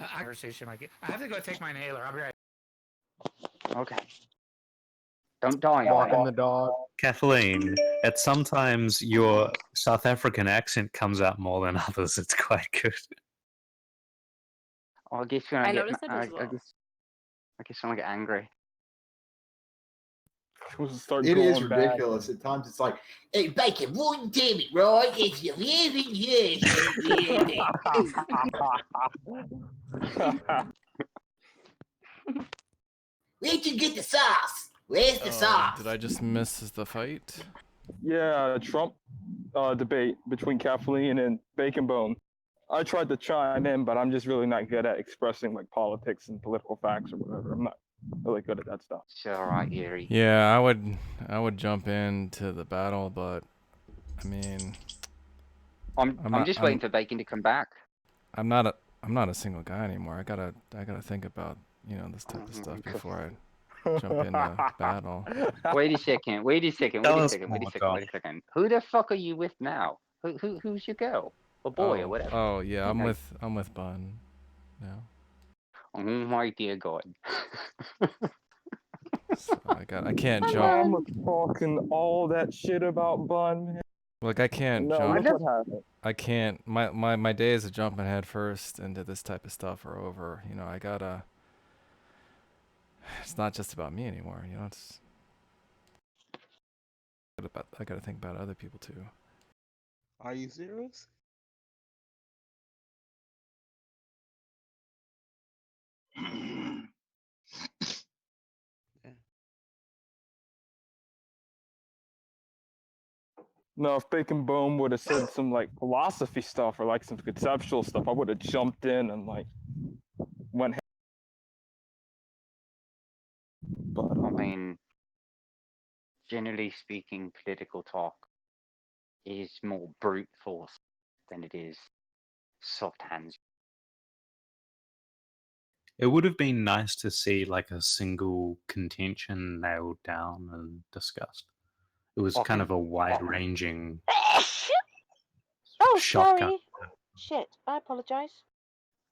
Conversation like I have to go take my inhaler. I'll be right. Okay. Don't die. Walking the dog. Kathleen, at sometimes your South African accent comes out more than others. It's quite good. I guess when I I get, noticed it as well. I guess when I get angry. It is ridiculous. At times it's like, hey, Bacon, wouldn't tell me, right? It's 11 years. Where'd you get the sauce? Where's the sauce? Did I just miss the fight? Yeah, Trump debate between Kathleen and Bacon Bone. I tried to chime in, but I'm just really not good at expressing like politics and political facts or whatever. I'm not really good at that stuff. It's all right, Yuri. Yeah, I would jump into the battle, but I mean, I'm just waiting for Bacon to come back. I'm not a single guy anymore. I gotta think about this type of stuff before I jump into battle. Wait a second. Who the fuck are you with now? Who's your girl or boy or whatever? Oh yeah, I'm with Bun now. Oh my dear God. So I can't jump. I'm talking all that shit about Bun. Like I can't No, jump. look what happened. I can't. My days of jumping head first into this type of stuff are over. I gotta. It's not just about me anymore. It's. I gotta think about other people too. Are you serious? No, if Bacon Bone would have said some like philosophy stuff or like some conceptual stuff, I would have jumped in and like went. But I mean, generally speaking, political talk is more brute force than it is soft hands. It would have been nice to see like a single contention nailed down and discussed. It was kind of a wide-ranging Oh, shotgun. sorry. Shit, I apologise.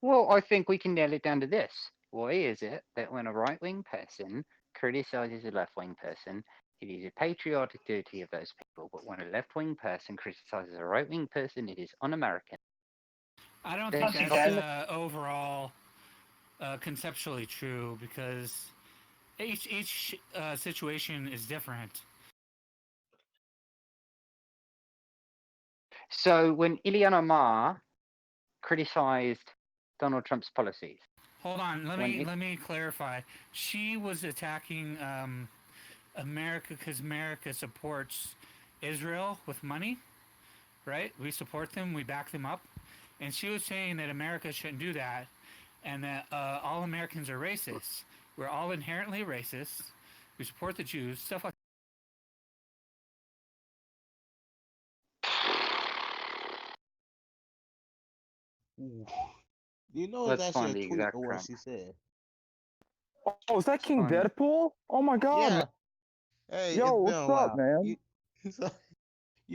Well, I think we can nail it down to this. Why is it that when a right-wing person criticizes a left-wing person, it is a patriotic duty of those people, but when a left-wing person criticizes a right-wing person, it is un-American? I don't think that's overall conceptually true because each situation is different. So when Ilhan Omar criticized Donald Trump's policies. Hold on, let me clarify. She was attacking America because America supports Israel with money, right? We support them, we back them up, and she was saying that America shouldn't do that, and that all Americans are racist. We're all inherently racist. We support the Jews, stuff like. You know, Let's it's find actually the a tweet exact of what Trump. she said. oh, is that King Deadpool? Oh my God! Yeah. Man. Hey, Yo, it's been what's a up, while. man?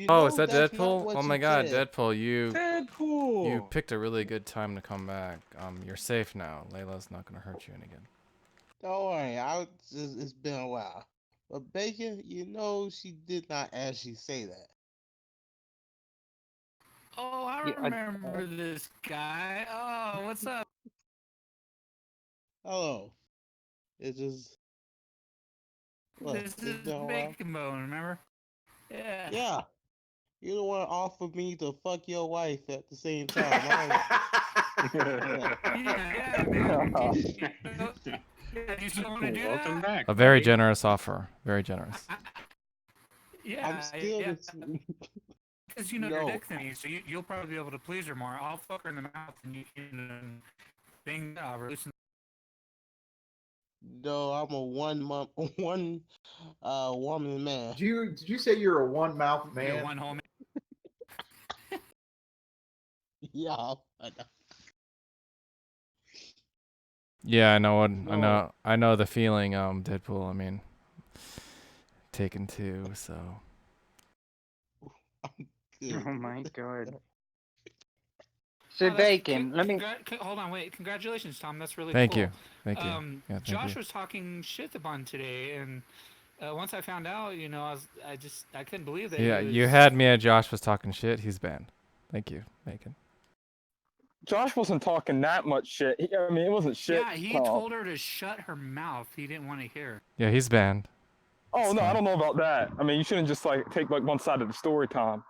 Oh, is that that's not Deadpool? what Oh she my God, said. Deadpool! You Deadpool. picked a really good time to come back. You're safe now. Layla's not gonna hurt you again. Don't worry, it's been a while. But Bacon, she did not actually say that. Oh, I remember this guy. Oh, what's up? Hello. It's just. Look, This it's is been a while. Bacon Bone, remember? Yeah. Yeah. You don't want to offer me to fuck your wife at the same time. Yeah, man. You still want to do Welcome that? back. A very generous offer. Very generous. Yeah, I'm still because your dick thingy, so you'll probably be able to please her more. I'll fuck her in the mouth, and you can bang loosen. No, I'm a one woman man. Did you say you're a one mouth man? You're one home. Yeah. Yeah, I know. I know the feeling. Deadpool. I mean, Taken 2. So. Oh my God. So Oh, that's- Bacon, let me. Hold on, wait. Congratulations, Tom. That's really Thank cool. you. Thank you. Yeah, thank Josh you. was talking shit upon today, and once I found out, you know, I couldn't believe that. Yeah, he was... you had me at Josh was talking shit. He's banned. Thank you, Bacon. Josh wasn't talking that much shit. I mean, it wasn't shit. Yeah, he Tom. told her to shut her mouth. He didn't want to hear. Yeah, he's banned. Oh It's no, I fine. don't know about that. I mean, you shouldn't just like take like one side of the story, Tom.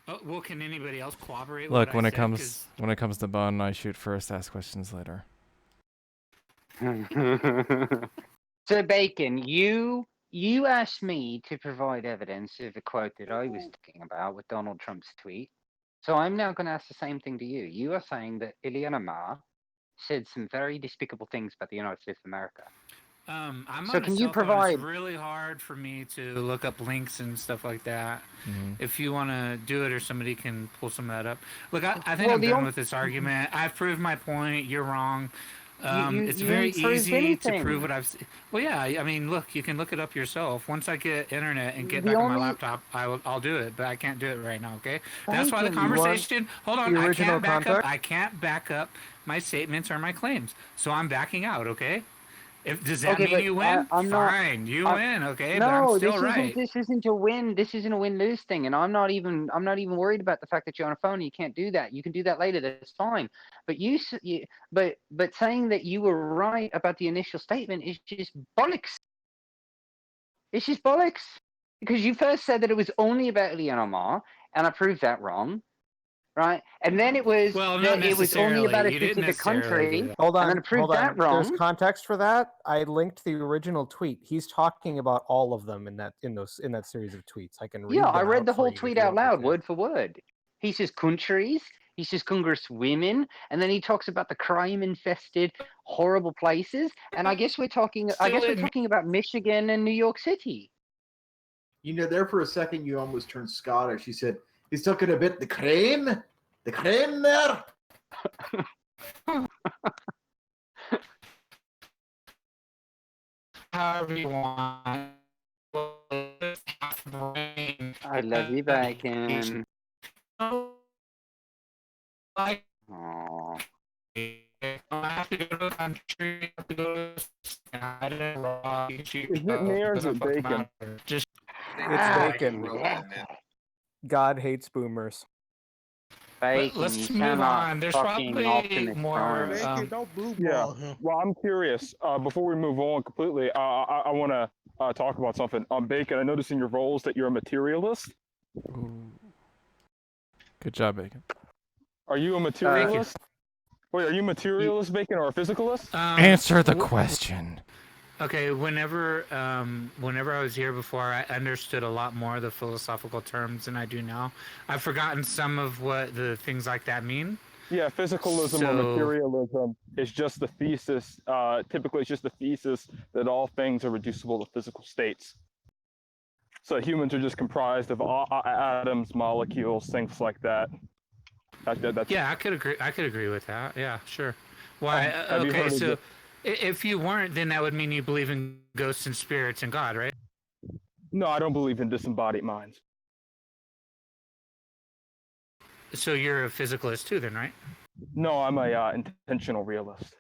Oh, well, can anybody else cooperate? Look, with when what it I said? comes 'Cause- when it comes to bun, I shoot first, ask questions later. So Bacon, you asked me to provide evidence of the quote that I was talking about with Donald Trump's tweet. So I'm now going to ask the same thing to you. You are saying that Ilhan Omar said some very despicable things about the United States of America. I'm So on a can you cell phone. provide? It's really hard for me to look up links and stuff like that. Mm-hmm. If you want to do it, or somebody can pull some of that up. Look, I think Well, I'm the done only- with this argument. I've proved my point. You're wrong. It's you very ain't proved easy to anything. prove what I've. Well, yeah. I mean, look, you can look it up yourself. Once I get internet and get The back on my only- laptop, I'll do it. But I can't do it right now. Okay. That's why the Bacon, you want conversation. Hold on. the I original can't back contact? up. I can't back up my statements or my claims. So I'm backing out. Okay. Does that Okay, mean but you win? I'm not- Fine, you I'm- win. Okay, but I'm No, still this right. isn't. This isn't a win. This isn't a win-lose thing, and I'm not even worried about the fact that you're on a phone and you can't do that. You can do that later. That's fine. But but saying that you were right about the initial statement is just bollocks. It's just bollocks because you first said that it was only about Ilhan Omar, and I proved that wrong, right? And then it was Well, not that it was only about a necessarily. You didn't specific necessarily do country, that. Hold and on, then I proved hold on. that wrong. There's context for that. I linked the original tweet. He's talking about all of them in that series of tweets. I can read. Yeah, I them read out the for whole you if tweet you out want me loud, to. word for word. He says countries, he says Congress women, and then he talks about the crime-infested, horrible places. And I guess we're talking. I guess we're talking about Michigan and New York City. You know, there for a second, you almost turned Scottish. He said, he's talking about the creme there. However you want. I love you, Bacon. Like, Aw. I have to go to the country. I have to go to Is it me or is it Bacon? Just It's Bacon. God hates boomers. Bacon, let's you move sound like on. There's fucking probably Optimus more. Prime. Bacon, don't blue Yeah. ball him. Well, I'm curious. Before we move on completely, I want to talk about something. Bacon, I noticed in your roles that you're a materialist. Ooh. Good job, Bacon. Are you a materialist? Wait, are you a materialist, Bacon, or a physicalist? Answer the question. Okay, whenever I was here before, I understood a lot more of the philosophical terms than I do now. I've forgotten some of what the things like that mean. Yeah, physicalism or So- materialism is just the thesis. Typically, it's just the thesis that all things are reducible to physical states. So humans are just comprised of atoms, molecules, things like that. That's Yeah, I could agree with that. Yeah, sure. Why? Have you Okay, heard of so if you weren't, then that would mean you believe in ghosts and spirits and God, right? No, I don't believe in disembodied minds. So you're a physicalist too, then, right? No, I'm a intentional realist.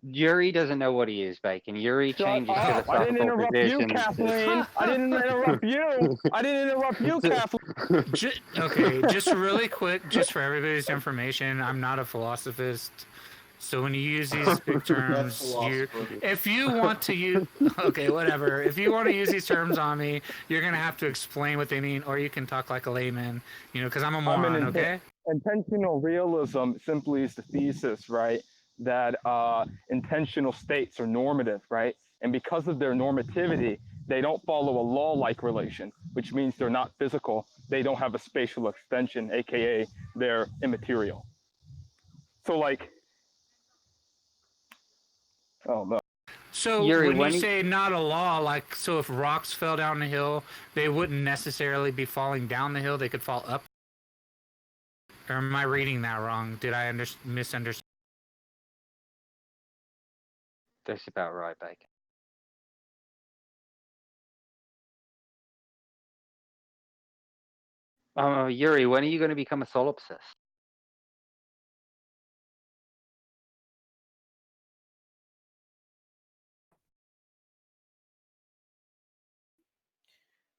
Yuri doesn't know what he is, Bacon. Yuri changes Shut up. I didn't philosophical interrupt you, positions. Kathleen. I didn't interrupt you. I didn't interrupt you, Kathleen. Okay, just really quick, just for everybody's information, I'm not a philosophist. So when you use these big terms, if you want to use, okay, whatever. If you want to use these terms on me, you're gonna have to explain what they mean, or you can talk like a layman, because I'm a moron. Okay. Intentional realism simply is the thesis, right? That intentional states are normative, right? And because of their normativity, they don't follow a law-like relation, which means they're not physical. They don't have a spatial extension, aka they're immaterial. So like, oh no. So Yuri, when when you you- say not a law, like, so if rocks fell down the hill, they wouldn't necessarily be falling down the hill. They could fall up. Or am I reading that wrong? Did I misunderstand? That's about right, Bacon. Yuri, when are you going to become a solipsist?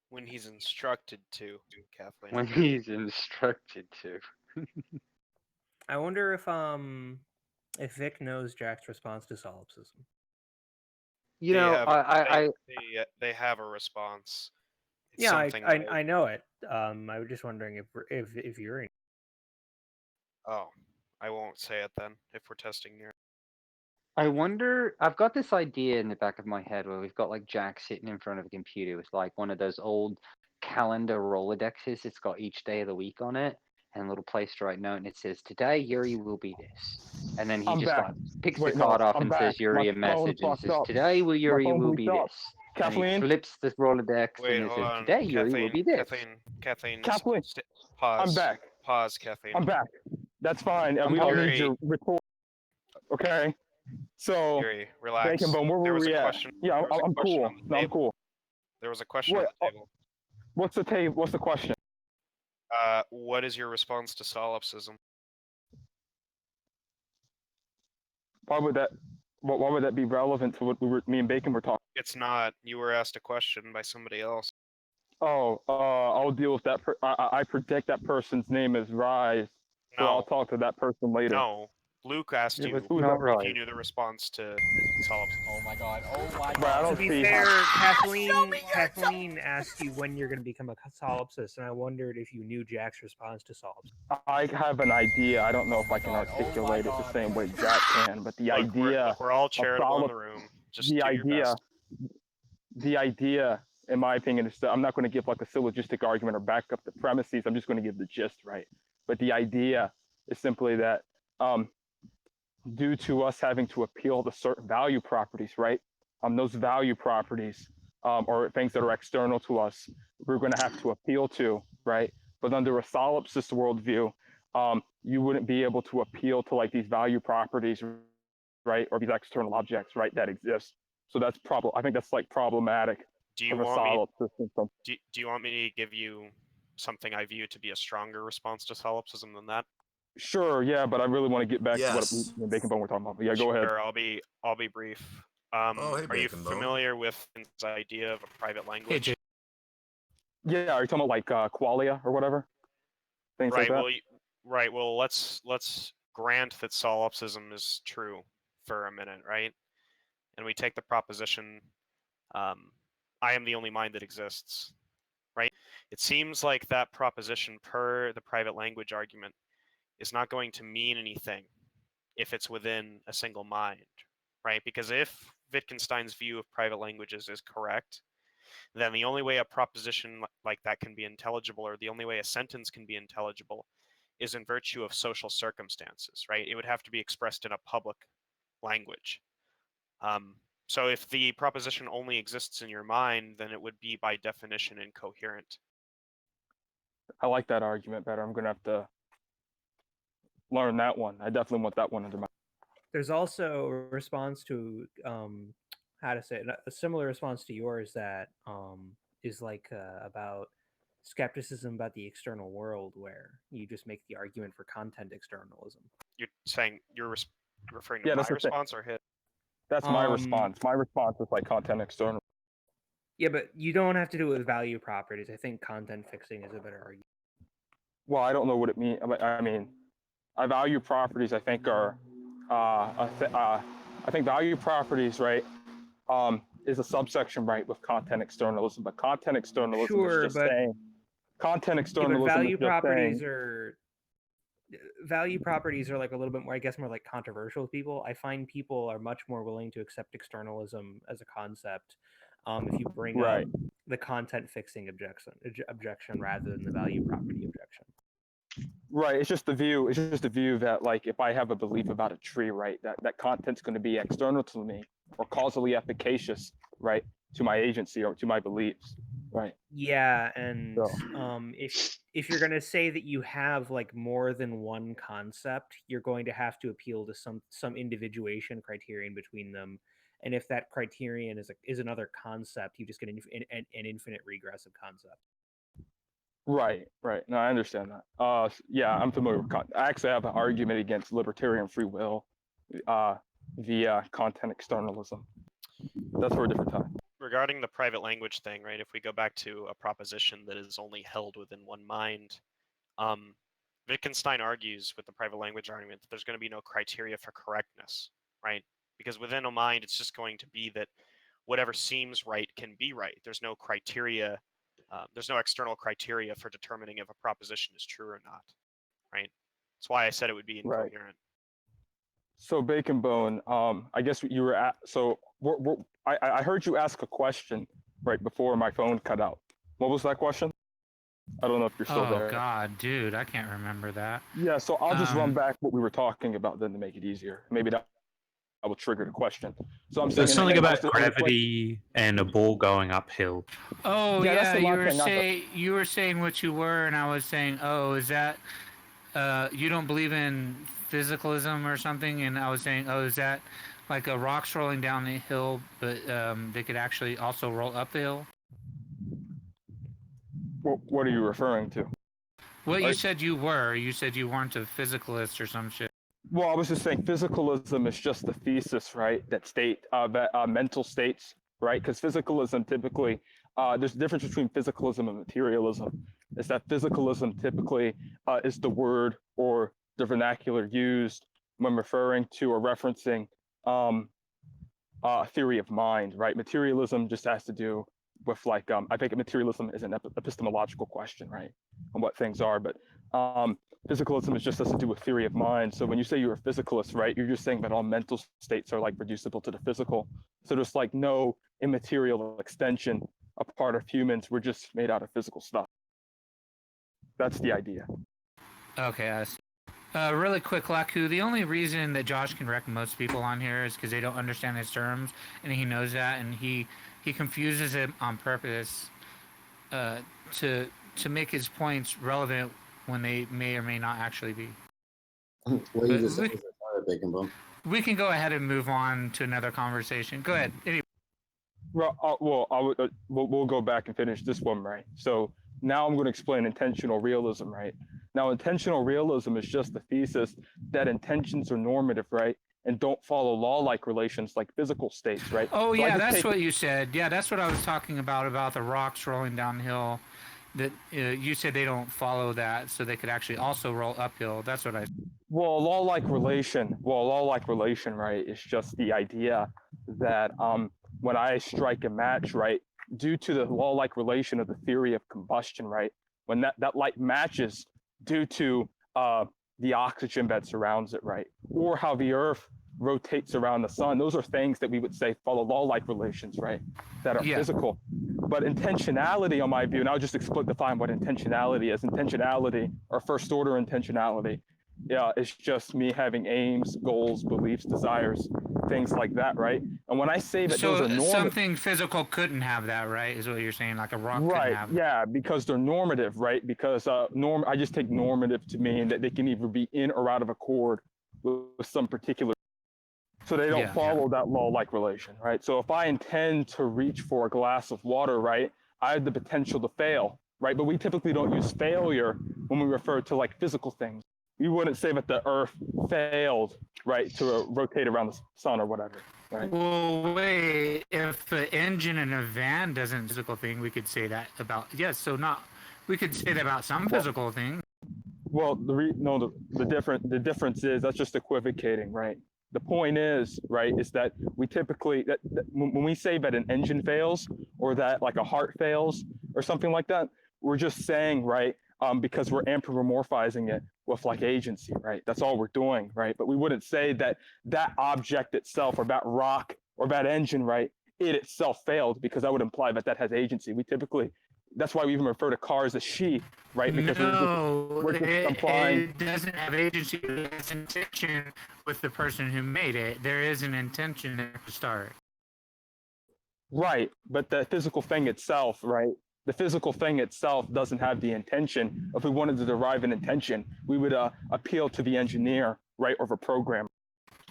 When he's instructed to, Kathleen. When he's instructed to. I wonder if Vic knows Jack's response to solipsism. You know, they have a response. It's Yeah, something that I know it. I was just wondering if you're in. Oh, I won't say it then if we're testing near. I wonder. I've got this idea in the back of my head where we've got like Jack sitting in front of a computer with like one of those old calendar Rolodexes. It's got each day of the week on it and a little place to write note, and it says, "Today Yuri will be this." And then he I'm just back. like picks Wait, the no, card off I'm and back. says Yuri My a message phone and fucked says, up. "Today My Yuri phone will bleeped be up. this." And he Kathleen? flips the Rolodex Wait, and it hold says, on. "Today Yuri will be this." Kathleen, Kathleen, pause. I'm back. Pause, Kathleen. I'm back. That's fine. I'm We don't need Yuri. your report. Okay. So, Yuri, relax. Bacon Bone, where There were was we a at? question. Yeah, there was a I'm question cool. on the No, I'm table. cool. There was a question What? on the table. What's the table? What's the question? What is your response to solipsism? Why would that be relevant to what me and Bacon were talking? It's not. You were asked a question by somebody else. Oh, I'll deal with that. I predict that person's name is Rise, so No. I'll talk to that person later. No. Luke asked you Who's Not that? right. if you knew the response to solipsism. Oh my god. Oh my Right, I god. don't To be see fair, how. Kathleen asked you when you're going to become a solipsist, and I wondered if you knew Jack's response to solipsism. I have an idea. I don't know if I can articulate it the same way Jack can, but the Look, idea. we're all charitable in the solip- room. Just the do your idea. best. The idea, in my opinion, is that I'm not going to give like a syllogistic argument or back up the premises. I'm just going to give the gist, right? But the idea is simply that due to us having to appeal to certain value properties, right? Those value properties or things that are external to us, we're going to have to appeal to, right? But under a solipsist worldview, you wouldn't be able to appeal to like these value properties, right? Or these external objects, right? That exist. So that's I think that's like problematic. Do you of a want me? solipsist system. Do you want me to give you something I view to be a stronger response to solipsism than that? Sure, yeah, but I really want to get back to what Yes. me and Bacon Bone were talking about. Yeah, go ahead. Sure, I'll be brief. Oh, hey, Are you Bacon Bone. familiar with this idea of a private language? Jay. Yeah, are you talking about like qualia or whatever? Things Right. like that? Right. Well, let's grant that solipsism is true for a minute, right? And we take the proposition, I am the only mind that exists, right? It seems like that proposition, per the private language argument, is not going to mean anything if it's within a single mind, right? Because if Wittgenstein's view of private languages is correct, then the only way a proposition like that can be intelligible, or the only way a sentence can be intelligible, is in virtue of social circumstances, right? It would have to be expressed in a public language. So if the proposition only exists in your mind, then it would be by definition incoherent. I like that argument better. I'm gonna have to learn that one. I definitely want that one under my. There's also a response to how to say it, a similar response to yours that is like about skepticism about the external world, where you just make the argument for content externalism. You're saying you're referring to Yeah, my that's the thing. response or his? That's my response. My response is like content external. Yeah, but you don't have to do it with value properties. I think content fixing is a better argument. Well, I don't know what it means. I mean, I value properties. I think are, I think value properties, right, is a subsection, right, with content externalism. But content externalism is just saying. Content externalism value is just properties saying. Value properties are like a little bit more, I guess, more like controversial with people. I find people are much more willing to accept externalism as a concept if you bring up the content fixing objection rather than the value property objection. Right. It's just the view. It's just the view that, like, if I have a belief about a tree, right, that content's going to be external to me or causally efficacious, right, to my agency or to my beliefs, right. Yeah, and if you're going to say that you have like more than one concept, you're going to have to appeal to some individuation criterion between them. And if that criterion is another concept, you just get an infinite regressive concept. Right, right. No, I understand that. Yeah, I'm familiar with I actually have an argument against libertarian free will via content externalism. That's for a different time. Regarding the private language thing, right? If we go back to a proposition that is only held within one mind, Wittgenstein argues with the private language argument that there's going to be no criteria for correctness, right? Because within a mind, it's just going to be that whatever seems right can be right. There's no criteria. There's no external criteria for determining if a proposition is true or not, right? That's why I said it would be incoherent. Right. So Bacon Bone, I guess you were at. So I heard you ask a question right before my phone cut out. What was that question? I don't know if you're still there. Oh God, dude, I can't remember that. Yeah, so I'll just run back what we were talking about then to make it easier. Maybe that will trigger the question. So I'm saying There's something about gravity and a ball going uphill. Oh Yeah, yeah, you were saying what you were, and I was saying, oh, is that you don't believe in physicalism or something? And I was saying, oh, is that like a rocks rolling down the hill, but they could actually also roll up the hill? What are you referring to? What you said you were. You said you weren't a physicalist or some shit. Well, I was just saying physicalism is just the thesis, right? That state, mental states, right? Because physicalism typically, there's a difference between physicalism and materialism. Is that physicalism typically is the word or the vernacular used when referring to or referencing theory of mind, right? Materialism just has to do with like, I think materialism is an epistemological question, right? On what things are, but physicalism is just has to do with theory of mind. So when you say you're a physicalist, right, you're just saying that all mental states are like reducible to the physical. So there's like no immaterial extension a part of humans. We're just made out of physical stuff. That's the idea. Okay, I see. Really quick, Laku, the only reason that Josh can wreck most people on here is because they don't understand his terms, and he knows that, and he confuses it on purpose to make his points relevant when they may or may not actually be. What you just said was a Bacon Bone. We can go ahead and move on to another conversation. Go ahead. Anyway. Well, we'll go back and finish this one, right? So now I'm going to explain intentional realism, right? Now, intentional realism is just the thesis that intentions are normative, right? And don't follow law-like relations like physical states, right? Oh, so yeah, that's what you said. Yeah, that's what I was talking about the rocks rolling downhill. That you said they don't follow that, so they could actually also roll uphill. That's what I said. Well, a law-like relation, right, is just the idea that when I strike a match, right, due to the law-like relation of the theory of combustion, right, when that light matches due to the oxygen that surrounds it, right, or how the Earth rotates around the sun, those are things that we would say follow law-like relations, right, that are physical. But intentionality, on my view, and I'll just define what intentionality is. Intentionality, or first order intentionality, it's just me having aims, goals, beliefs, desires, things like that, right? And when I say that those are normative, something physical couldn't have that, right? Is what you're saying, like a rock couldn't have. Yeah, because they're normative, right? Because I just take normative to mean that they can either be in or out of accord with some particular. So they don't follow that law-like relation, right? So if I intend to reach for a glass of water, right, I have the potential to fail, right? But we typically don't use failure when we refer to like physical things. We wouldn't say that the Earth failed, right, to rotate around the sun or whatever, right? Well, wait, if the engine in a van doesn't physical thing, we could say that about, we could say that about some physical thing. Well, the difference is that's just equivocating, right? The point is, right, is that we typically, that when we say that an engine fails or that like a heart fails or something like that, we're just saying, right, because we're anthropomorphizing it with like agency, right? That's all we're doing, right? But we wouldn't say that that object itself or that rock or that engine, right, it itself failed, because that would imply that has agency. We typically, that's why we even refer to cars as she, right? Because we're just implying it doesn't have agency. It has intention with the person who made it. There is an intention there to start. Right, but the physical thing itself, right? The physical thing itself doesn't have the intention. If we wanted to derive an intention, we would appeal to the engineer, right, or the programmer.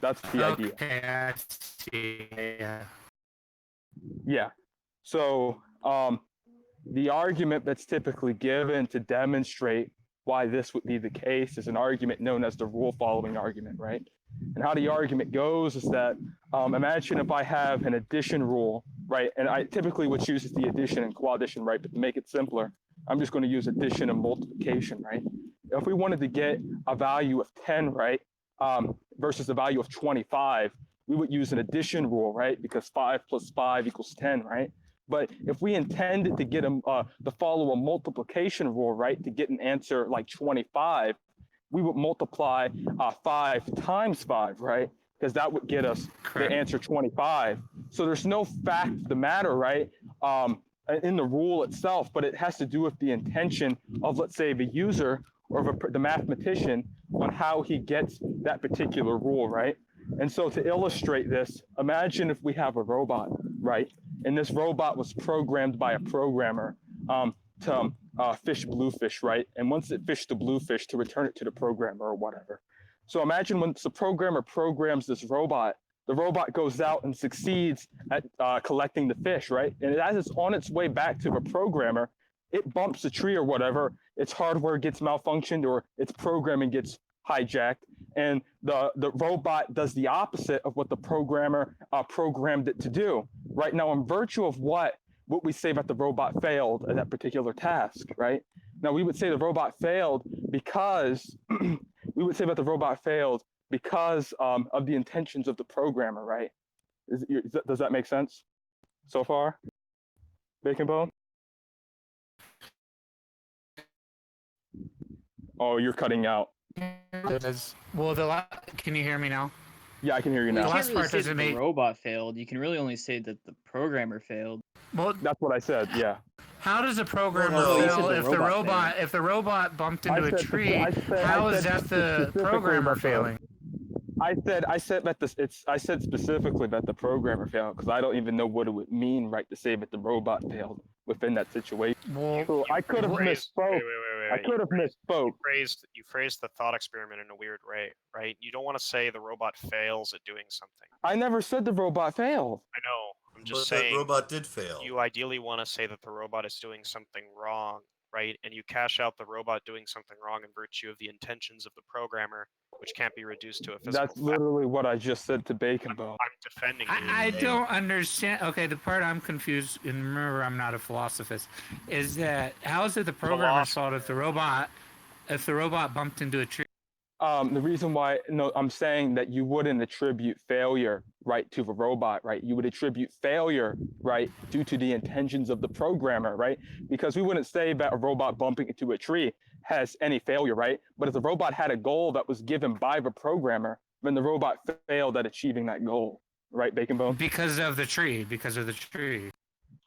That's the idea. Okay, I see. Yeah. Yeah. So the argument that's typically given to demonstrate why this would be the case is an argument known as the rule following argument, right? And how the argument goes is that imagine if I have an addition rule, right? And I typically would choose the addition and coaddition, right? But to make it simpler, I'm just going to use addition and multiplication, right? If we wanted to get a value of 10, right, versus the value of 25, we would use an addition rule, right? Because 5 plus 5 equals 10, right? But if we intended to get to follow a multiplication rule, right, to get an answer like 25, we would multiply 5 times 5, right? Because that would get us the answer 25. So there's no fact of the matter, right, in the rule itself, but it has to do with the intention of, let's say, the user or the mathematician on how he gets that particular rule, right? And so to illustrate this, imagine if we have a robot, right? And this robot was programmed by a programmer to fish bluefish, right? And once it fished the bluefish, to return it to the programmer or whatever. So imagine when the programmer programs this robot, the robot goes out and succeeds at collecting the fish, right? And as it's on its way back to the programmer, it bumps a tree or whatever, its hardware gets malfunctioned or its programming gets hijacked, and the robot does the opposite of what the programmer programmed it to do. Right now, in virtue of what we say that the robot failed at that particular task, right? Now, we would say the robot failed because of the intentions of the programmer, right? Does that make sense so far, Bacon Bone? Oh, you're cutting out. Well, can you hear me now? Yeah, I can hear you now. The last part doesn't the make. robot failed. You can really only say that the programmer failed. Well, that's what I said. Yeah. How does a programmer No, you fail said the if the robot bumped into a tree? How is that the programmer failing? I said specifically that the programmer failed because I don't even know what it would mean, right, to say that the robot failed within that situation. Well, so I could have misspoke. I could have misspoke. You phrased the thought experiment in a weird way, right? You don't want to say the robot fails at doing something. I never said the robot failed. I know. I'm just but saying. The robot did fail. You ideally want to say that the robot is doing something wrong, right? And you cash out the robot doing something wrong in virtue of the intentions of the programmer, which can't be reduced to a physical That's literally what I just said to Bacon Bone. I'm defending you. I don't understand. Okay, the part I'm confused, and remember, I'm not a philosophist, is that how is it the programmer's fault if the robot bumped into a tree? The reason why, no, I'm saying that you wouldn't attribute failure, right, to the robot, right? You would attribute failure, right, due to the intentions of the programmer, right? Because we wouldn't say that a robot bumping into a tree has any failure, right? But if the robot had a goal that was given by the programmer, then the robot failed at achieving that goal, right, Bacon Bone? Because of the tree.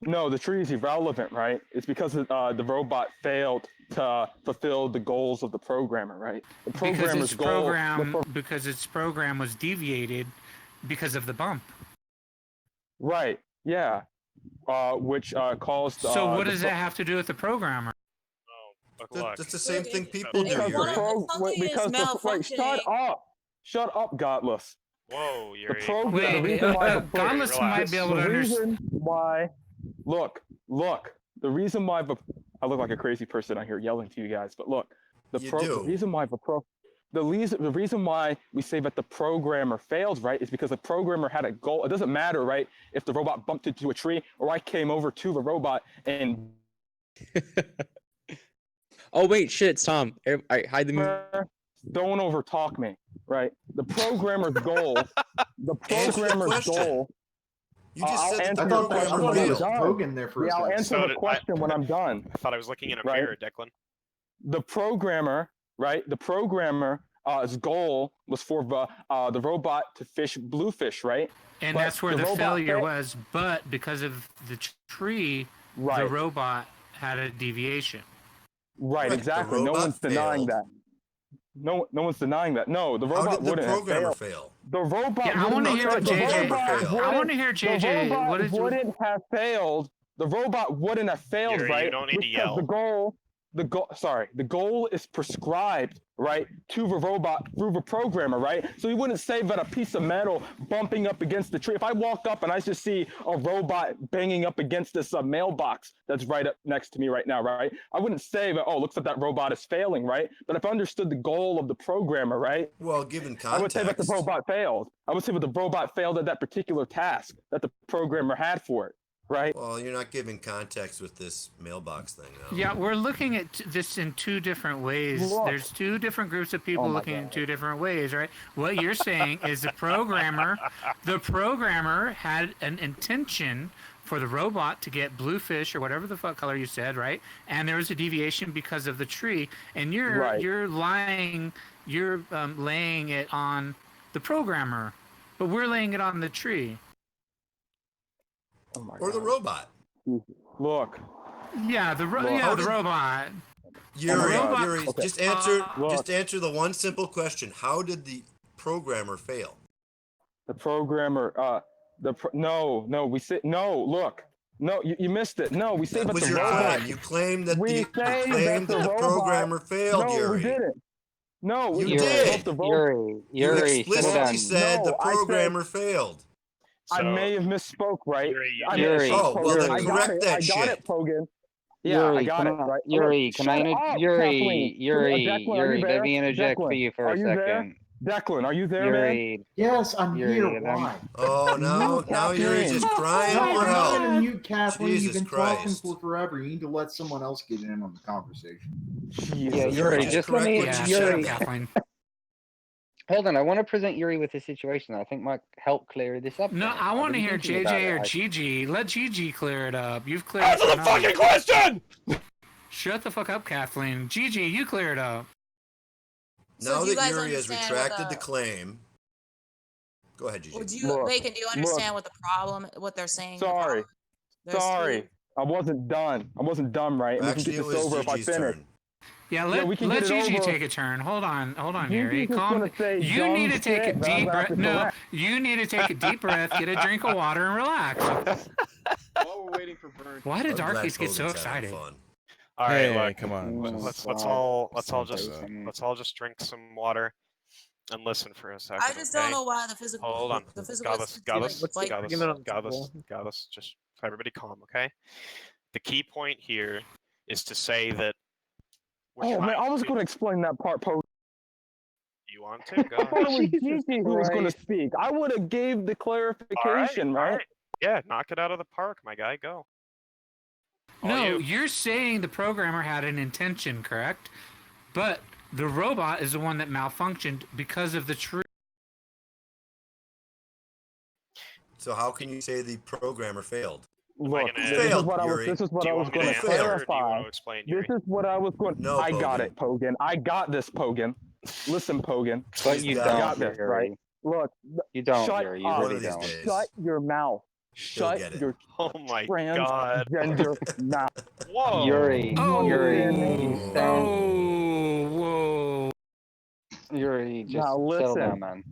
No, the tree is irrelevant, right? It's because the robot failed to fulfill the goals of the programmer, right? The programmer's because its program was deviated because of the bump. Right. Yeah. Which caused. So what does that have to do with the programmer? That's the same thing people do. Shut up, Godless. Whoa, Yuri. Godless might be able to understand why. Look. The reason why I look like a crazy person out here yelling to you guys, but look, the reason why we say that the programmer failed, right, is because the programmer had a goal. It doesn't matter, right, if the robot bumped into a tree or I came over to the robot and. Oh wait, shit, it's Tom. Hide the music. Don't overtalk me, right? The programmer's goal. The programmer's goal. You just said I thought that was Hogan there for a second. I'll answer the question when I'm done. I thought I was looking in a mirror, Declan. The programmer, right? The programmer's goal was for the robot to fish bluefish, right? And that's where the failure was. But because of the tree, the robot had a deviation. Right, exactly. No one's denying that. No one's denying that. No, the robot wouldn't have failed. The robot. Yeah, I want to hear what JJ. I want to hear JJ. The robot wouldn't have failed. The robot wouldn't have failed, right? You don't need to yell. The goal. the goal is prescribed, right, to the robot through the programmer, right? So you wouldn't say that a piece of metal bumping up against the tree. If I walk up and I just see a robot banging up against this mailbox that's right up next to me right now, right? I wouldn't say that, oh, looks like that robot is failing, right? But if I understood the goal of the programmer, right? Well, given context, I would say that the robot failed. I would say that the robot failed at that particular task that the programmer had for it. Right. Well, you're not giving context with this mailbox thing, though. Yeah, we're looking at this in two different ways. Look. There's two different groups of people Oh my looking in God. two different ways, right? What you're saying is the programmer had an intention for the robot to get blue fish or whatever the fuck color you said, right? And there was a deviation because of the tree, and you're laying it on the programmer, but we're laying it on the tree. Oh my Or the God. robot. Look. Yeah, the Look. robot. Yuri, robot- Yuri, Okay. just answer the one simple question. How did the programmer fail? The programmer, no, we say, no, look. No, you missed it. No, we say That that was the your robot. claim. You claimed that We the say that the robot- programmer failed, No, Yuri. we didn't. No, You we did. the robot. You explicitly said No, the I said- programmer failed. I may have misspoke, right? I Yuri, misspoke, Oh, well, Pogan. then I got correct it. that I got shit. it, Pogan. Yeah, Yuri, I got can it, I- right? Yuri, can I Shut inter- up, Yuri, Kathleen. Yuri, Declan, are you Yuri, there? let me interject for Declan, you for are a you there? second. Declan, are you there, man? Yuri, Yes, I'm Yuri, here. and I'm- Why? Oh, now Yuri's just crying No, for I'm not help. going to mute Kathleen. Jesus You've been talking Christ. for forever. You need to let someone else get in on the conversation. Yeah, Jesus Yuri, Just just let correct me. what you Yuri, said. Kathleen. hold on. I want to present Yuri with a situation that I think might help clear this up. No, for him. I I've want to been hear thinking about JJ it. or I- Gigi. Let Gigi clear it up. You've cleared Answer it the up. fucking question! Shut the fuck up, Kathleen. Gigi, you clear it up. Now do you that guys Yuri has understand what retracted the claim, go ahead, Gigi. Well, do you, Look, Bacon, do you understand what the problem, what they're saying? the Sorry. problem- there's Sorry. two- I wasn't done. I wasn't done, right? And Actually, we it can get this was over if I Gigi's finish. turn. Yeah, Yeah, we can let get it Gigi over. take a turn. Hold on, Gigi's Yuri. just Calm. gonna say You dumb need to take a shit that I'm deep gonna have breath. to No, correct. you need to take a deep breath, get a drink of water, and relax. While we're waiting for Burn. Why did I'm glad Darkies get so Hogan's having excited? fun. All right, Hey, look. come on. Let's just all something just drink some water and listen for a second. I just don't know why the physical. Hold on. The physical. Got like, this. Just everybody calm, okay? The key point here is to say that. we're Oh man, trying I was to- going to explain that part, Pogan. You want to go? I thought it was Jesus Gigi who was going to Christ. speak. I would have gave the clarification, all right? Yeah, knock it out of the park, my guy. Go. All No, you. you're saying the programmer had an intention, correct? But the robot is the one that malfunctioned because of the tree. So how can you say the programmer failed? Look, gonna- this is Failed, what I was. Yuri. This is what Do I you was want me going to to answer, or do you clarify. want to explain, Yuri? This is what I was going. No, I got Pogan. it, Pogan. I got this, Pogan. Listen, Pogan. But you I don't, got this, Yuri. right? Look, You don't, Shut Yuri. You up. One really of these don't. days. shut your mouth. She'll get Shut it. your Oh my god. transgender mouth. Whoa. Yuri, Oh. Yuri, Oh. sound, Whoa. Yuri, just Now settle listen. down, man.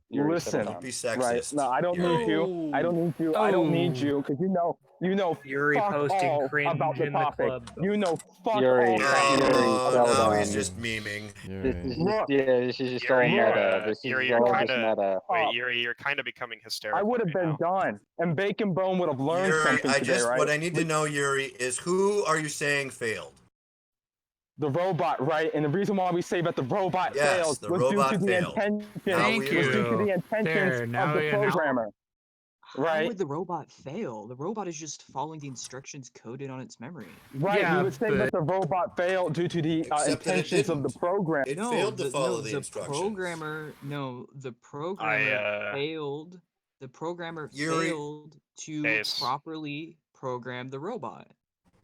Yuri, Listen. settle Don't down. be sexist. Right? No, I don't Yuri. need you. I don't need you. I don't need you because you know Yuri fuck posting all cringe about the in the topic. club. You know fuck Yuri, all. Oh, settle now down. he's just memeing. This Yuri. is just, Look. yeah, this is just all Yuri, meta. This is Yuri, all you're just kinda- meta. Wait, Yuri, you're kind of becoming hysterical. I would have right been now. done, and Bacon Bone would have learned Yuri, something today, right? what I need to know, Yuri, is who are you saying failed? The robot, right? And the reason why we say that the robot Yes, failed the was robot due to failed. the intention. Thank we Was due to you. the intentions There, now of the we know. programmer. How Right. would the robot fail? The robot is just following the instructions coded on its memory. Right, Yeah, you would say that the robot failed due to the Except that it intentions of the didn't. program. It no, failed to the, follow no, the the instructions. programmer. No, the programmer failed. The programmer Yuri- failed to Ace. properly program the robot.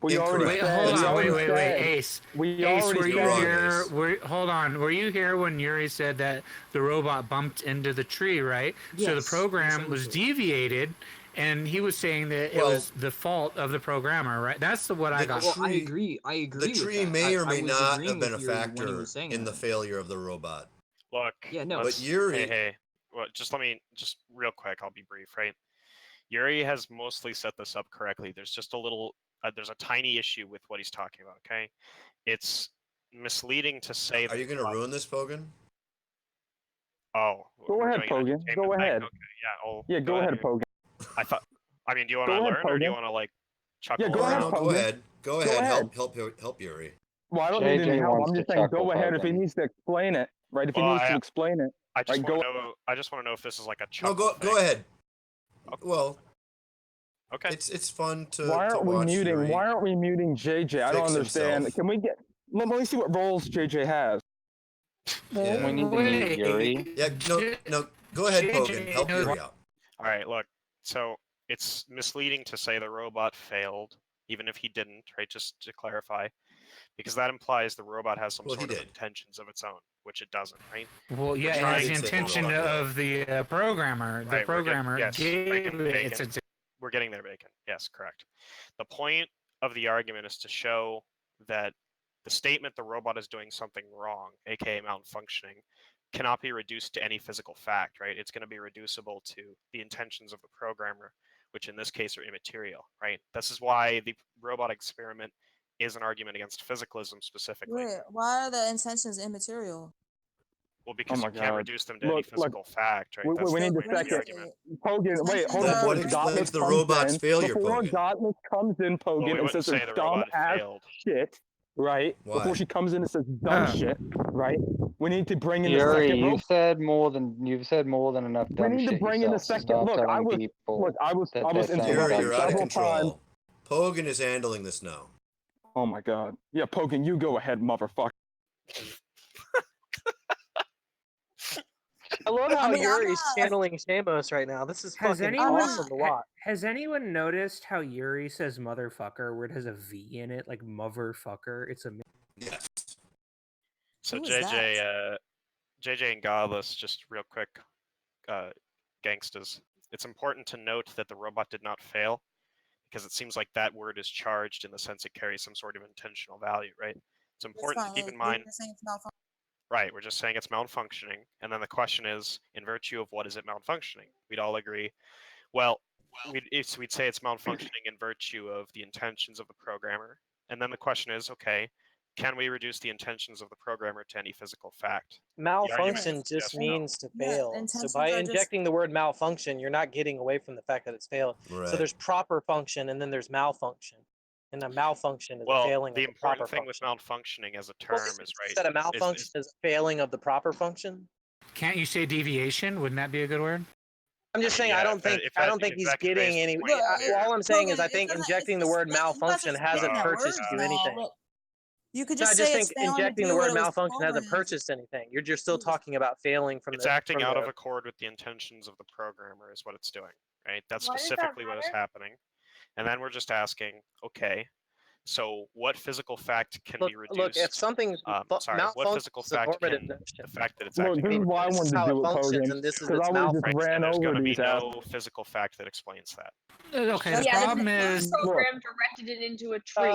We already Wait, said. hold we on. already Wait, said- Ace. We Ace, already were you You're wrong, here? Ace. Hold on. Were you here when Yuri said that the robot bumped into the tree, right? So the Yes, program yes, I was was. deviated, and he was saying that it Well- was the fault of the programmer, right? That's what I The got. Well, I tree- agree. I agree. The with tree that. may or I may was not agreeing have been a with Yuri when he factor was saying in the that. failure of the robot. Look, Yeah, no. let's- But Yuri- Hey. Well, just real quick. I'll be brief, right? Yuri has mostly set this up correctly. There's just a little, there's a tiny issue with what he's talking about. Okay, it's misleading to say. Are you going to ruin this, Pogan? Oh, Go we're ahead, doing Pogan. entertainment Go thing? ahead. Okay, yeah. Oh, Yeah, go ahead, Pogan. I thought. I mean, do you want Go to ahead, learn, or do you Pogan. want to like chuckle? Yeah, go ahead, No, go Pogan. ahead. Go Go ahead. ahead. Help Yuri. Well, I don't need any JJ help. wants I'm to just saying, chuckle, go ahead if he Pogan. needs to explain it, right? If he Well, needs to explain it, I just right? want Go. to know. I just want to know if this is like a No, chuckle. go ahead. Well, Okay. it's fun to Why to aren't we watch muting? Yuri Why aren't we muting JJ? I don't fix understand. himself. Can we get? Let me see what roles JJ has. Yeah. We need to mute Yuri. Yeah, no. Go ahead, Pogan. Help Yuri out. All right, look. So it's misleading to say the robot failed, even if he didn't, right? Just to clarify, because that implies the robot has some Well, he sort of did. intentions of its own, which it doesn't, right? Well, yeah, it trying has the to say intention robot of the programmer. The Right, we're getting- programmer yes, gave Bacon, it Bacon. its. We're getting there, Bacon. Yes, correct. The point of the argument is to show that the statement the robot is doing something wrong, aka malfunctioning, cannot be reduced to any physical fact, right? It's going to be reducible to the intentions of the programmer, which in this case are immaterial, right? This is why the robot experiment is an argument against physicalism specifically. Wait, why are the intentions immaterial? Well, because my you can't God. reduce them to any Look, physical fact, right? we That's need the to point of the second. argument. Pogan, wait, hold Intentions on. are What Before explains Gottmik the comes robot's in, failure, before Pogan? Gottmik comes in, Well, Pogan, we and wouldn't says say it's the dumb robot ass failed. shit, right? Why? Before she comes in and says dumb shit, right? We need to bring in the Yuri, second you've said more than enough We dumb need to shit bring in the yourself. second. Stop Look, I telling was people I was that they're saying interrupted Yuri, you're out of several times. control. Pogan is handling this now. Oh my God. Yeah, Pogan, you go ahead, motherfucker. I love how I mean, I'm Yuri's not- channeling Shamos right now. This is Has fucking anyone awesome to watch. has anyone noticed how Yuri says motherfucker where it has a V in it, like motherfucker? It's a Yes. So Who is JJ and Godless, just real quick, gangsters. It's important to note that the robot did not fail, because it seems like that word is charged in the sense it carries some sort of intentional value, right? It's important to keep in mind. Right, we're just saying it's malfunctioning, and then the question is, in virtue of what is it malfunctioning? We'd all agree. Well, we'd say it's malfunctioning in virtue of the intentions of the programmer, and then the question is, okay, can we reduce the intentions of the programmer to any physical fact? Malfunction is just yes or no. means to fail. So intentions by are just- injecting the word malfunction, you're not getting away from the fact that it's failed. Right. So there's proper function and then there's malfunction. And a malfunction is a failing the of the proper important thing with function. malfunctioning as a term is right. That a malfunction is a failing of the proper function. Can't you say deviation? Wouldn't that be a good word? I'm just saying I don't think he's getting any. All I'm saying is I think injecting the word malfunction hasn't purchased you anything. You could No, I just just say think it's failing to injecting do the what word it was malfunction hasn't programmed. purchased anything. You're still talking about failing from It's the. acting from out the, of accord with the intentions of the programmer is what it's doing, right? That's Why does that specifically what is matter? happening. And then we're just asking, okay, so what physical fact can be reduced? Look, if something sorry, what physical fact can the fact that it's Look, acting this is out why I of wanted to how do it it, functions, Pogan, and this is because its I always just right, ran and there's over going to be these no physical fact that explains that. Okay, the problem is. program directed it into a tree.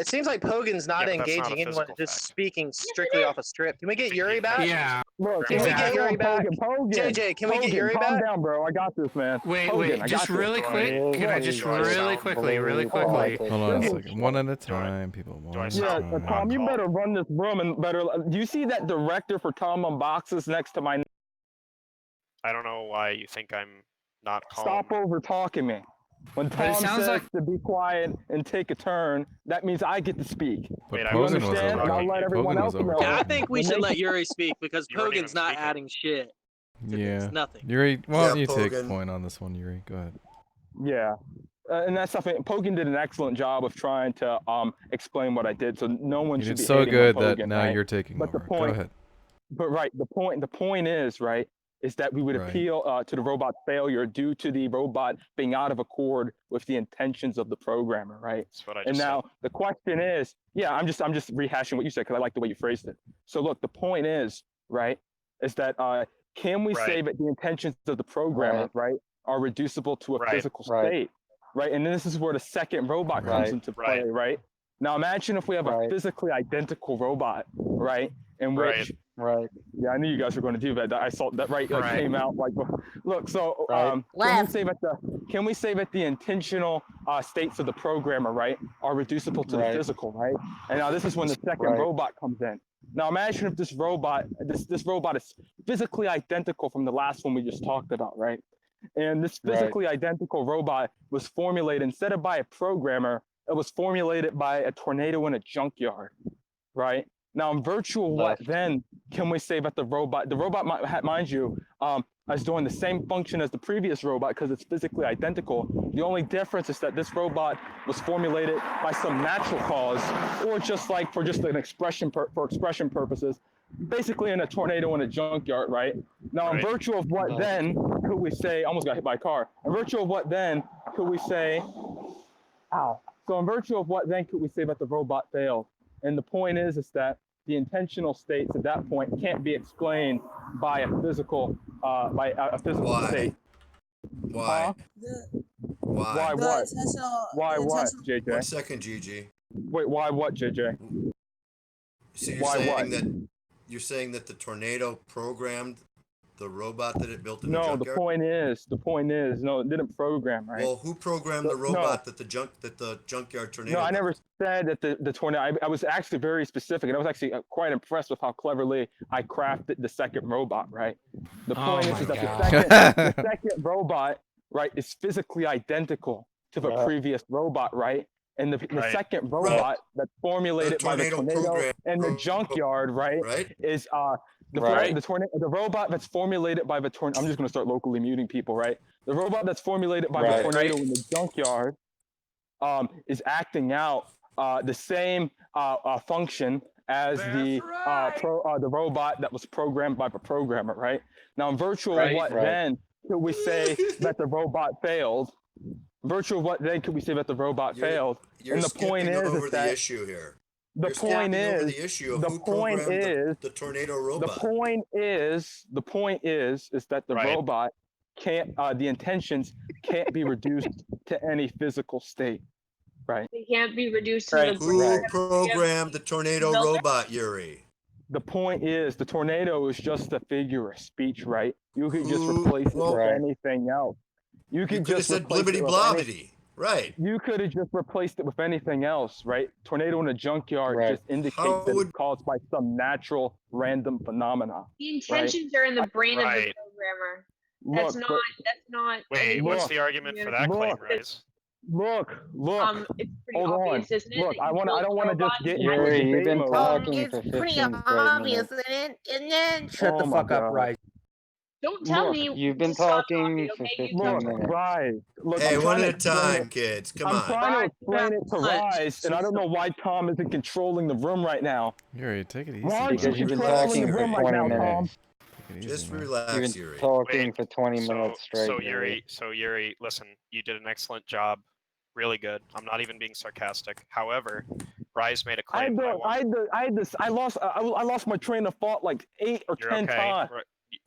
It seems like Pogan's not Yeah, but that's not a engaging anyone, physical just speaking strictly off a script. Can we get Yuri back? Yeah. Look, Can we get Yuri back? Pogan, JJ, can we get Pogan, Yuri calm back? down, bro. I got this, man. Wait, Pogan, I just got really this. quick. Can I just really quickly? Hold on a second. One at a time, people. One at a Yeah, time. Tom, you better run this room and better. Do you see that director for Tom Unboxes next to my? I don't know why you think I'm not calm. Stop over talking me. When But it Tom sounds says like- to be quiet and take a turn, that means I get to speak. But Wait, Pogan was understand? And I'll over. let everyone Pogan else was over. know. Yeah, I think we When should they- let Yuri speak because You weren't even Pogan's not speaking. adding shit. Yeah. nothing. Yuri, why don't Yeah, you take Pogan. point on this one, Yuri? Go ahead. Yeah. And that's something. Pogan did an excellent job of trying to explain what I did, so no one You should did be so hating good on that Pogan, now right? you're taking But over. the point, Go ahead. But right, the point is right is that we would Right. appeal to the robot's failure due to the robot being out of accord with the intentions of the programmer, right? That's what I And just now the question is, yeah, I'm just rehashing what you said because I like the way you phrased it. So look, the point is, right, is that can we say Right. that the intentions of the programmer, right, are reducible to a Right. physical Right. state, right? And this is where the second robot comes Right. into play, right? Now imagine if we have a Right. physically identical robot, right, in which Right. Right. Yeah, I knew you guys were going to do that. I saw that came out like. Look, so can we say that the intentional states of the programmer, right, are reducible to the physical, right? And now this is when the second robot comes in. Now imagine if this robot is physically identical from the last one we just talked about, right? And this physically identical robot was formulated instead of by a programmer, it was formulated by a tornado in a junkyard, right? Now, in virtual, what then can we say that the robot, mind you, is doing the same function as the previous robot because it's physically identical. The only difference is that this robot was formulated by some natural cause, or just like for just an expression for expression purposes, basically in a tornado in a junkyard, right? Now, in virtue of what then could we say? Almost got hit by a car. In virtue of what then could we say? Ow. So, in virtue of what then could we say that the robot failed? And the point is that the intentional states at that point can't be explained by a physical state. Why? Why what? Why what, JJ? 1 second, GG. Wait, why what, JJ? So you're saying that the tornado programmed the robot that it built in the junkyard? No, the point is, no, it didn't program, right? Well, who programmed the robot that the junkyard tornado? No, I never said that the tornado. I was actually very specific, and I was actually quite impressed with how cleverly I crafted the second robot, right? The point is that the second robot, right, is physically identical to the previous robot, right? And the second robot that's formulated by the tornado and the junkyard, right, is the robot that's formulated by the tornado. I'm just going to start locally muting people, right? The robot that's formulated by the tornado in the junkyard is acting out the same function as the robot that was programmed by the programmer, right? Now, in virtual, then could we say that the robot failed? Virtual, what then could we say that the robot failed? And the point is that the issue here. The point is the issue of who programmed the tornado robot. The point is that the robot can't. The intentions can't be reduced to any physical state, right? They can't be reduced to the. Who programmed the tornado robot, Yuri? The point is the tornado is just a figure of speech, right? You could just replace it with anything else. You could just said blibbity blobbity. Right. You could have just replaced it with anything else, right? Tornado in a junkyard just indicates that it's caused by some natural random phenomena. The intentions are in the brain of the programmer. That's not. Wait, what's the argument for that claim, Rise? Look. It's pretty obvious, isn't it? Look, I don't want to just get into Yuri, you've been mode. talking for 15 minutes. Shut the fuck up, Rise. Don't tell me. You've been talking for 15 minutes. Rise. Look, hey, one at a time, kids. Come on. I'm trying to explain it to Rise, and I don't know why Tom isn't controlling the room right now. Yuri, take it easy. Why Because you've been talking for 20 minutes. Just relax, You've Yuri. been talking for 20 minutes straight. So Yuri, listen, you did an excellent job. Really good. I'm not even being sarcastic. However, Rise made a claim. I lost my train of thought like 8 or 10 times.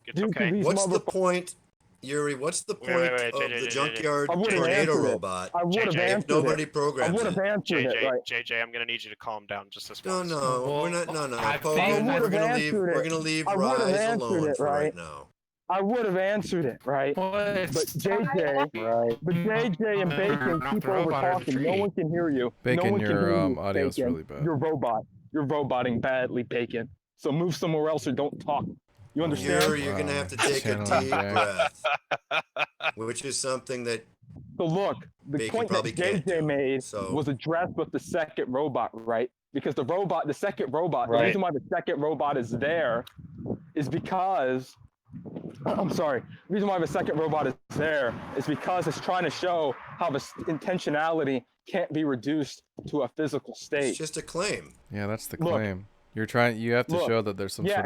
It's okay. What's the point, Yuri? What's the point of the junkyard tornado robot? I would have answered nobody programs I would have answered it. Right. JJ, I'm gonna need you to calm down just this once. No, we're not. No. We're gonna leave Rise alone for right now. I would have answered it, right? But JJ and Bacon keep over talking. No one can hear you. Bacon, your audio's really bad. You're roboting badly, Bacon. So move somewhere else or don't talk. You understand? You're gonna have to take a deep breath, which is something that. So look, the point that JJ made was addressed with the second robot, right? Because the second robot, the reason why the second robot is there is because. I'm sorry. The reason why the second robot is there is because it's trying to show how the intentionality can't be reduced to a physical state. It's just a claim. Yeah, that's the claim. You have to show that there's some sort of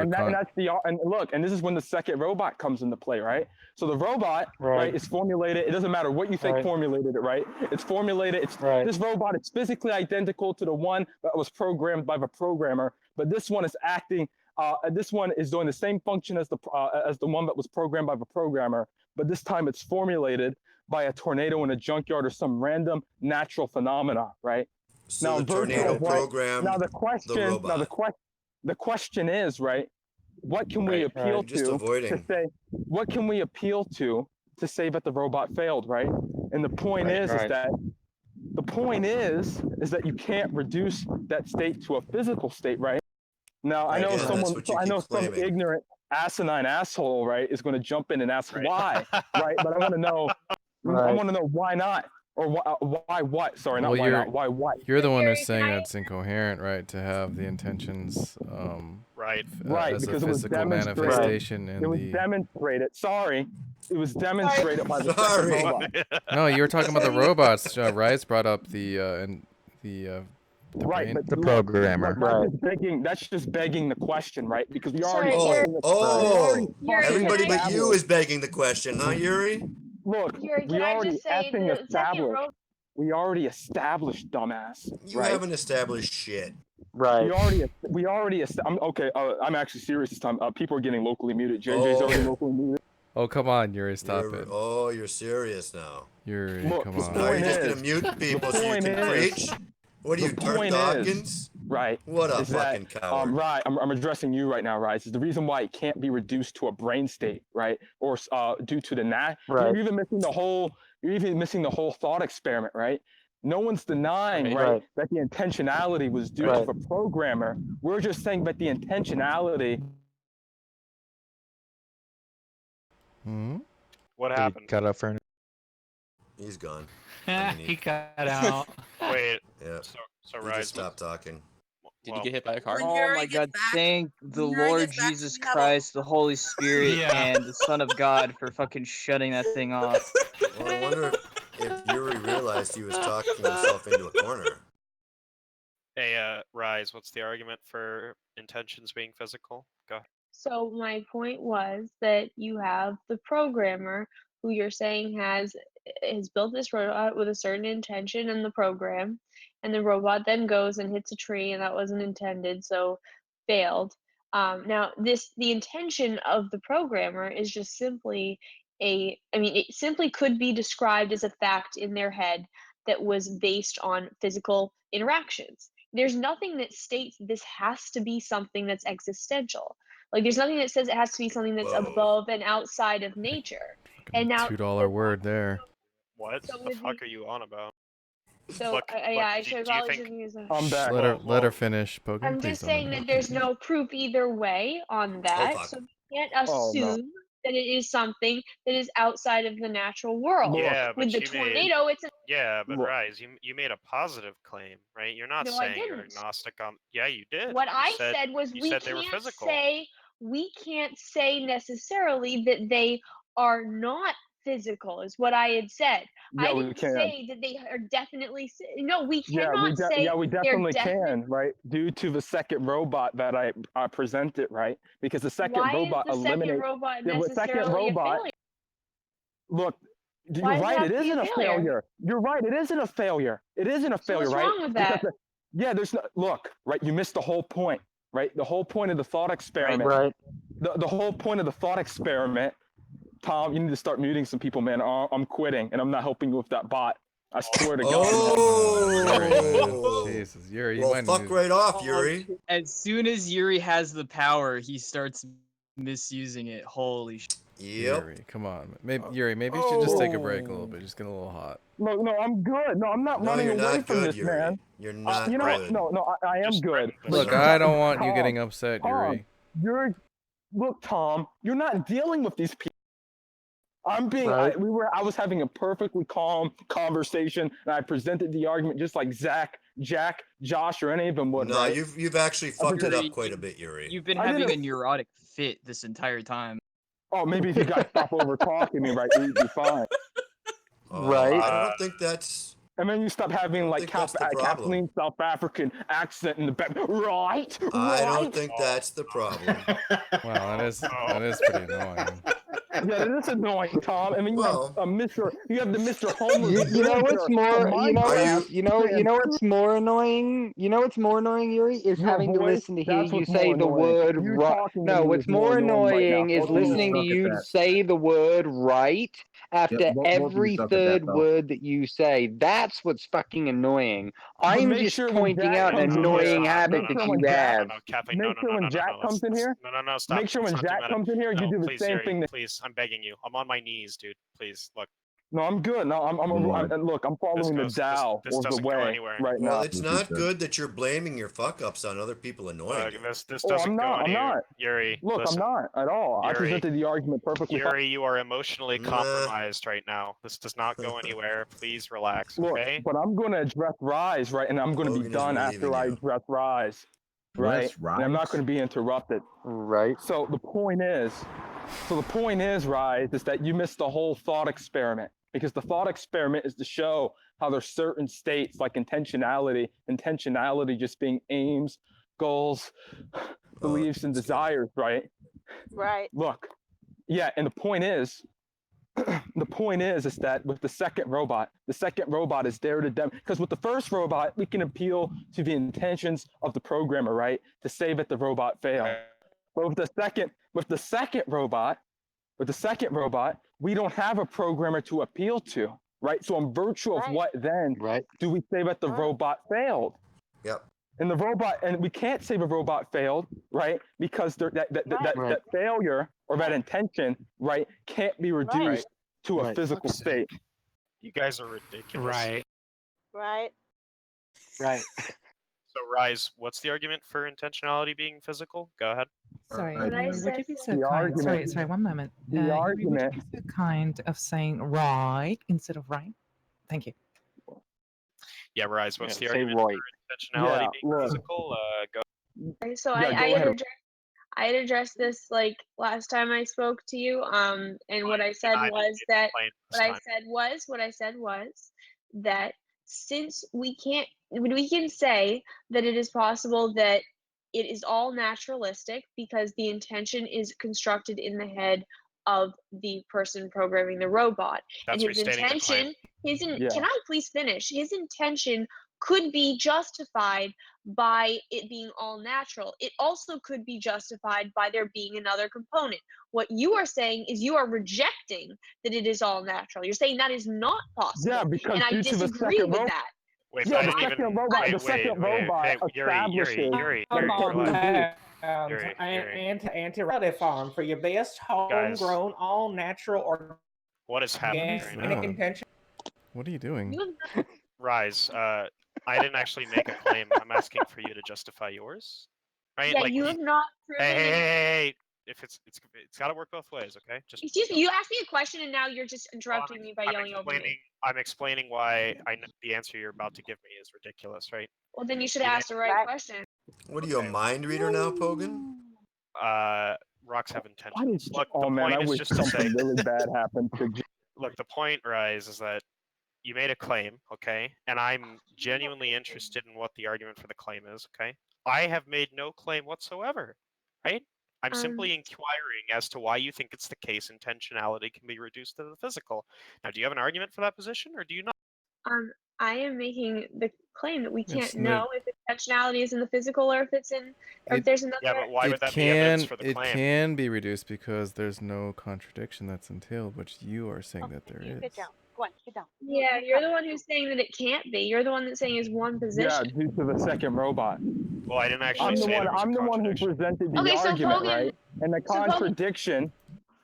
and this is when the second robot comes into play, right? So the robot, is formulated. It doesn't matter what you think formulated it, right? It's formulated. This robot is physically identical to the one that was programmed by the programmer, but this one is acting. This one is doing the same function as the one that was programmed by the programmer, but this time it's formulated by a tornado in a junkyard or some random natural phenomena, right? So now, the tornado programmed the robot. The question is, right? what can we appeal Just to avoiding. say what can we appeal to say that the robot failed, right? And the point is that you can't reduce that state to a physical state, right? Now I know some ignorant asinine asshole, right, is going to jump in and ask why, right? But I want to know, I want to know why not, or why what? Sorry, not why not. Why what? You're the one who's saying it's incoherent, right? To have the intentions, as because a physical manifestation in it was demonstrated. Sorry, it was demonstrated by the robot. No, you were talking about the robots. Rice brought up the Right, but the programmer. That's just begging the question, right? Because we already. Everybody but you is begging the question, huh, Yuri? Look, we already established, dumbass. You haven't established shit. Right. We already. I'm actually serious this time. People are getting locally muted. JJ's already locally muted. Oh, come on, Yuri, stop it. Oh, you're serious now. Yuri, come on. Now you're just gonna mute people so you can preach? What are you, Turk Dawkins? Right. What a fucking coward. Right. I'm addressing you right now, right? Is the reason why it can't be reduced to a brain state, right? Or due to the you're even missing the whole. You're even missing the whole thought experiment, right? No one's denying, that the intentionality was due to a programmer. We're just saying that the intentionality. What happened? Cut off for. He's gone. He got out. Wait. Yeah. So Rise. Just stop talking. Did you get hit by a car? Oh my God! Thank the Lord Jesus Christ, the Holy Spirit, and the Son of God for fucking shutting that thing off. Well, I wonder if Yuri realized he was talking himself into a corner. Hey, Rise, what's the argument for intentions being physical? Go ahead. So my point was that you have the programmer who you're saying has built this robot with a certain intention in the program, and the robot then goes and hits a tree, and that wasn't intended, so failed. Now, the intention of the programmer is just simply it simply could be described as a fact in their head that was based on physical interactions. There's nothing that states this has to be something that's existential. Like, there's nothing that says it has to be something that's above and outside of nature. And now $2 word there. What the fuck are you on about? So I should probably just use a. I'm back. Let her finish. Pogan, I'm just saying that there's no proof either way on that, so we can't assume that it is something that is outside of the natural world. Yeah, but with the tornado, it's. Yeah, but Rise, you made a positive claim, right? You're not saying you're agnostic on. Yeah, you did. What I said was we can't say necessarily that they are not physical is what I had said. Yeah, I didn't say that they are definitely no, we cannot say we definitely can, right? Due to the second robot that I presented, right? Because the second robot eliminates the second robot. Look, you're right, it isn't a failure. You're right, it isn't a failure. It isn't a failure, right? What's wrong with that? There's no right, you missed the whole point, right? The whole point of the thought experiment. Right. The whole point of the thought experiment. Tom, you need to start muting some people, man. I'm quitting, and I'm not helping you with that bot. I swear to God. Jesus, Yuri. Well, fuck right off, Yuri. As soon as Yuri has the power, he starts misusing it. Holy shit. Yep. Yuri, come on. Maybe you should just take a break a little bit. Just get a little hot. No, I'm good. No, I'm not running away from this, Yuri. man. You're not you know good. No, I am good. Look, I don't want you getting upset, Yuri. Look, Tom, you're not dealing with these people. I'm being. I was having a perfectly calm conversation, and I presented the argument just like Zach, Jack, Josh, or any of them would. No, you've actually fucked it up quite a bit, Yuri. You've been having a neurotic fit this entire time. Oh, maybe if you guys stop over talking me, right, you'd be fine. Right. I don't think that's. And then you stop having like Kathleen South African accent in the back, right? I don't think that's the problem. Wow, that is pretty annoying. Yeah, it is annoying, Tom. I mean, you have you have the Mr. Homeless. You know what's more you know what's more annoying? You know what's more annoying, Yuri, is Your having to voice, listen to hear that's you what's say more the annoying. word You right. talking to No, me what's is more more annoying right now. annoying is Both of you listening to suck at you that. say the word right after both of you every suck at that, third though. word that you say. That's what's fucking annoying. But I'm make just sure when pointing Jack out an comes in annoying here, habit make that sure you when Jack, have. Kathleen, make sure when Jack comes in here, no, stop. make sure when Let's not do Jack that. comes in here, you No, do the please, same Yuri, thing. please, I'm begging you. I'm on my knees, dude. Please, look. No, I'm good. No, I'm look, I'm following the Tao this or the doesn't go way anywhere. right Well, now. it's not good that you're blaming your fuck ups on other people annoying you. This Oh, doesn't I'm go not. I'm anywhere. not. Yuri, Look, listen. I'm not at all. I Yuri, presented the argument perfectly fine. Yuri, you are emotionally compromised right now. This does not go anywhere. Please relax, Look, okay? but I'm going to address Rise, right? And I'm going to be Hogan is done after I relieving you. address Rise, right? And I'm not going to be interrupted. Right. So the point is, Rise, is that you missed the whole thought experiment. Because the thought experiment is to show how there's certain states like intentionality just being aims, goals, beliefs, and desires, right? Right. Look, yeah, and the point is that with the second robot is there to because with the first robot, we can appeal to the intentions of the programmer, right? To say that the robot failed. But with the second robot, we don't have a programmer to appeal to, right? So in virtue of what then do we say that the robot failed? Yep. And we can't say the robot failed, right? Because that failure or that intention, right, can't be reduced to a physical state. You guys are ridiculous. Right. Right. Right. So, Rise, what's the argument for intentionality being physical? Go ahead. Sorry, But I Yuri, would you be so The kind? argument- Sorry, one moment. the Yuri, would you argument- be so kind of saying right instead of right? Thank you. Yeah, Rise, what's the say argument right. for intentionality being look. physical? Go. Okay, so Yeah, I go had ahead. I had addressed this like last time I spoke to you. And what I said was that what I said was that since we can say that it is possible that it is all naturalistic because the intention is constructed in the head of the person programming the robot. That's and his restating the claim. intention, Yeah. can I please finish? His intention could be justified by it being all natural. It also could be justified by there being another component. What you are saying is you are rejecting that it is all natural. You're saying that is not possible. Yeah, because and I due to the disagree second with robot- that. Wait, Yeah, but I the didn't second even. robot- wait, the wait, second wait, robot hey, establishes- Yuri, Come on, relax. man. Yuri. Anti farm for your best homegrown, all natural or What is happening right now? intention. What are you doing? Rise, I didn't actually make a claim. I'm asking for you to justify yours. Right? Yeah, like, you have not proven. Hey. If it's got to work both ways, okay? Just Excuse me, you asked me a question and now you're just interrupting me by yelling over me. I'm explaining why the answer you're about to give me is ridiculous, right? Well, then you should ask the right question. What are you, a mind reader now, Pogan? Rocks have intentions. Look, Oh the man, point I is wish just to say. something really bad happened to Look, the point, Rise, is that you made a claim, okay? And I'm genuinely interested in what the argument for the claim is, okay? I have made no claim whatsoever, right? I'm simply inquiring as to why you think it's the case intentionality can be reduced to the physical. Now, do you have an argument for that position, or do you not? I am making the claim that we can't It's know if intentionality is in the physical or if it's in, or if there's another. Yeah, but why would that be evidence for the It claim? can be reduced because there's no contradiction that's entailed, which you are saying that there is. Get down. Go on, get down. Yeah, you're the one who's saying that it can't be. You're the one that's saying is one Yeah, position. due to the second robot. Well, I didn't actually I'm the say one. there was a I'm the one who contradiction. presented the Okay, so argument, Pogan- right? And the so Pogan- contradiction.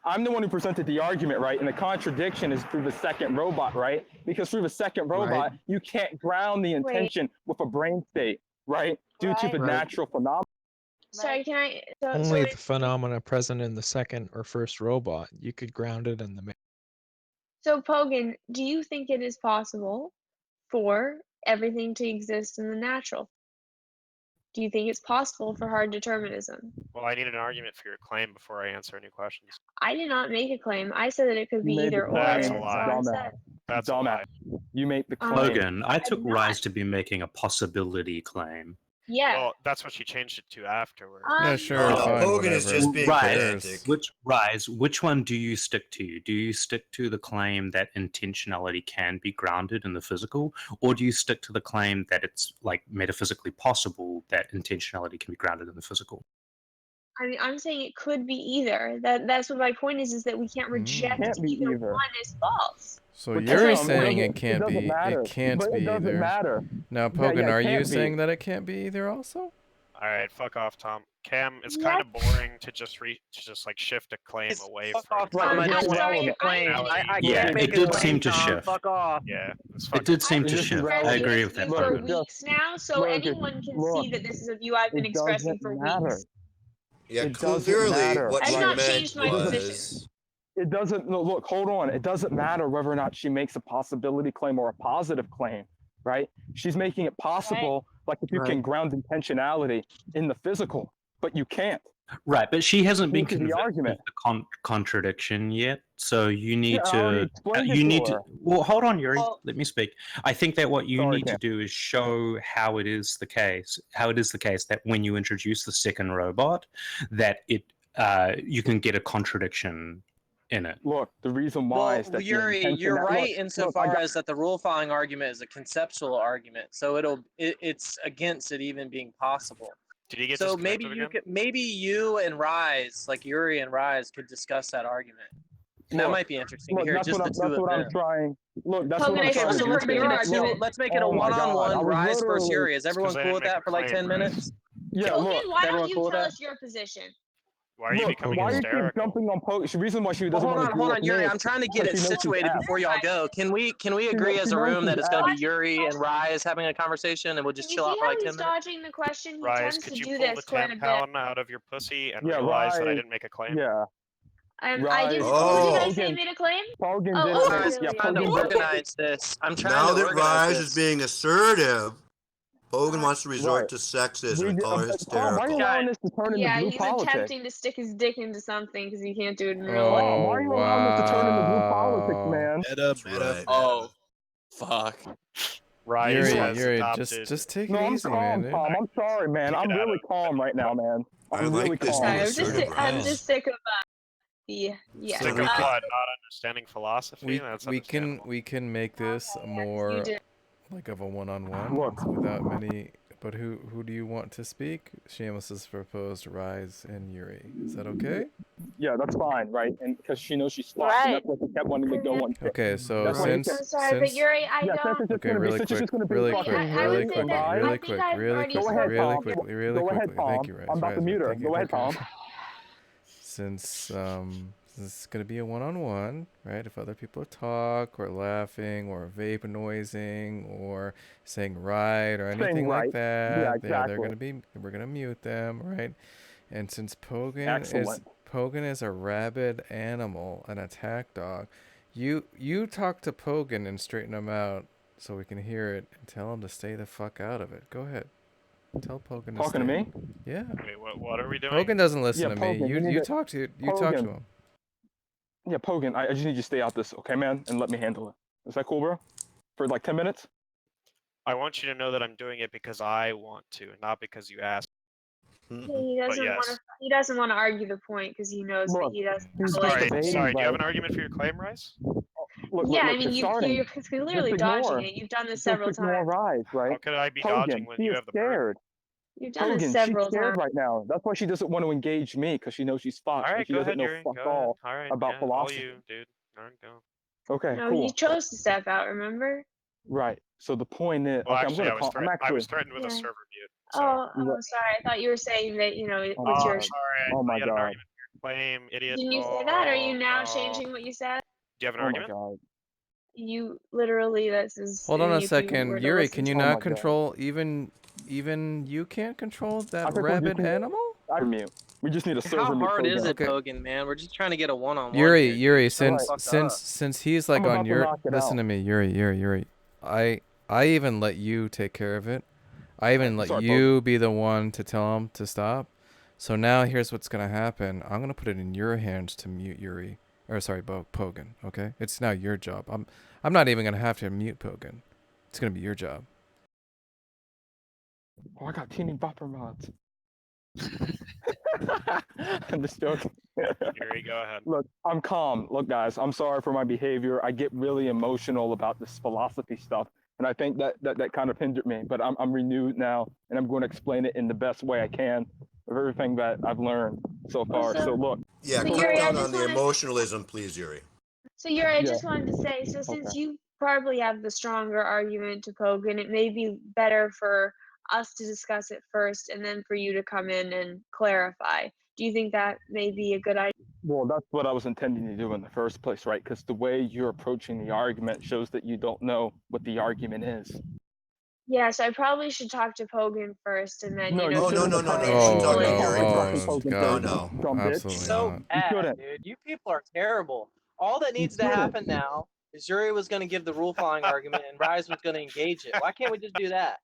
I'm the one who presented the argument, right? And the contradiction is through the second robot, right? Because through the second robot, you can't ground the intention with a brain state, right? Due to the natural phenomenon. Sorry, can I? So, Only so the phenomena present in the second or first robot. You could ground it in the So, Pogan, do you think it is possible for everything to exist in the natural? Do you think it's possible for hard determinism? Well, I need an argument for your claim before I answer any questions. I did not make a claim. I said that it could be You made the either or. claim. That's a and lie. all I Dumbass. said. That's Dumbass. You make the claim. Logan, I took not. Rise to be making a possibility claim. Yeah. Well, that's what she changed it to afterwards. Yeah, sure, No, fine, Hogan is whatever. just being pedantic. Which one do you stick to? Do you stick to the claim that intentionality can be grounded in the physical, or do you stick to the claim that it's like metaphysically possible that intentionality can be grounded in the physical? I mean, I'm saying it could be either. That's what my point is that we can't reject Can't be either either. one as false. So But you're Tim, saying it doesn't matter. it can't But be it doesn't either. matter. Now, Yeah, Pogan, yeah, it are you can't be. saying that it can't be either also? All right, fuck off, Tom. Cam, it's kind of boring to just like shift a claim away from. Fuck off, Rom. I don't want to make a claim. I Yeah, can't make it a did claim, seem to Tom. shift. Fuck off. Yeah, it's It did seem It's to just shift. I irrelevant. agree with that, For Pogan. weeks now, so anyone can see that this is a view I've been It expressing doesn't for matter. weeks. Yeah, It doesn't clearly matter. what I've she not meant changed my position. was. It doesn't. No, look, hold on. It doesn't matter whether or not she makes a possibility claim or a positive claim, right? She's making it possible, like if you can ground intentionality in the physical, but you can't. Right, but she hasn't been Look at the convinced of argument. the contradiction yet, so you need Yeah, I already to. explained it You to need her. to. Well, hold on, Yuri. Well- Let me speak. I think that what you Sorry, need to Cam. do is show how it is the case. How it is the case that when you introduce the second robot, that it you can get a contradiction in it. Look, the reason why Well, is that Yuri, the you're right look, insofar as that the rule following argument is a conceptual argument, so it's against it even being possible. Did he get So maybe disconnected you again? maybe you and Rise, like Yuri and Rise, could discuss that argument. And that Look, might be interesting look, to hear that's just what the two of I'm them. trying. Look, that's Pogan, what I'm I trying still to heard do. your let's argument. make it a Oh my God, I one-on-one was Rise versus literally- Yuri. Is everyone 'cause I cool didn't with that make for a like claim, 10 Rise. minutes? Yeah, Pogan, look. why don't everyone you cool with tell that? us your position? Why are you Look, becoming why do you hysterical? keep jumping on Pogan? The reason why she Well, doesn't hold want to agree on, with me Yuri. is I'm trying to get because it she knows she's situated ass. before y'all go. Can we agree as a knows room she's that it's gonna be ass. Yuri and Rise having a conversation, and we'll just Can you chill see out for how like 10 he's minutes? dodging the question? He Rise, tends to could you do pull the this quite a bit. tampon out of your pussy and Yeah, realize that I Rise. didn't make a claim? Yeah. I Rise. didn't. Oh. Did I say I made a claim? Pogan Oh, did oh, it. Guys, really? I'm trying to Pogan did it. organize this. I'm trying Now to that organize Rise this. is being assertive, Hogan wants to resort Right. to sexism and call her Tom, why are you hysterical. allowing this to turn into Yeah, blue he's politics? attempting to stick his dick into something because he can't do it in real life. Tom, why are you allowing this to turn into blue politics, man? That's right. Oh, fuck. Rise has Yuri, adopted. just take No, it I'm easy, calm, man. Tom. I'm sorry, man. Kick I'm it out really of- calm right now, man. I I'm like really this calm. new Sorry, assertive I'm Rise. just sick of the yeah. Sick of what? Not understanding philosophy? That's We understandable. can make this more did. like of a one-on-one Look. without many. But who do you want to speak? Shameless has proposed Rise and Yuri. Is that okay? Yeah, that's fine, right? And because she knows she's fucked, and that's why she kept wanting to go on. Okay, so That's why he since I'm sorry, but Yuri, I Yeah, don't. since it's just okay, gonna be, really since quick, it's just gonna be really fucking quick, I really would say quick, that I really think quick, I've really already quick, Go ahead, really Tom. quickly, really Go ahead, quickly. Tom. Thank you, Rise. I'm about to Rise, mute her. thank you, Go ahead, thank you. Tom. Since this is gonna be a one-on-one, right? If other people talk or laughing or vape noising or saying right or Saying anything like right. that, Yeah, they're exactly. we're gonna mute them, right? And since Excellent. Pogan is a rabid animal, an attack dog, you talk to Pogan and straighten him out so we can hear it and tell him to stay the fuck out of it. Go ahead. Tell Pogan to Talking to stay. me? Yeah. Wait, what are we doing? Pogan doesn't listen Yeah, to Pogan, me. you need You to- talk to Pogan. him. Yeah, Pogan, I just need you to stay out this, okay, man? And let me handle it. Is that cool, bro? For like 10 minutes? I want you to know that I'm doing it because I want to, not because you asked. He But doesn't yes. want to. He doesn't want to argue the point because he knows that Look, he doesn't. he's have a leg Sorry, to stand. sorry. Do you have right? an argument for your claim, Rise? Yeah, I mean, you're you're starting. clearly Just dodging ignore. it. You've done this Just several ignore times. Rise, right? How could I be Pogan, dodging when she you is have the burden? scared. You've done this Pogan, several she's scared times. right now. That's why she doesn't want to engage me, because she knows she's fucked. All and right, she go doesn't ahead, know Yuri. fuck Go ahead. all All right, about yeah, philosophy. all you, dude. All right, go. Okay, No, cool. you chose to step out. Remember? Right. So the point is, Well, okay, actually, I'm gonna I was threatened with a Yeah. server mute. So. Oh, sorry. I thought you were saying that it Oh was my your. God. Sorry, I Oh thought my you had an God. argument for your claim, idiot. Didn't you say that? Are you now no. changing what you said? Do you have an Oh my argument? God. You literally. This is. Hold on a if you second, were to Yuri. listen Can to you Oh not my God. control even you can't control I that think when you rabid can- animal? I mute. We just need a server How mute. hard is Pogan. it, Pogan, man? We're just trying to get a one-on-one Yuri, here, dude. Yuri, Shut the since fuck up. since he's like I'm on about to your knock it listen out. to me, Yuri. I even let you take care of it. I even let Sorry, you be the one to tell him to stop. So now here's what's gonna happen. I'm gonna put it in your hands to mute Yuri, or sorry, Pogan. Okay, it's now your job. I'm not even gonna have to mute Pogan. It's gonna be your job. Oh, I got teeny bopper mods. I'm just joking. Yuri, go ahead. Look, I'm calm. Look, guys, I'm sorry for my behavior. I get really emotional about this philosophy stuff, and I think that kind of hindered me. But I'm renewed now, and I'm going to explain it in the best way I can of everything that I've learned so far. So look. Yeah, So cut Yuri, I down on just the wanted. emotionalism, please, Yuri. So Yuri, I Yeah. just wanted to say. So Okay. since you probably have the stronger argument to Pogan, it may be better for us to discuss it first, and then for you to come in and clarify. Do you think that may be a good idea? Well, that's what I was intending to do in the first place, right? Because the way you're approaching the argument shows that you don't know what the argument is. Yeah, so I probably should talk to Pogan first, and then No, you you know you shouldn't can have come in talked. and You explain shouldn't have everything. talked to Pogan God, first, dumb bitch. absolutely So not. You bad, shouldn't. dude. You people are terrible. All that You needs to shouldn't. happen now is Yuri was going to give the rule following argument and Rise was going to engage it. Why can't we just do that?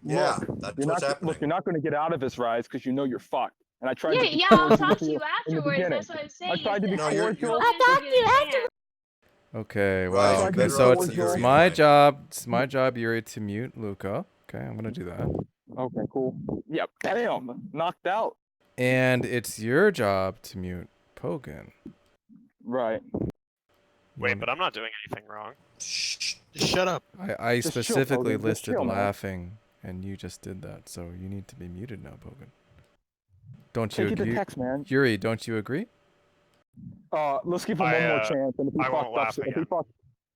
Yeah, Look, that's what's happening. you're not going to get out of this, Rise, because you know you're fucked. And I tried to be Yeah, I'll cordial talk with to you you in the afterwards. beginning. That's what I'm saying. I tried to be No, you're- cordial. I'll talk to you afterwards. Okay, Wow, well, I'll okay. get So off it's, with it's Yuri my anyway. job. It's my job, Yuri, to mute Luca. Okay, I'm gonna do that. Okay, cool. Yep, bam, knocked out. And it's your job to mute Pogan. Right. Wait, but I'm not doing anything wrong. Shh. Just shut up. I Just chill, specifically Pogan, just listed chill, man. laughing, and you just did that. So you need to be muted now, Pogan. Don't you Take it to agree, text, man. Yuri? Don't you agree? Let's give him one more chance, and if he I won't fucks laugh up, again.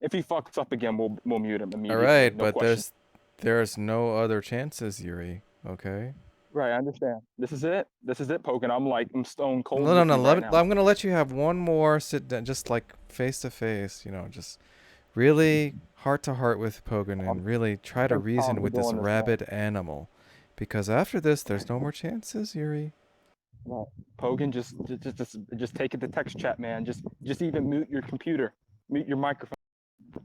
if he fucks up again, we'll mute him All immediately. right, no but question. there's no other chances, Yuri. Okay. Right, I understand. This is it. This is it, Pogan. I'm stone cold. No, no, with no. you Let right me, now. I'm gonna let you have one more sit down, just like face to face. You know, just really heart to heart with Pogan, and really try to reason with this rabid animal, because after this, there's no more chances, Yuri. Right. Pogan, just take it to text chat, man. Just even mute your computer, mute your microphone.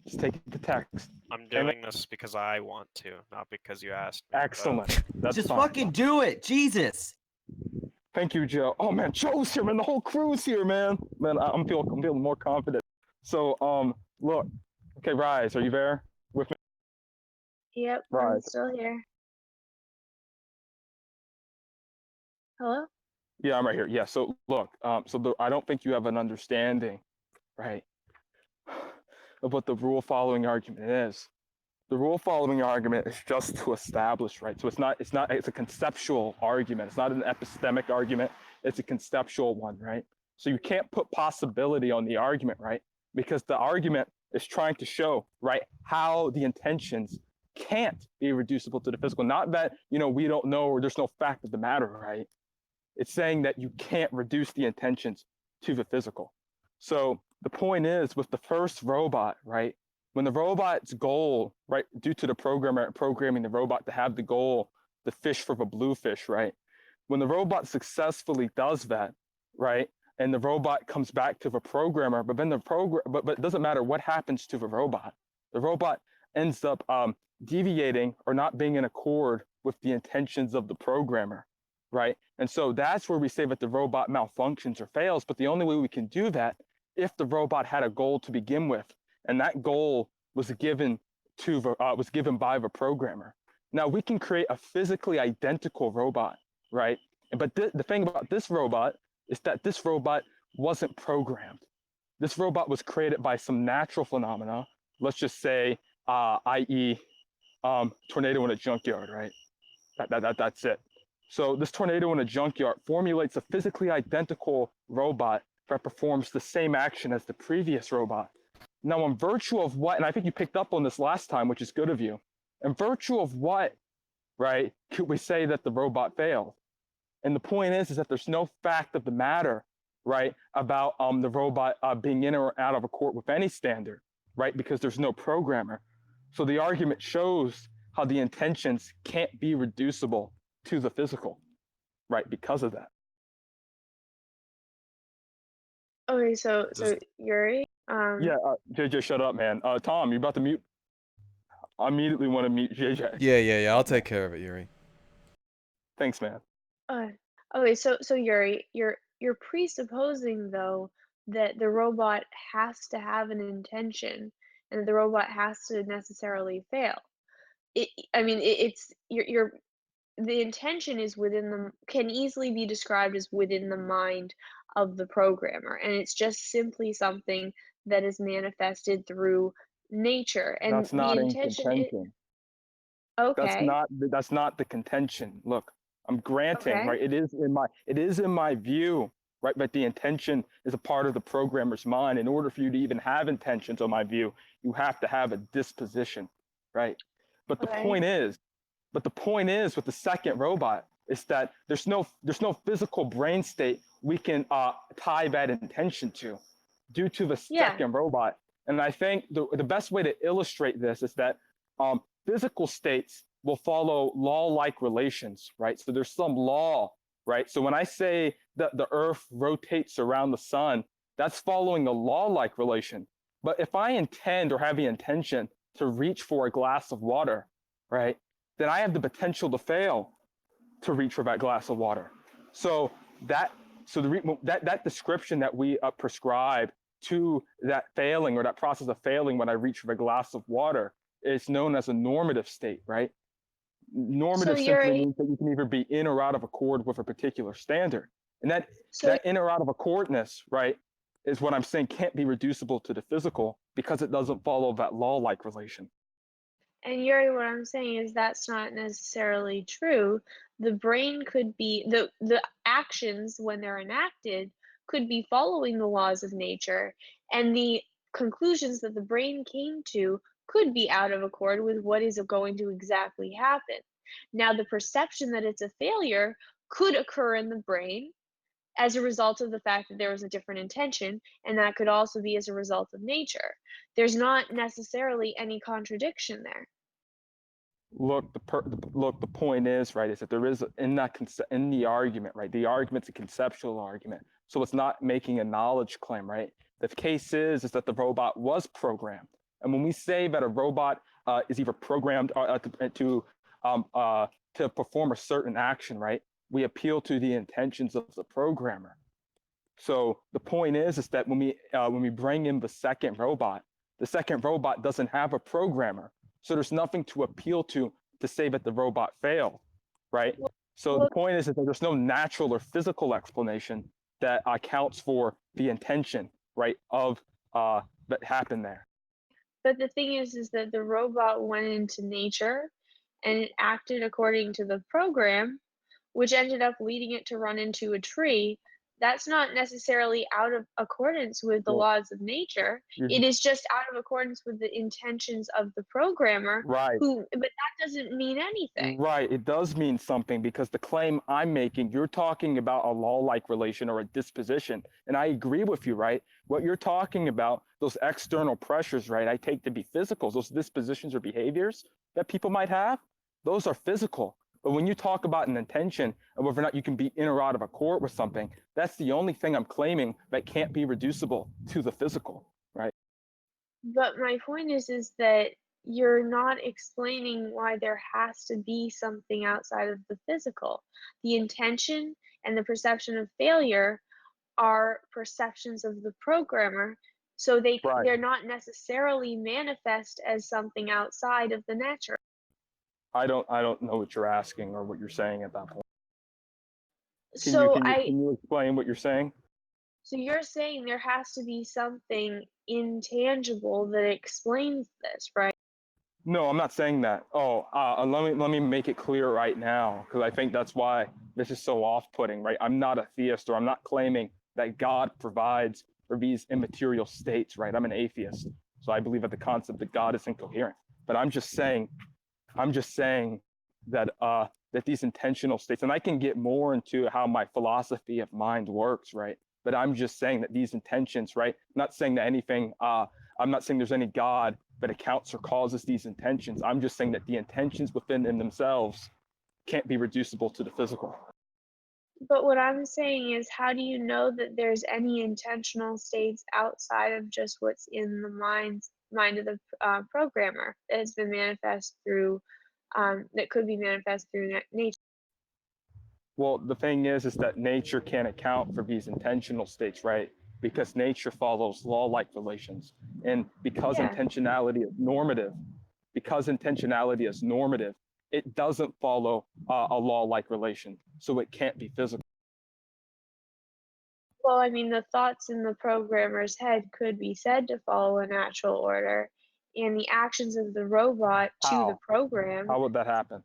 Just take it to text. I'm doing this because I want to, not because you asked me. Excellent. That's Just fine. fucking do it, Jesus. Thank you, Joe. Oh man, Joe's here, man. The whole crew's here, man. Man, I'm feeling more confident. So, look. Okay, Rise, are you there with me? Yep, I'm Right. still here. Hello? Yeah, I'm right here. Yeah. So look, I don't think you have an understanding, right, of what the rule following argument is. The rule following argument is just to establish, right? So it's a conceptual argument. It's not an epistemic argument. It's a conceptual one, right? So you can't put possibility on the argument, right? Because the argument is trying to show, right, how the intentions can't be reducible to the physical. Not that, we don't know or there's no fact of the matter, right? It's saying that you can't reduce the intentions to the physical. So the point is with the first robot, right? When the robot's goal, right, due to the programmer programming the robot to have the goal, the fish for the bluefish, right? When the robot successfully does that, right, and the robot comes back to the programmer, but then but it doesn't matter what happens to the robot ends up deviating or not being in accord with the intentions of the programmer, right? And so that's where we say that the robot malfunctions or fails. But the only way we can do that if the robot had a goal to begin with, and that goal was given by the programmer. Now we can create a physically identical robot, right? But the thing about this robot is that this robot wasn't programmed. This robot was created by some natural phenomena. Let's just say, i.e., tornado in a junkyard, right? That's it. So this tornado in a junkyard formulates a physically identical robot that performs the same action as the previous robot. Now, in virtue of what, and I think you picked up on this last time, which is good of you, in virtue of what, right, could we say that the robot failed? And the point is that there's no fact of the matter, right, about the robot being in or out of accord with any standard, right, because there's no programmer. So the argument shows how the intentions can't be reducible to the physical, right, because of that. Okay, so Yuri, Yeah, JJ, shut up, man. Tom, you about to mute? I immediately want to mute JJ. Yeah. I'll take care of it, Yuri. Thanks, man. okay, so Yuri, you're presupposing though that the robot has to have an intention and the robot has to necessarily fail. It's you're the intention is can easily be described as within the mind of the programmer, and it's just simply something that is manifested through nature, and That's the not in intention is contention. okay. That's not the contention. Look, I'm granting, Okay. right? It is in my view, right? But the intention is a part of the programmer's mind. In order for you to even have intentions, on my view, you have to have a disposition, right? But the Right. point is with the second robot is that there's no physical brain state we can tie that intention to due to the Yeah. second robot. And I think the best way to illustrate this is that physical states will follow law-like relations, right? So there's some law, right? So when I say that the Earth rotates around the sun, that's following a law-like relation. But if I intend or have the intention to reach for a glass of water, right, then I have the potential to fail to reach for that glass of water. So that description that we prescribe to that failing or that process of failing when I reach for a glass of water is known as a normative state, right? Normative simply means that you can either be in or out of accord with a particular standard. And that in or out of accordness, right, is what I'm saying can't be reducible to the physical because it doesn't follow that law-like relation. And Yuri, what I'm saying is that's not necessarily true. The brain could be the actions when they're enacted could be following the laws of nature, and the conclusions that the brain came to could be out of accord with what is going to exactly happen. Now, the perception that it's a failure could occur in the brain as a result of the fact that there was a different intention, and that could also be as a result of nature. There's not necessarily any contradiction there. Look, the point is, right, is that there is in the argument, right? The argument's a conceptual argument, so it's not making a knowledge claim, right? The case is that the robot was programmed, and when we say that a robot is either programmed to perform a certain action, right, we appeal to the intentions of the programmer. So the point is that when we bring in the second robot doesn't have a programmer. So there's nothing to appeal to say that the robot failed, right? So the point is that there's no natural or physical explanation that accounts for the intention, right, of that happened there. But the thing is that the robot went into nature and it acted according to the program, which ended up leading it to run into a tree. That's not necessarily out of accordance with the laws of nature. It is just out of accordance with the intentions of the programmer. Right. But that doesn't mean anything. Right. It does mean something because the claim I'm making, you're talking about a law-like relation or a disposition. And I agree with you, right? What you're talking about, those external pressures, right, I take to be physical, those dispositions or behaviors that people might have, those are physical. But when you talk about an intention and whether or not you can be in or out of accord with something, that's the only thing I'm claiming that can't be reducible to the physical, right? But my point is that you're not explaining why there has to be something outside of the physical. The intention and the perception of failure are perceptions of the programmer, so they're not necessarily manifest as something outside of the natural. I don't know what you're asking or what you're saying at that point. Can you explain what you're saying? So you're saying there has to be something intangible that explains this, right? No, I'm not saying that. Let me make it clear right now, because I think that's why this is so off-putting, right? I'm not a theist, or I'm not claiming that God provides for these immaterial states, right? I'm an atheist, so I believe that the concept that God is incoherent. But I'm just saying that that these intentional states, and I can get more into how my philosophy of mind works, right? But I'm just saying that these intentions, right? I'm not saying that anything. I'm not saying there's any God that accounts or causes these intentions. I'm just saying that the intentions within themselves can't be reducible to the physical. But what I'm saying is, how do you know that there's any intentional states outside of just what's in the mind of the programmer that has been manifest through, that could be manifest through nature? Well, the thing is that nature can't account for these intentional states, right? Because nature follows law-like relations. And because intentionality is normative, it doesn't follow a law-like relation, so it can't be physical. Well, I mean, the thoughts in the programmer's head could be said to follow a natural order, and the actions of the robot to the program. How would that happen?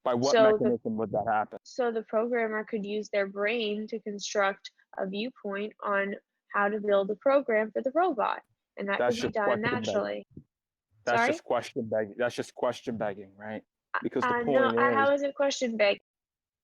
By what So mechanism would that happen? So the programmer could use their brain to construct a viewpoint on how to build a program for the robot, and that That's could be just done question begging. naturally. That's Sorry? just question begging. That's just question begging, right? Because the No, point is, how is it question big?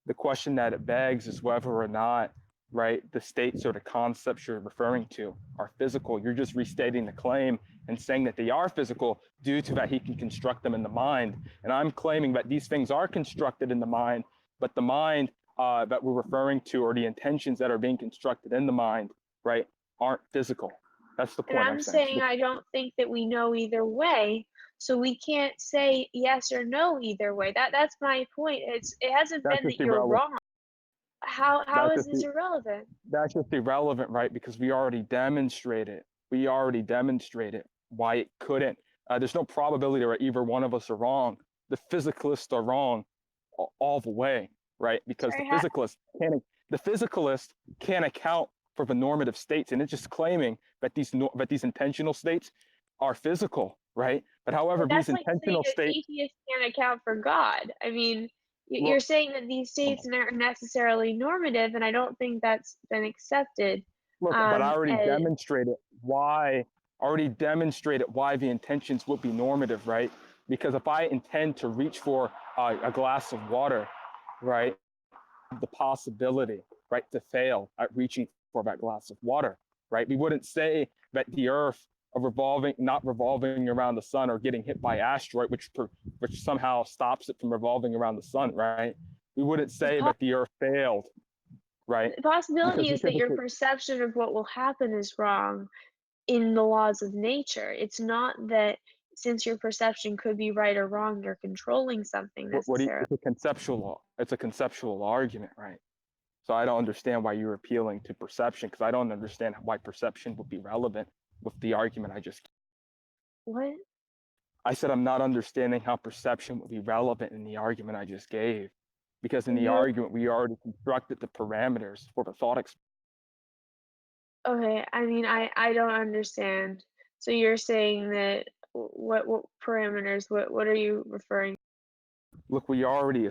the question that it begs is whether or not, right, the states or the concepts you're referring to are physical. You're just restating the claim and saying that they are physical due to that he can construct them in the mind. And I'm claiming that these things are constructed in the mind, but the mind that we're referring to, or the intentions that are being constructed in the mind, right, aren't physical. That's the point And I'm I'm saying. saying I don't think that we know either way, so we can't say yes or no either way. That's my point. It hasn't That's been that just you're irrelevant. wrong. How That's is just this irrelevant? That's just irrelevant, right? Because we already demonstrated. We already demonstrated why it couldn't. There's no probability that either one of us are wrong. The physicalists are wrong all the way, right? Because Sorry, the physicalist can't account for the normative states, and it's just claiming that these intentional states are physical, right? But however, But these that's like saying intentional that states. atheists can't account for God. I mean, you're Well, saying that these states aren't necessarily normative, and I don't think that's been accepted. Look, but I already as- demonstrated why. Already demonstrated why the intentions would be normative, right? Because if I intend to reach for a glass of water, right, the possibility, right, to fail at reaching for that glass of water, right? We wouldn't say that the Earth not revolving around the sun or getting hit by asteroid, which somehow stops it from revolving around the sun, right? We wouldn't say that the Earth failed, right? The possibility Because is that your typically- perception of what will happen is wrong in the laws of nature. It's not that since your perception could be right or wrong, you're controlling something necessarily. It's a conceptual argument, right? So I don't understand why you're appealing to perception, because I don't understand why perception would be relevant with the argument I just. What? I said I'm not understanding how perception would be relevant in the argument I just gave, because in the argument we already constructed the parameters for the thought experiment. Okay, I mean, I don't understand. So you're saying that what parameters? What are you referring? Look, we already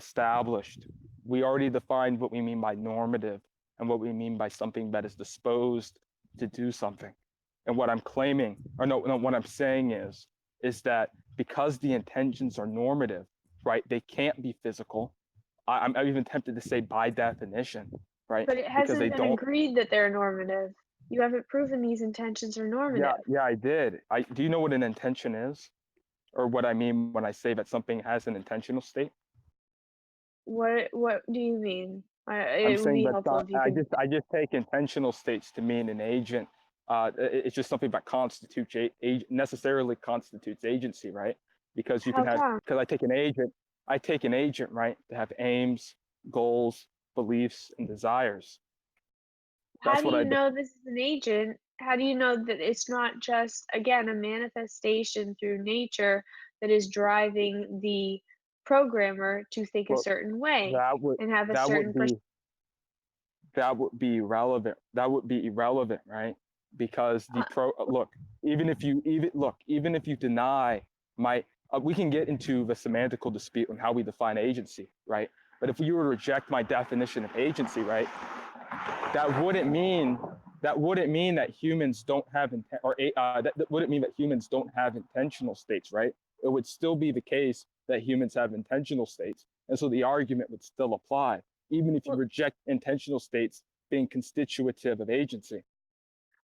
defined what we mean by normative and what we mean by something that is disposed to do something. And what I'm claiming, what I'm saying is that because the intentions are normative, right, they can't be physical. I'm even tempted to say by definition, right? But it because hasn't they been don't. agreed that they're normative. You haven't proven these intentions are normative. Yeah, I did. Do you know what an intention is? Or what I mean when I say that something has an intentional state? What do you mean? I'm It would saying be that helpful if you could. I just take intentional states to mean an agent. It's just something that necessarily constitutes agency, right? Because you can How have, come? because I take an agent, right, to have aims, goals, beliefs, and desires. How do you know this is an agent? How do you know that it's not just, again, a manifestation through nature that is driving the programmer to think a Well, certain way and have a that certain would be irrelevant. That would be irrelevant, right? Because even if you deny my, we can get into the semantical dispute on how we define agency, right? But if you were to reject my definition of agency, right, that wouldn't mean that humans don't have that wouldn't mean that humans don't have intentional states, right? It would still be the case that humans have intentional states, and so the argument would still apply, even if you reject intentional states being constitutive of agency.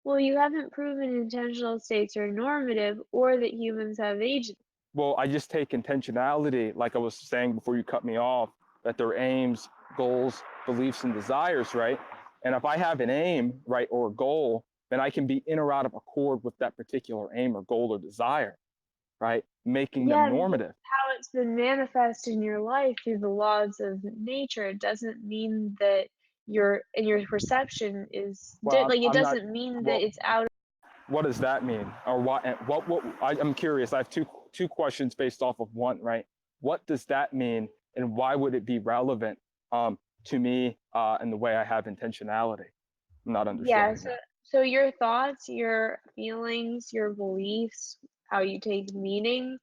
Well, you haven't proven intentional states are normative or that humans have agency. Well, I just take intentionality, like I was saying before you cut me off, that they're aims, goals, beliefs, and desires, right? And if I have an aim, right, or a goal, then I can be in or out of accord with that particular aim or goal or desire, right? Making them normative. How it's been manifest in your life through the laws of nature, it doesn't mean that your perception is it doesn't mean that it's out. What does that mean? Or what I'm curious. I have two questions based off of one, right? What does that mean, and why would it be relevant to me and the way I have intentionality? I'm not understanding. Yeah, so your thoughts, your feelings, your beliefs, how you take meaning,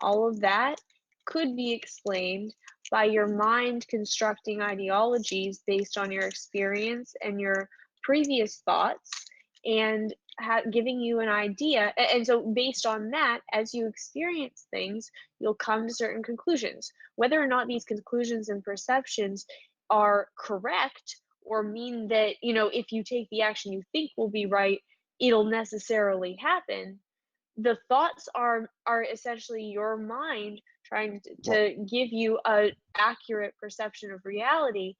all of that could be explained by your mind constructing ideologies based on your experience and your previous thoughts and giving you an idea. And so, based on that, as you experience things, you'll come to certain conclusions. Whether or not these conclusions and perceptions are correct or mean that, if you take the action you think will be right, it'll necessarily happen. The thoughts are essentially your mind trying to give you a accurate perception of reality,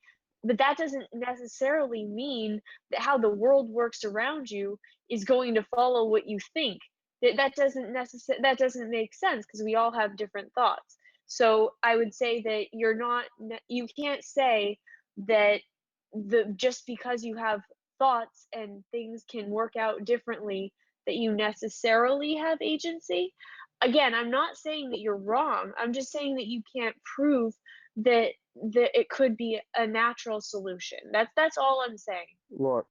but that doesn't necessarily mean that how the world works around you is going to follow what you think. That doesn't make sense, because we all have different thoughts. So I would say that you can't say that just because you have thoughts and things can work out differently, that you necessarily have agency. Again, I'm not saying that you're wrong. I'm just saying that you can't prove that it could be a natural solution. That's all I'm saying. Look,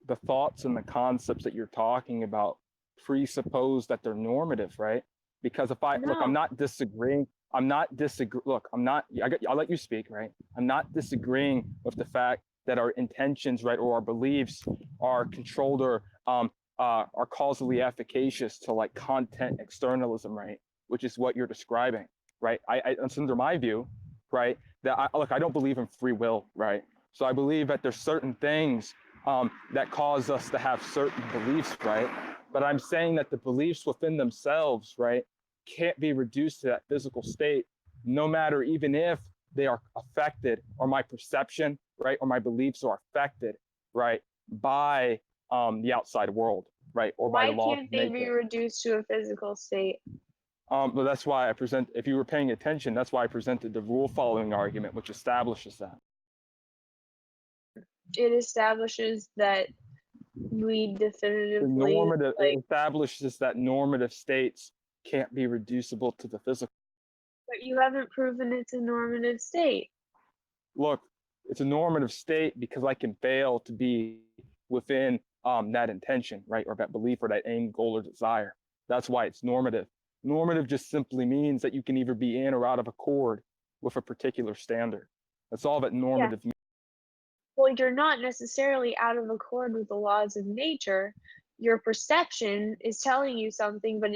the thoughts and the concepts that you're talking about presuppose that they're normative, right? Because if I look, I'm not disagreeing. Look, I'll let you speak, right? I'm not disagreeing with the fact that our intentions, right, or our beliefs are controlled or are causally efficacious to like content externalism, right? Which is what you're describing, right? It's under my view, right, that I don't believe in free will, right? So I believe that there's certain things that cause us to have certain beliefs, right? But I'm saying that the beliefs within themselves, right, can't be reduced to that physical state, no matter even if they are affected, or my perception, right, or my beliefs are affected, right, by the outside world, right, or by the law of nature. Why can't they be reduced to a physical state? But that's why if you were paying attention, that's why I presented the rule following argument, which establishes that. It establishes that we definitively it establishes that normative states can't be reducible to the physical. But you haven't proven it's a normative state. Look, it's a normative state because I can fail to be within that intention, right, or that belief, or that aim, goal, or desire. That's why it's normative. Normative just simply means that you can either be in or out of accord with a particular standard. That's all that normative means. Well, you're not necessarily out of accord with the laws of nature. Your perception is telling you something, but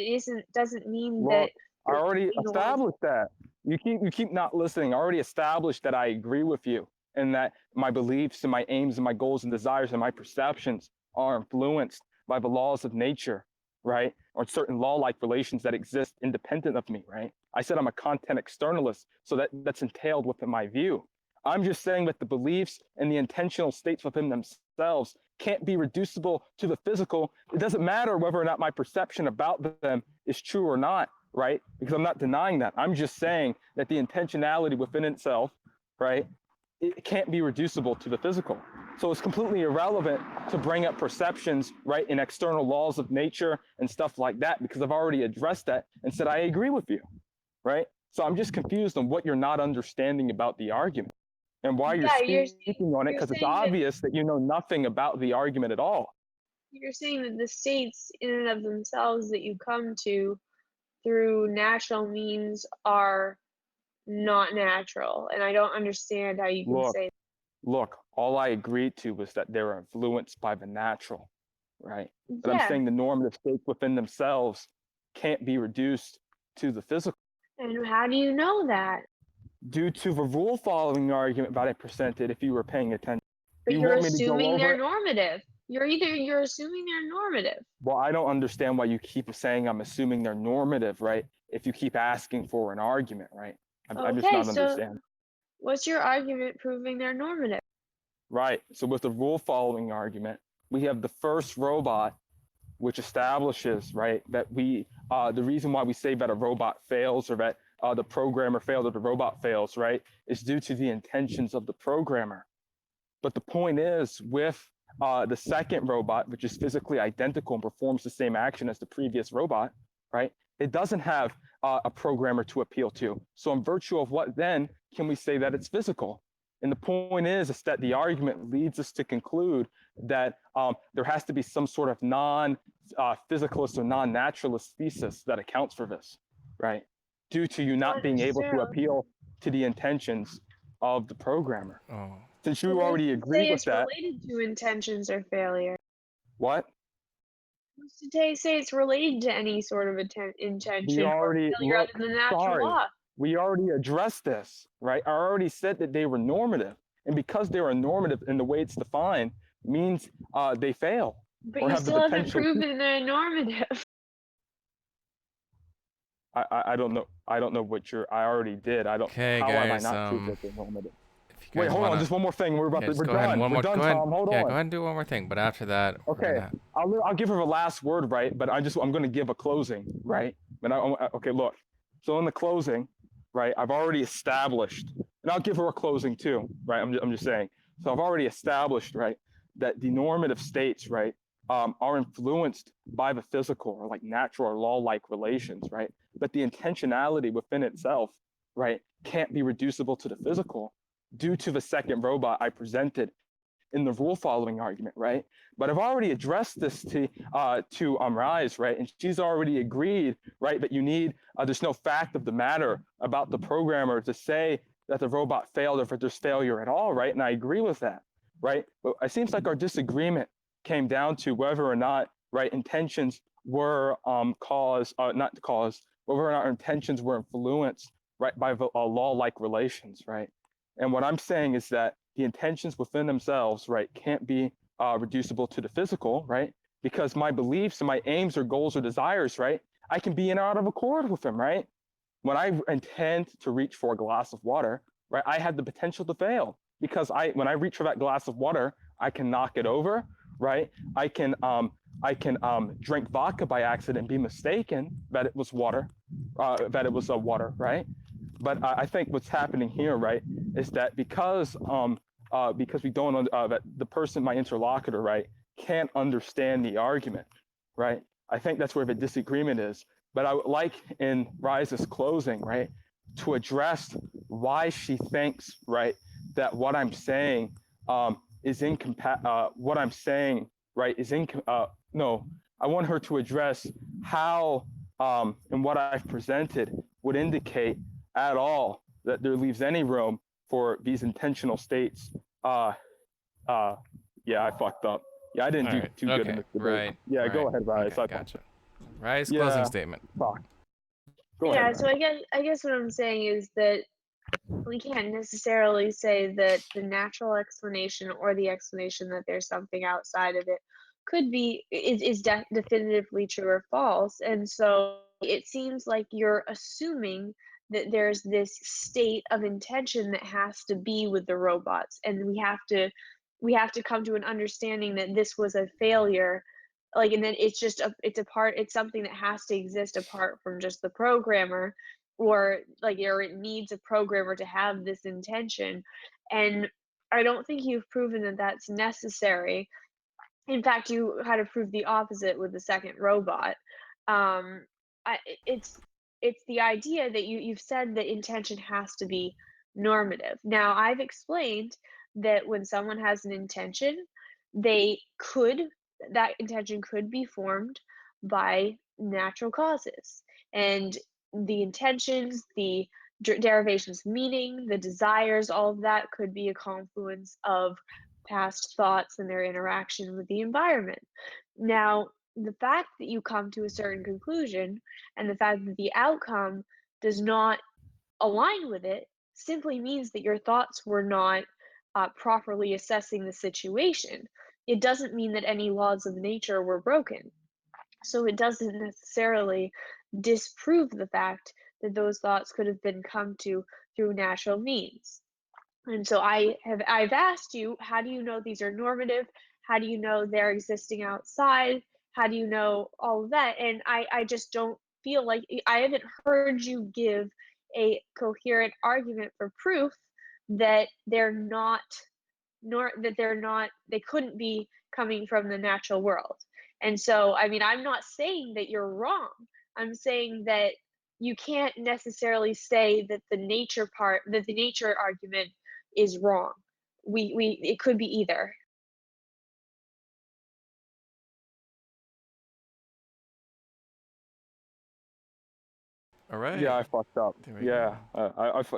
doesn't mean that. I already established that. You keep not listening. I already established that I agree with you, and that my beliefs and my aims and my goals and desires and my perceptions are influenced by the laws of nature, right? Or certain law-like relations that exist independent of me, right? I said I'm a content externalist, so that's entailed within my view. I'm just saying that the beliefs and the intentional states within themselves can't be reducible to the physical. It doesn't matter whether or not my perception about them is true or not, right? Because I'm not denying that. I'm just saying that the intentionality within itself, right, it can't be reducible to the physical. So it's completely irrelevant to bring up perceptions, right, in external laws of nature and stuff like that, because I've already addressed that and said I agree with you, right? So I'm just confused on what you're not understanding about the argument and why you're speaking on it, because it's obvious that you know nothing about the argument at all. You're saying that the states in and of themselves that you come to through natural means are not natural, and I don't understand how you can say. Look, all I agreed to was that they're influenced by the natural, right? But I'm saying the normative states within themselves can't be reduced to the physical. And how do you know that? Due to the rule following argument that I presented, if you were paying attention. But you're assuming they're normative. You're assuming they're normative. Well, I don't understand why you keep saying I'm assuming they're normative, right? If you keep asking for an argument, right? I'm just not understanding. What's your argument proving they're normative? Right. So with the rule following argument, we have the first robot, which establishes, right, that the reason why we say that a robot fails, or that the programmer failed or the robot fails, right, is due to the intentions of the programmer. But the point is, with the second robot, which is physically identical and performs the same action as the previous robot, right? It doesn't have a programmer to appeal to. So in virtue of what then can we say that it's physical? And the point is that the argument leads us to conclude that there has to be some sort of non-physicalist or non-naturalist thesis that accounts for this, right? Due to you not being able to appeal to the intentions of the programmer. Oh. Since you already agree with that. Say it's related to intentions or failure. What? Who's to say it's related to any sort of intention We already, or failure look, other than the natural sorry, law? we already addressed this, right? I already said that they were normative. And because they were normative in the way it's defined means they fail. But or you have still the haven't potential proven they're normative. I don't know. I don't know what you're. I already did. I don't. Okay, how guys, have I not proved that they're normative? you Wait, guys hold on. wanna- Just one more thing. We're about Yeah, to. just We're go ahead and done. one We're more. done, Go ahead. Tom. Hold Yeah, on. go ahead and do one more thing. But after that, we're Okay, gonna- I'll give her a last word, right? But I'm going to give a closing, right? And okay, look. So in the closing, right? I've already established, and I'll give her a closing too, right? I'm just saying. So I've already established, right, that the normative states, right, are influenced by the physical or like natural or law-like relations, right? But the intentionality within itself, right, can't be reducible to the physical due to the second robot I presented in the rule following argument, right? But I've already addressed this to Rise, right? And she's already agreed, right, that you need, there's no fact of the matter about the programmer to say that the robot failed or if there's failure at all, right? And I agree with that, right? But it seems like our disagreement came down to whether or not, right, intentions were not cause, whether or not our intentions were influenced, right, by law-like relations, right? And what I'm saying is that the intentions within themselves, right, can't be reducible to the physical, right? Because my beliefs and my aims or goals or desires, right, I can be in or out of accord with them, right? When I intend to reach for a glass of water, right, I have the potential to fail because when I reach for that glass of water, I can knock it over, right? I can drink vodka by accident and be mistaken that it was water, water, right? But I think what's happening here, right, is that because we don't, that the person, my interlocutor, right, can't understand the argument, right? I think that's where the disagreement is. But I would like in Rise's closing, right, to address why she thinks, right, that what I'm saying is what I'm saying, right, is no, I want her to address how and what I've presented would indicate at all that there leaves any room for these intentional states. Yeah, I fucked up. Yeah, I didn't do too good in this debate. Right. Yeah, right. go ahead, Rise. Okay, gotcha. Rise, closing statement. Fuck. Go Yeah, ahead, so I guess what I'm saying is that we can't necessarily say that the natural explanation or the explanation that there's something outside of it could be is definitively true or false. And so it seems like you're assuming that there's this state of intention that has to be with the robots, and we have to come to an understanding that this was a failure, like, and then it's just it's something that has to exist apart from just the programmer, or it needs a programmer to have this intention. And I don't think you've proven that that's necessary. In fact, you had to prove the opposite with the second robot. um it's the idea that you've said that intention has to be normative. Now, I've explained that when someone has an intention, that intention could be formed by natural causes, and the intentions, the derivations of meaning, the desires, all of that could be a confluence of past thoughts and their interaction with the environment. Now, the fact that you come to a certain conclusion and the fact that the outcome does not align with it simply means that your thoughts were not properly assessing the situation. It doesn't mean that any laws of nature were broken. So it doesn't necessarily disprove the fact that those thoughts could have been come to through natural means. And so I've asked you, how do you know these are normative? How do you know they're existing outside? How do you know all of that? And I just don't feel like I haven't heard you give a coherent argument for proof that they couldn't be coming from the natural world. And so, I mean, I'm not saying that you're wrong. I'm saying that you can't necessarily say that the nature argument is wrong. It could be either. All right. Yeah, I fucked up. Yeah,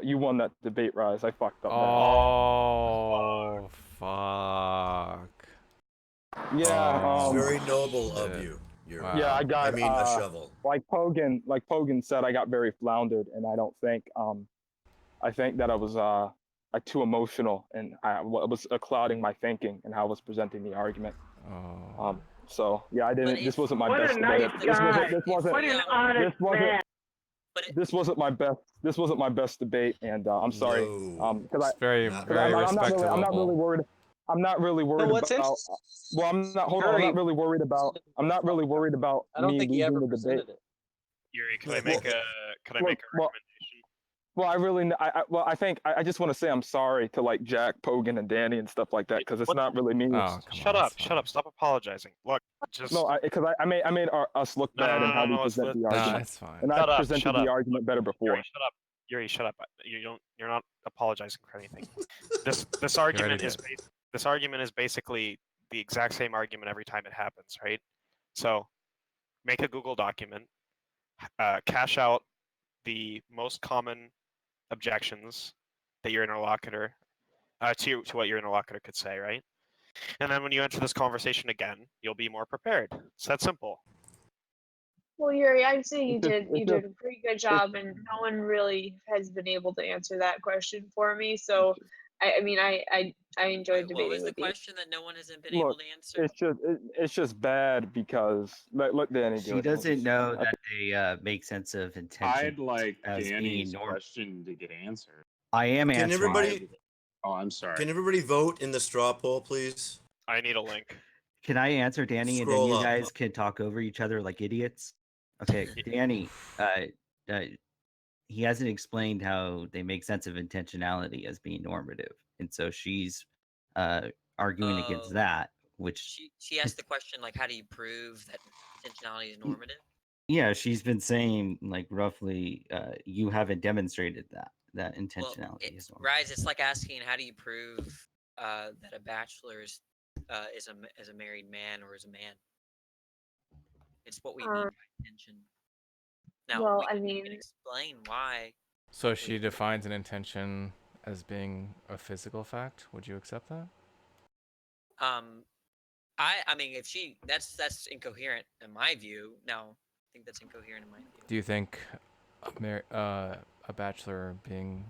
you won that debate, Rise. I fucked up. Oh, fuck. Yeah. It's very noble of you. Yeah, I got. I mean, a shovel. Like Pogan said, I got very floundered, and I don't think. I think that I was like too emotional, and I was clouding my thinking and how I was presenting the argument. Oh. So yeah, I didn't. This wasn't my What best a nice debate. guy. This wasn't. What an honest man. This wasn't my best. This wasn't my best debate, and I'm sorry. Because It's very respectable. I'm not really worried. I'm not really worried what's about. interesting- Well, I'm not. Hold on. I'm not really worried about. I'm not really worried about I don't me think he losing ever the debate. presented it. Yuri, can I make a recommendation? Well, I really, I think I just want to say I'm sorry to like Jack, Pogan, and Danny and stuff like that because it's not really me. Shut up! Stop apologizing. Look, just No, because I made us look bad in how we present the argument. it's fine. And I presented the argument better before. Yuri, shut up. You're not apologizing for anything. This argument is basically the exact same argument every time it happens, right? So, make a Google document, cash out the most common objections that your interlocutor to what your interlocutor could say, right? And then when you enter this conversation again, you'll be more prepared. It's that simple. Well, Yuri, I'd say you did a pretty good job, and no one really has been able to answer that question for me. So, I mean, I enjoyed debating What was the with you. question that no one hasn't been able Look, to answer? it's just bad because look, Danny. She doesn't know that they make sense of intention. I'd like as Danny's being normal. question to get answered. I am Can answering. everybody? Oh, I'm sorry. Can everybody vote in the straw poll, please? I need a link. Can I answer Danny, and then Scroll you up. guys can talk over each other like idiots? Okay, Danny. He hasn't explained how they make sense of intentionality as being normative, and so she's arguing against that. Which She asked the question like, how do you prove that intentionality is normative? yeah, she's been saying like roughly, you haven't demonstrated that intentionality is normative. Rise, it's like asking how do you prove that a bachelor is a married man or is a man. It's what we mean by intention. Now, well, we can explain why. So she defines an intention as being a physical fact. Would you accept that? I mean, if that's incoherent in my view. No, I think that's incoherent in my view. Do you think a bachelor being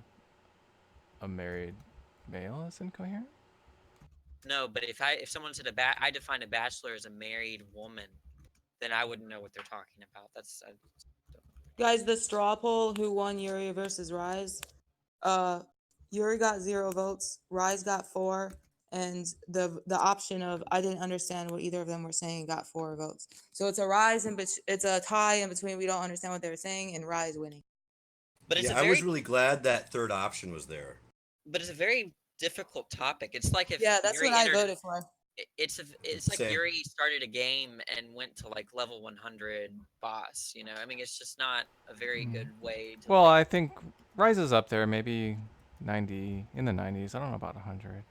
a married male is incoherent? No, but if someone said I define a bachelor as a married woman, then I wouldn't know what they're talking about. Guys, the straw poll, who won Yuri versus Rise? Yuri got 0 votes, Rise got 4, and the option of I didn't understand what either of them were saying got 4 votes. So it's a tie in between we don't understand what they were saying and Rise winning. But it's I was really glad that third option was there. But it's a very difficult topic. It's like if that's Yuri what I voted for. It's like Same. Yuri started a game and went to like level 100 boss. You know, I mean, it's just not a very good way to. Well, I think Rise is up there, maybe 90 in the 90s. I don't know about 100.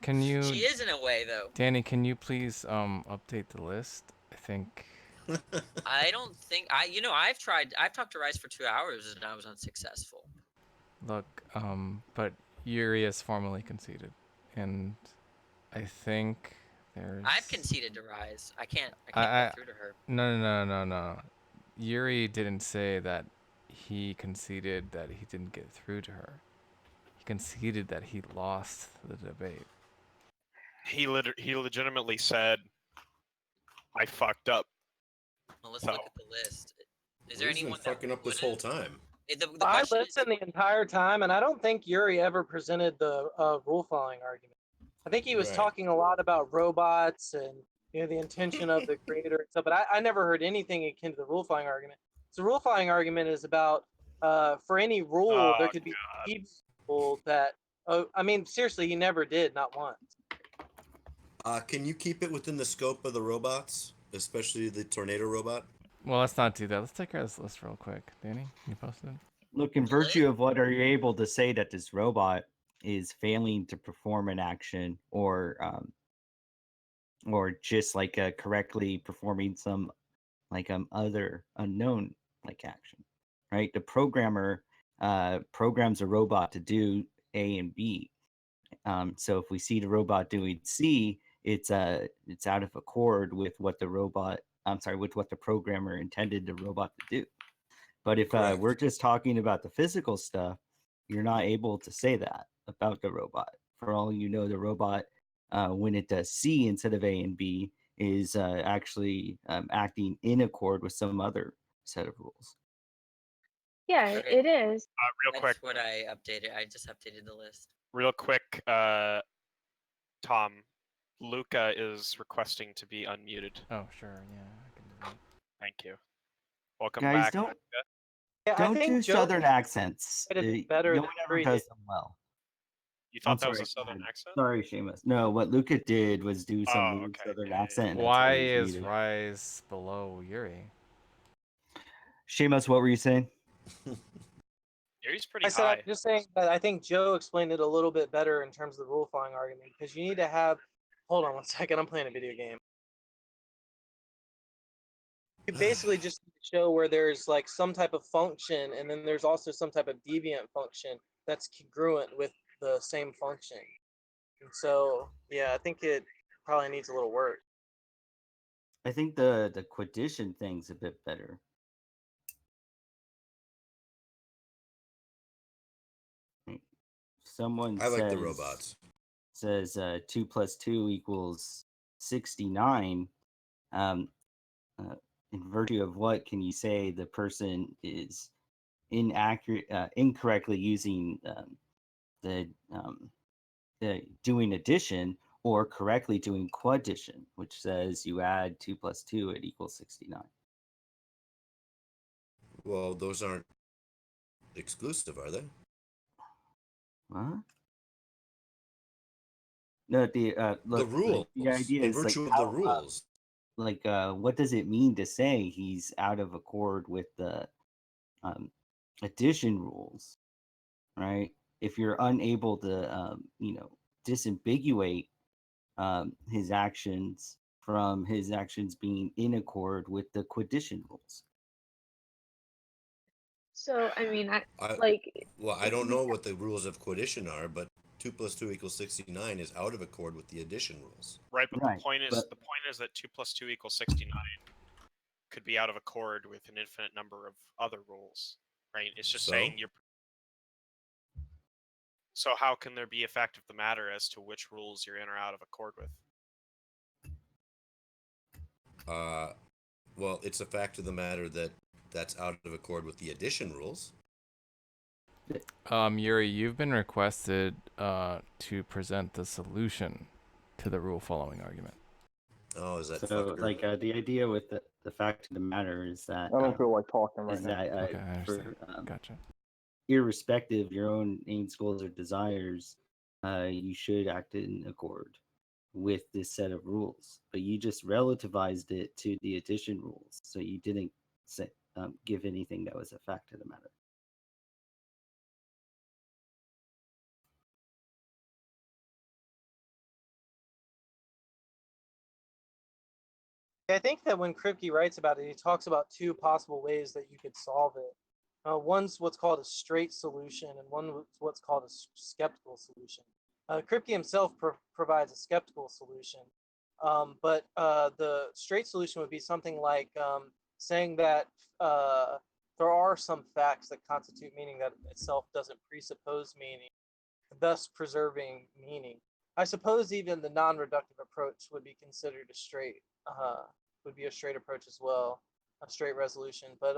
Can you? She is in a way, though. Danny, can you please update the list? I think. I don't think I've talked to Rise for 2 hours and I was unsuccessful. Look, but Yuri has formally conceded, and I think there's. I've conceded to Rise. I can't get through to her. No. Yuri didn't say that he conceded that he didn't get through to her. He conceded that he lost the debate. He legitimately said, "I fucked up." Well, let's look at the list. Is there He's been anyone fucking up this whole time? I listened the entire time, and I don't think Yuri ever presented the rule following argument. I think he was talking a lot about robots and the intention of the creator and stuff, but I never heard anything akin to the rule following argument. So the rule following argument is about for any rule there could be people that. I mean, seriously, he never did, not once. Can you keep it within the scope of the robots? especially the tornado robot? Well, let's not do that. Let's take care of this list real quick. Danny, you posted? Look, in virtue of what are you able to say that this robot is failing to perform an action, or just like correctly performing some like other unknown like action, right? The programmer programs a robot to do A and B. So if we see the robot doing C, it's out of accord with what the with what the programmer intended the robot to do. But if we're just talking about the physical stuff, you're not able to say that about the robot. For all you know, the robot, when it does C instead of A and B, is actually acting in accord with some other set of rules. Yeah, it is. Real quick. That's what I updated. I just updated the list. Real quick, Tom, Luca is requesting to be unmuted. Oh, sure, yeah. I can do that. Thank you. Welcome Guys, back. don't Luca. Yeah, I don't think do Joe Southern accents. did it better No than one ever Bree does did. them well. You thought I'm that was sorry, a Southern accent? Sorry, Seamus. No, what Luca did was do some Oh, weird okay. Southern accent. and that's Why why he's is muted. Rise below Yuri? Seamus, what were you saying? Yuri's pretty I said high. I'm just saying that I think Joe explained it a little bit better in terms of the rule following argument, because you need to have. Hold on one second. I'm playing a video game. You basically just show where there's like some type of function, and then there's also some type of deviant function that's congruent with the same function. And so, yeah, I think it probably needs a little work. I think the quaddition thing's a bit better. Someone I like the says- robots. Says 2 + 2 = 69. In virtue of what can you say the person is incorrectly using the doing addition, or correctly doing quaddition, which says you add 2 + 2, it equals 69. Well, those aren't exclusive, are they? What? No, look, rules. the idea In is like virtue of how, the rules. What does it mean to say he's out of accord with the addition rules, right? If you're unable to, disambiguate his actions from his actions being in accord with the quaddition rules. So I mean, Well, I don't know what the rules of quaddition are, but 2 + 2 = 69 is out of accord with the addition rules. Right, but Right, the point is that 2 + 2 = 69 could be out of accord with an infinite number of other rules, right? It's just saying you're. So how can there be a fact of the matter as to which rules you're in or out of accord with? Well, it's a fact of the matter that that's out of accord with the addition rules. Yuri, you've been requested to present the solution to the rule following argument. Oh, is that so? fucker? Like the idea with the fact of the matter is that I don't feel like talking right is now. that Okay, I understand. Gotcha. Irrespective of your own aims, goals, or desires, you should act in accord with this set of rules. But you just relativized it to the addition rules, so you didn't give anything that was a fact of the matter. I think that when Kripke writes about it, he talks about two possible ways that you could solve it. One's what's called a straight solution, and one's what's called a skeptical solution. Kripke himself provides a skeptical solution, but the straight solution would be something like saying that there are some facts that constitute meaning that itself doesn't presuppose meaning, thus preserving meaning. I suppose even the non-reductive approach would be considered a straight, would be a straight approach as well, a straight resolution. But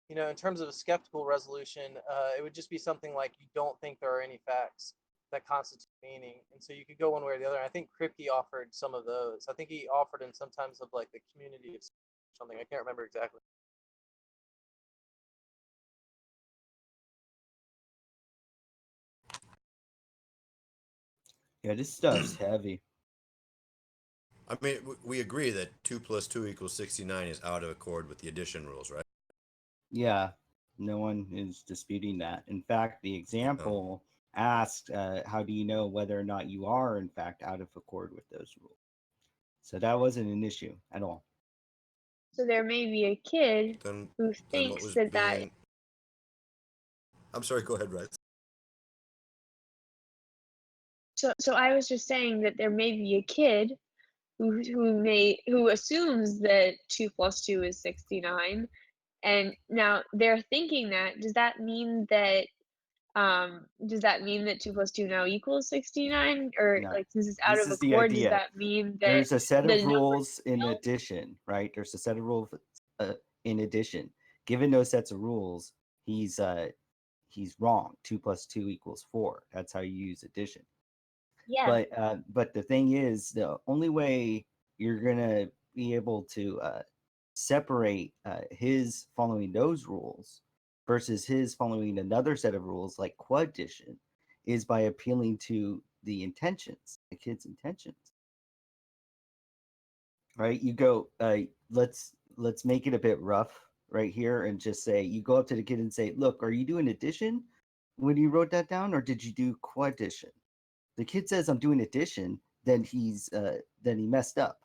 in terms of a skeptical resolution, it would just be something like you don't think there are any facts that constitute meaning, and so you could go one way or the other. And I think Kripke offered some of those. I think he offered in sometimes of like the community of something. I can't remember exactly. Yeah, this stuff's heavy. I mean, we agree that 2 + 2 = 69 is out of accord with the addition rules, right? Yeah, no one is disputing that. In fact, the example asked, how do you know whether or not you are, in fact, out of accord with those rules? So that wasn't an issue at all. So there may be a kid Then who what thinks was that being... I'm sorry, go ahead, Rice. So I was just saying that there may be a kid who assumes that 2 + 2 is 69, and now they're thinking that. Does that mean that 2 + 2 now equals 69? Or No, like, since it's out this of is the accord, does idea. that mean that There's a set the of number rules in addition, right? There's a set of rules in addition. Given those sets of rules, he's wrong. 2 + 2 = 4. That's how you use addition. Yeah. But the thing is, the only way you're gonna be able to separate his following those rules versus his following another set of rules like quaddition is by appealing to the intentions, the kid's intentions. Right? You go, let's make it a bit rough right here and just say, you go up to the kid and say, look, are you doing addition when you wrote that down, or did you do quaddition? The kid says I'm doing addition, then he messed up.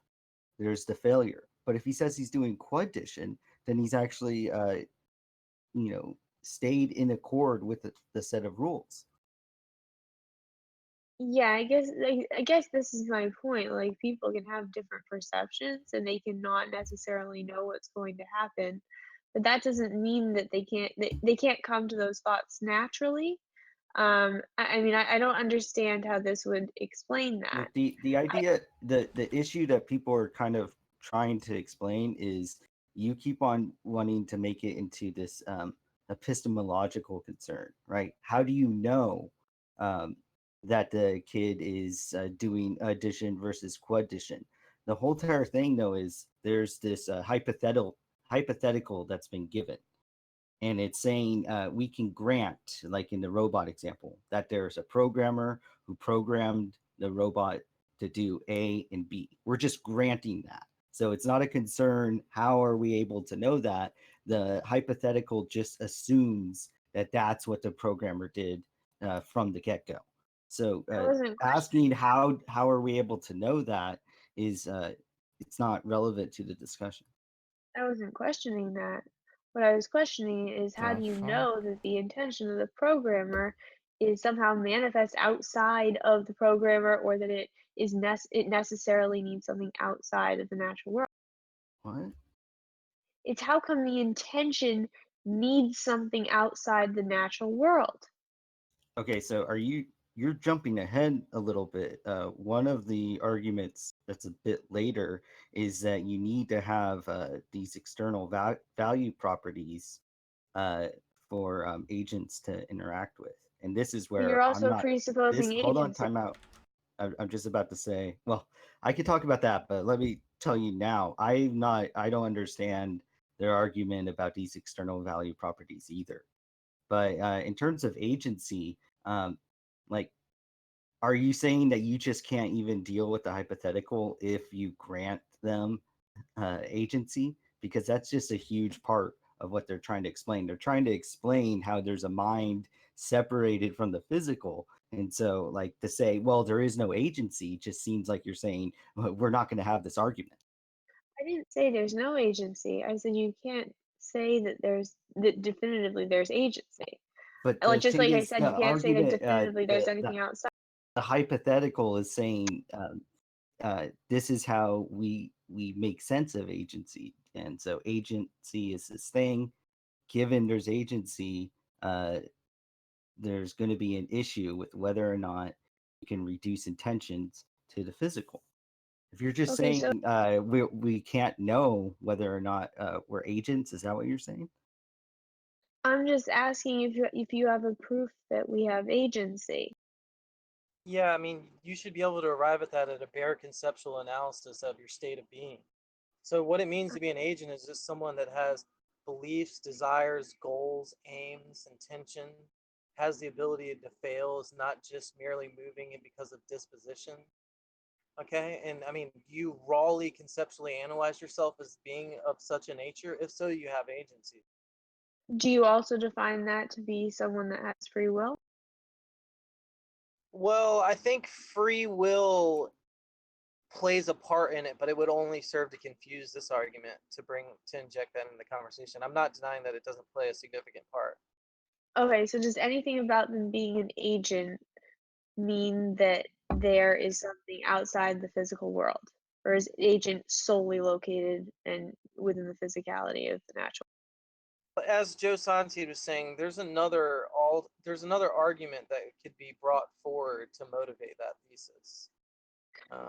There's the failure. But if he says he's doing quaddition, then he's actually stayed in accord with the set of rules. Yeah, I guess this is my point. Like, people can have different perceptions and they cannot necessarily know what's going to happen. But that doesn't mean that they can't come to those thoughts naturally. I mean, I don't understand how this would explain that. The idea, the issue that people are kind of trying to explain is you keep on wanting to make it into this epistemological concern, right? How do you know that the kid is doing addition versus quaddition? The whole entire thing, though, is there's this hypothetical that's been given. And it's saying we can grant, like in the robot example, that there's a programmer who programmed the robot to do A and B. We're just granting that. So it's not a concern. How are we able to know that? The hypothetical just assumes that that's what the programmer did from the get-go. So asking how are we able to know that is it's not relevant to the discussion. I wasn't questioning that. What I was questioning is, how do you know that the intention of the programmer is somehow manifest outside of the programmer, or that it necessarily needs something outside of the natural world? What? It's how come the intention needs something outside the natural world? Okay, so you're jumping ahead a little bit. One of the arguments that's a bit later is that you need to have these external value properties for agents to interact with, and this is But where you're I'm also not. presupposing Hold on, agency. time out. I'm just about to say. Well, I could talk about that, but let me tell you now. I don't understand their argument about these external value properties either. But in terms of agency, like, are you saying that you just can't even deal with the hypothetical if you grant them agency? Because that's just a huge part of what they're trying to explain. They're trying to explain how there's a mind separated from the physical. And so, like, to say, well, there is no agency just seems like you're saying, well, we're not going to have this argument. I didn't say there's no agency. I said you can't say that definitively there's agency. But Like, the just thing like I is, said, the you can't say that argument, definitively there's anything outside. the hypothetical is saying this is how we make sense of agency. And so agency is this thing. Given there's agency, there's going to be an issue with whether or not you can reduce intentions to the physical. If you're just Okay, saying we can't know whether or not we're agents, is that what you're saying? I'm just asking if you have a proof that we have agency. Yeah, I mean, you should be able to arrive at that at a bare conceptual analysis of your state of being. So what it means to be an agent is just someone that has beliefs, desires, goals, aims, intention, has the ability to fail, is not just merely moving it because of disposition. Okay, and I mean, you rawly conceptually analyze yourself as being of such a nature. If so, you have agency. Do you also define that to be someone that has free will? Well, I think free will plays a part in it, but it would only serve to confuse this argument to inject that in the conversation. I'm not denying that it doesn't play a significant part. Okay, so does anything about them being an agent mean that there is something outside the physical world? Or is agent solely located and within the physicality of the natural? But as Joe Santi was saying, there's another argument that could be brought forward to motivate that thesis.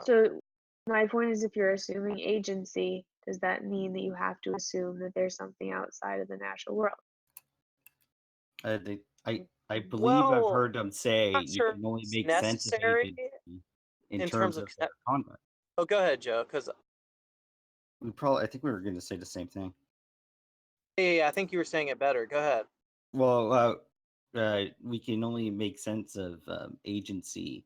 So my point is, if you're assuming agency, does that mean that you have to assume that there's something outside of the natural world? I believe I've Well, heard them say I'm not you sure can only it's make sense of necessary agency in in terms terms of of their conduct. Oh, go ahead, Joe, because I think we were going to say the same thing. yeah, I think you were saying it better. Go ahead. Well, we can only make sense of agency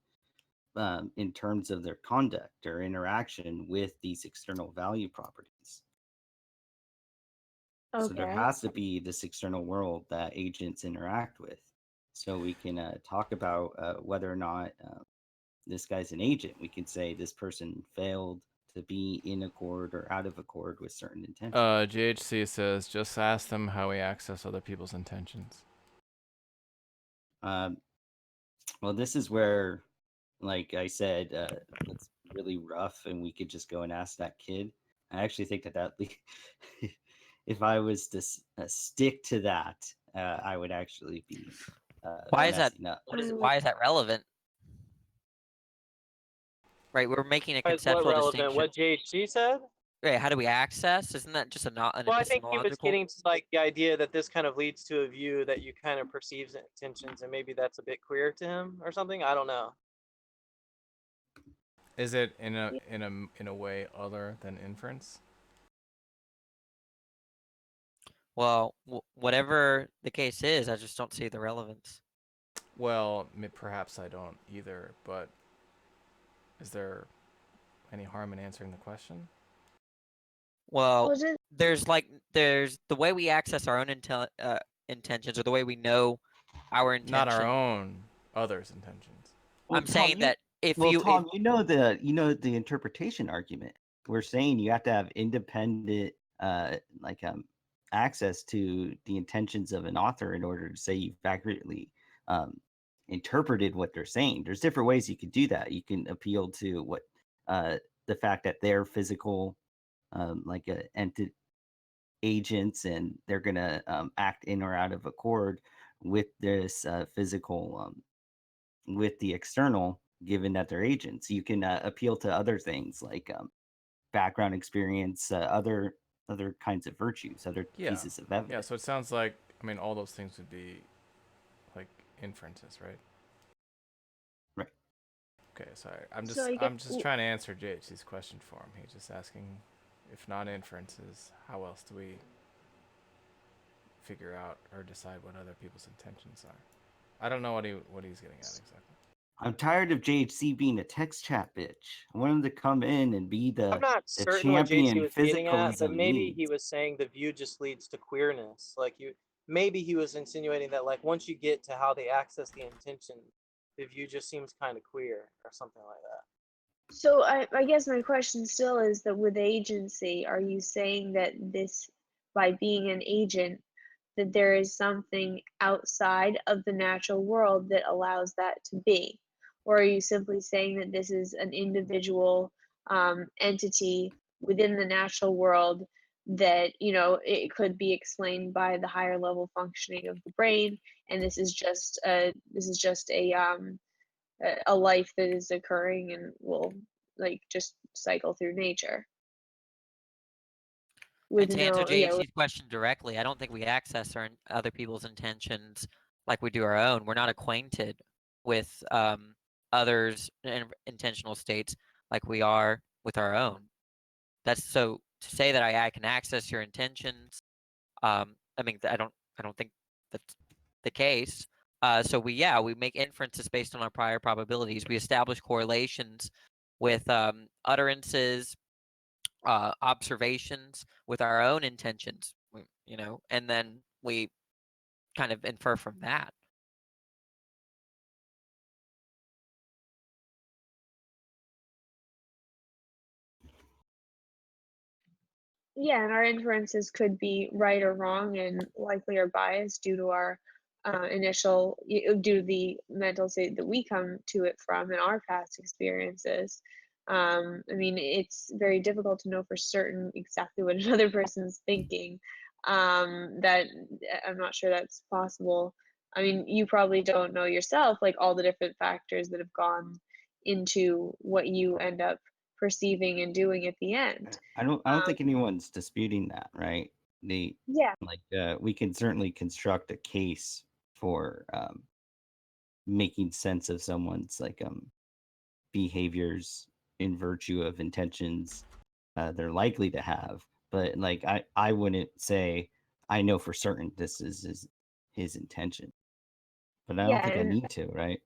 in terms of their conduct or interaction with these external value properties. So there Okay. has to be this external world that agents interact with. So we can talk about whether or not this guy's an agent. We can say this person failed to be in accord or out of accord with certain intentions. GHC says, just ask them how we access other people's intentions. Well, this is where, like I said, it's really rough, and we could just go and ask that kid. I actually think that if I was to stick to that, I would actually be. Why is that? messing up. Why is that relevant? Right, we're making a Why is what conceptual relevant? distinction. What JHC said? Right, how do we access? Isn't that just an Well, I think he was epistemological? getting to like the idea that this kind of leads to a view that you kind of perceives intentions, and maybe that's a bit queer to him or something. I don't know. Is it in a way other than inference? Well, whatever the case is, I just don't see the relevance. Well, perhaps I don't either, but is there any harm in answering the question? Well, there's the way we access our own intentions, or the way we know our intention. Not our own, others' intentions. I'm saying that Tom, you know the interpretation argument. We're saying you have to have independent access to the intentions of an author in order to say you've accurately interpreted what they're saying. There's different ways you can do that. You can appeal to what the fact that they're physical, agents, and they're gonna act in or out of accord with this physical, with the external, given that they're agents. You can appeal to other things like background experience, other kinds of virtues, other pieces of evidence. Yeah, so it sounds like, I mean, all those things would be like inferences, right? Right. Okay, sorry. I'm So I just guess- trying to answer JHC's question for him. He's just asking, if not inferences, how else do we figure out or decide what other people's intentions are? I don't know what he's getting at exactly. I'm tired of JHC being a text chat bitch. I want him to come in and be the I'm not the certain what JC champion was getting at, but physicalism maybe needs. he was saying the view just leads to queerness. Maybe he was insinuating that like once you get to how they access the intention, the view just seems kind of queer or something like that. So I guess my question still is that with agency, are you saying that this, by being an agent, that there is something outside of the natural world that allows that to be? Or are you simply saying that this is an individual entity within the natural world that, you know, it could be explained by the higher level functioning of the brain, and this is just a life that is occurring and will like just cycle through nature? And to answer JHC's question directly, I don't think we access other people's intentions like we do our own. We're not acquainted with others' intentional states like we are with our own. That's so to say that I can access your intentions. I mean, I don't think that's the case. So we make inferences based on our prior probabilities. We establish correlations with utterances, observations, with our own intentions, you know, and then we kind of infer from that. Yeah, and our inferences could be right or wrong and likely are biased due to our due to the mental state that we come to it from in our past experiences. I mean, it's very difficult to know for certain exactly what another person's thinking. That I'm not sure that's possible. I mean, you probably don't know yourself, like all the different factors that have gone into what you end up perceiving and doing at the end. I don't think anyone's disputing that, right? Yeah. We can certainly construct a case for making sense of someone's behaviors in virtue of intentions they're likely to have. But I wouldn't say I know for certain this is his intention. But I don't Yeah, think I and need to, right?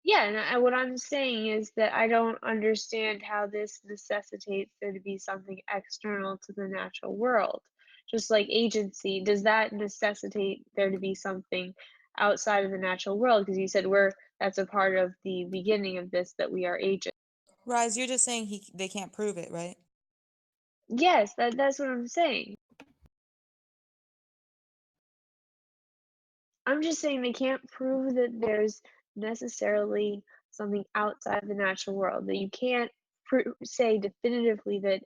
yeah, and what I'm saying is that I don't understand how this necessitates there to be something external to the natural world. Just like agency, does that necessitate there to be something outside of the natural world? Because you said that's a part of the beginning of this, that we are agents. Rise, you're just saying they can't prove it, right? Yes, that's what I'm saying. I'm just saying they can't prove that there's necessarily something outside the natural world, that you can't say definitively that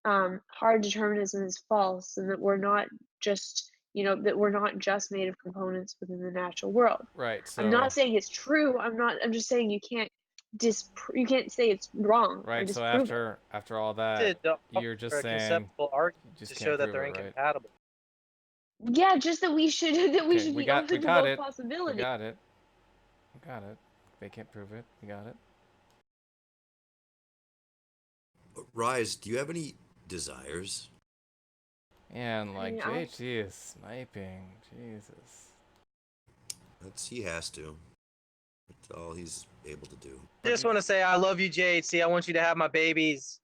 hard determinism is false and that we're not just, that we're not just made of components within the natural world. Right. I'm So not saying it's true. I'm just saying you can't say it's wrong or right. So disprove it. after all that, Did you're just a saying conceptual you argument just to can't show that prove they're it, right? incompatible. Yeah, just that we should Okay, we be got open to it. both We possibilities. got it. We got it. They can't prove it. We got it. Rise, do you have any desires? And mean, JHC is sniping. Jesus. He has to. That's all he's able to do. I just want to say I love you, JHC. I want you to have my babies.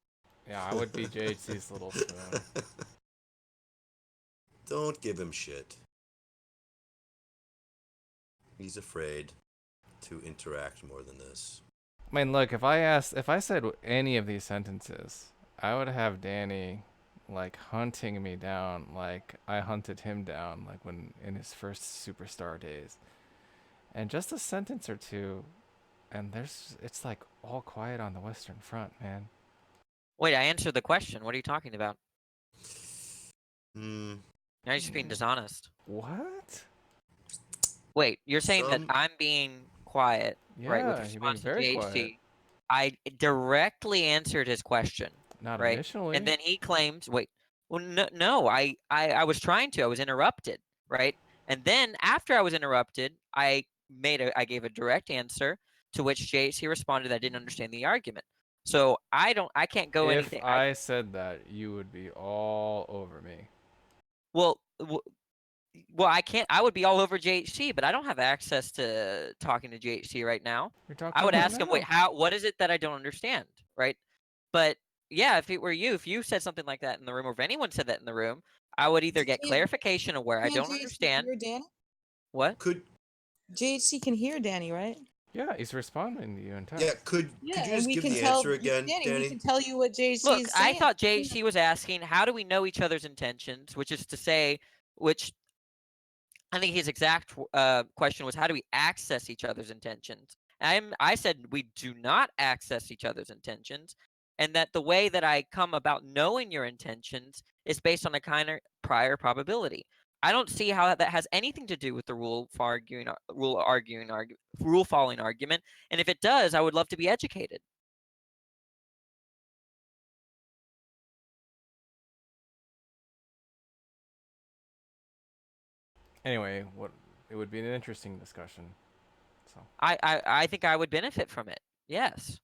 Yeah, I would be JHC's little spoon. Don't give him shit. He's afraid to interact more than this. I mean, look, if I said any of these sentences, I would have Danny hunting me down like I hunted him down when in his first superstar days. And just a sentence or two, and it's all quiet on the Western Front, man. Wait, I answered the question. What are you talking about? Hmm. Now you're just being dishonest. What? Wait, you're saying that I'm being quiet, right? With Yeah, you're being response to very JHC. quiet. I directly answered his question. Not right? initially. And then he claims, wait, well, no, I was trying to. I was interrupted, right? And then after I was interrupted, I gave a direct answer to which JHC responded that I didn't understand the argument. So I can't go if anything. I said that, you would be all over me. Well, I can't. I would be all over JHC, but I don't have access to talking to JHC right now. You're talking I would right ask him, now. wait, what is it that I don't understand, right? But yeah, if it were you, if you said something like that in the room, or if anyone said that in the room, I would either get clarification of where I don't understand. Hear Danny? What? JHC can hear Danny, right? Yeah, he's responding to you in text. Yeah, could you just we give can the tell answer again, Danny? We Danny? can tell you what JHC Look, is I saying. thought JHC was asking, how do we know each other's intentions? Which is to say, I think his exact question was, how do we access each other's intentions? I said we do not access each other's intentions, and that the way that I come about knowing your intentions is based on a kind of prior probability. I don't see how that has anything to do with the rule following argument, and if it does, I would love to be educated. Anyway, it would be an interesting discussion. So I think I would benefit from it. Yes.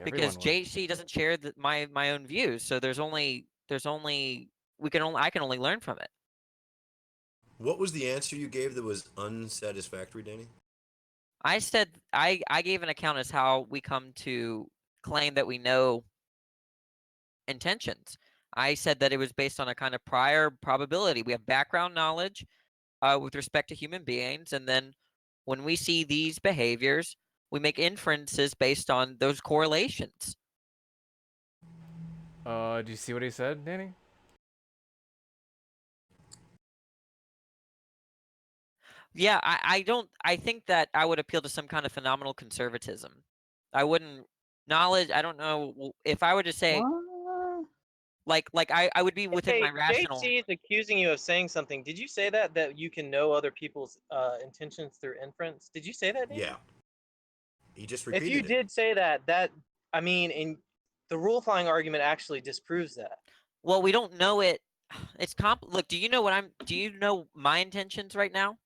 Because would. JHC doesn't share my own views, so I can only learn from it. What was the answer you gave that was unsatisfactory, Danny? I said I gave an account as how we come to claim that we know intentions. I said that it was based on a kind of prior probability. We have background knowledge with respect to human beings, and then when we see these behaviors, we make inferences based on those correlations. Do you see what he said, Danny? Yeah, I think that I would appeal to some kind of phenomenal conservatism. I wouldn't knowledge. I don't know if I were to say, like I would be within my rational. JT is accusing you of saying something. Did you say that you can know other people's intentions through inference? Did you say that? Danny? Yeah. He just repeated If you it. did say that, I mean, in the rule flying argument actually disproves that. Well, we don't know it. It's Look, do you know my intentions right now?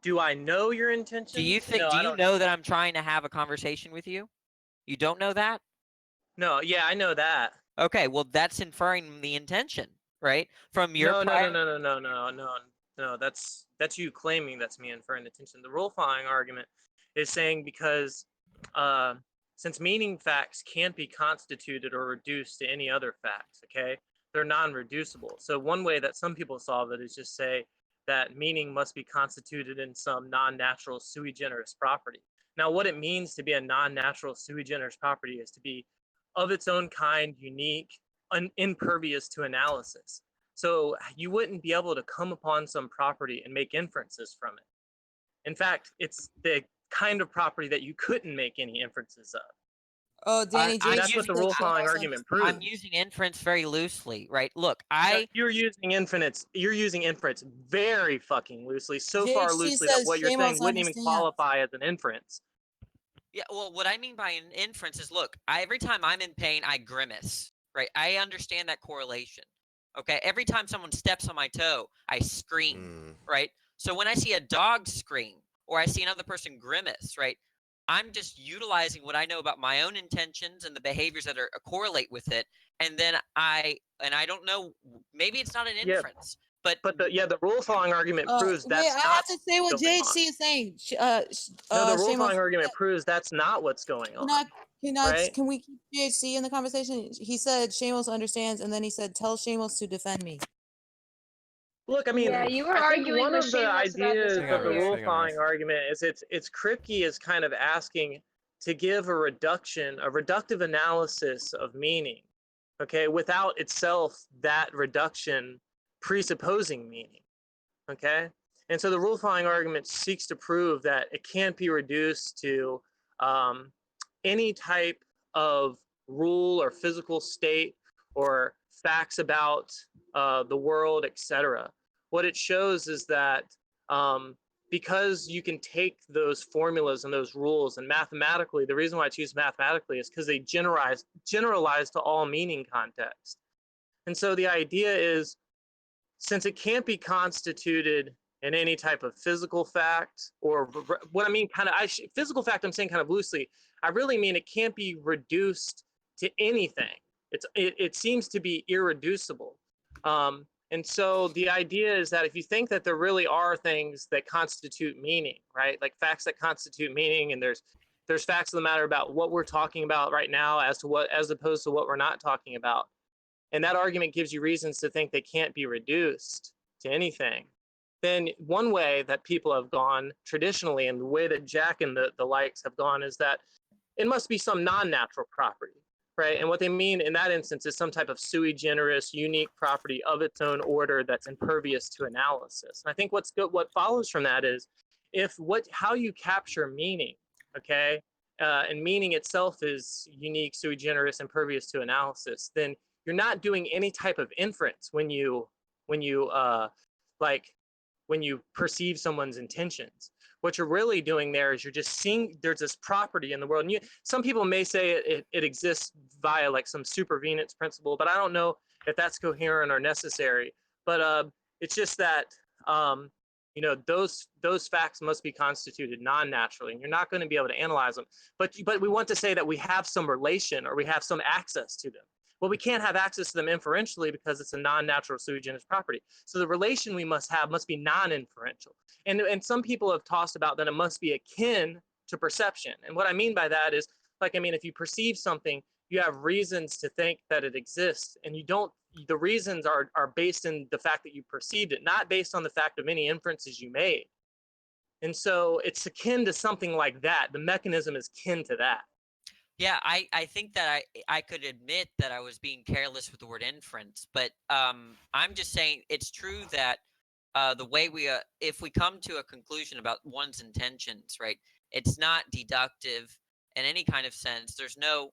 Do I know your intentions? Do you think? No, Do I you don't know that I'm trying to have a conversation with you? You don't know that? No, yeah, I know that. Okay, well, that's inferring the intention, right? From your No. That's you claiming that's me inferring the intention. The rule following argument is saying because since meaning facts can't be constituted or reduced to any other facts, okay, they're non-reducible. So one way that some people solve it is just say that meaning must be constituted in some non-natural sui generis property. Now, what it means to be a non-natural sui generis property is to be of its own kind, unique, impervious to analysis. So you wouldn't be able to come upon some property and make inferences from it. In fact, it's the kind of property that you couldn't make any inferences of. Oh, Danny, that's what the rule following argument proves. I'm using inference very loosely, right? Look, you're using inference. You're using inference very fucking loosely. So far loosely that what you're saying wouldn't even qualify as an inference. Yeah, well, what I mean by an inference is, look, every time I'm in pain, I grimace, right? I understand that correlation, okay? Every time someone steps on my toe, I scream, right? So when I see a dog scream or I see another person grimace, right, I'm just utilizing what I know about my own intentions and the behaviors that are correlate with it, and then I don't know, maybe it's not an inference. But the rule following argument proves that's wait, I not have to say what going JHC on. is saying. No, the rule following argument proves that's not what's going on. Right? Can we keep JHC in the conversation? He said Shamos understands, and then he said, "Tell Shamos to defend me." Look, I mean, Yeah, you were I think arguing one with of the Shamos about this ideas of the earlier. rule following argument is it's Kripke is kind of asking to give a reductive analysis of meaning, okay, without itself that reduction presupposing meaning, okay? And so the rule following argument seeks to prove that it can't be reduced to any type of rule or physical state or facts about the world, etc. What it shows is that because you can take those formulas and those rules and mathematically, the reason why I choose mathematically is because they generalize to all meaning context. And so the idea is, since it can't be constituted in any type of physical fact, or what I mean physical fact, I'm saying kind of loosely, I really mean it can't be reduced to anything. It seems to be irreducible. And so the idea is that if you think that there really are things that constitute meaning, right? Like facts that constitute meaning, and there's facts of the matter about what we're talking about right now as opposed to what we're not talking about. And that argument gives you reasons to think they can't be reduced to anything. Then one way that people have gone traditionally, and the way that Jack and the likes have gone, is that it must be some non-natural property, right? And what they mean in that instance is some type of sui generis, unique property of its own order that's impervious to analysis. And I think what follows from that is how you capture meaning, okay, and meaning itself is unique, sui generis, impervious to analysis, then you're not doing any type of inference when you perceive someone's intentions. What you're really doing there is you're just seeing there's this property in the world. And some people may say it exists via like some supervenance principle, but I don't know if that's coherent or necessary. But it's just that those facts must be constituted non-naturally, and you're not going to be able to analyze them. But we want to say that we have some relation or we have some access to them. Well, we can't have access to them inferentially because it's a non-natural sui generis property. So the relation we must have must be non-inferential. And some people have tossed about that it must be akin to perception. And what I mean by that is, like, I mean, if you perceive something, you have reasons to think that it exists, and you don't. The reasons are based in the fact that you perceived it, not based on the fact of any inferences you made. And so it's akin to something like that. The mechanism is akin to that. Yeah, I think that I could admit that I was being careless with the word inference, but I'm just saying it's true that the way we if we come to a conclusion about one's intentions, right? It's not deductive in any kind of sense. There's no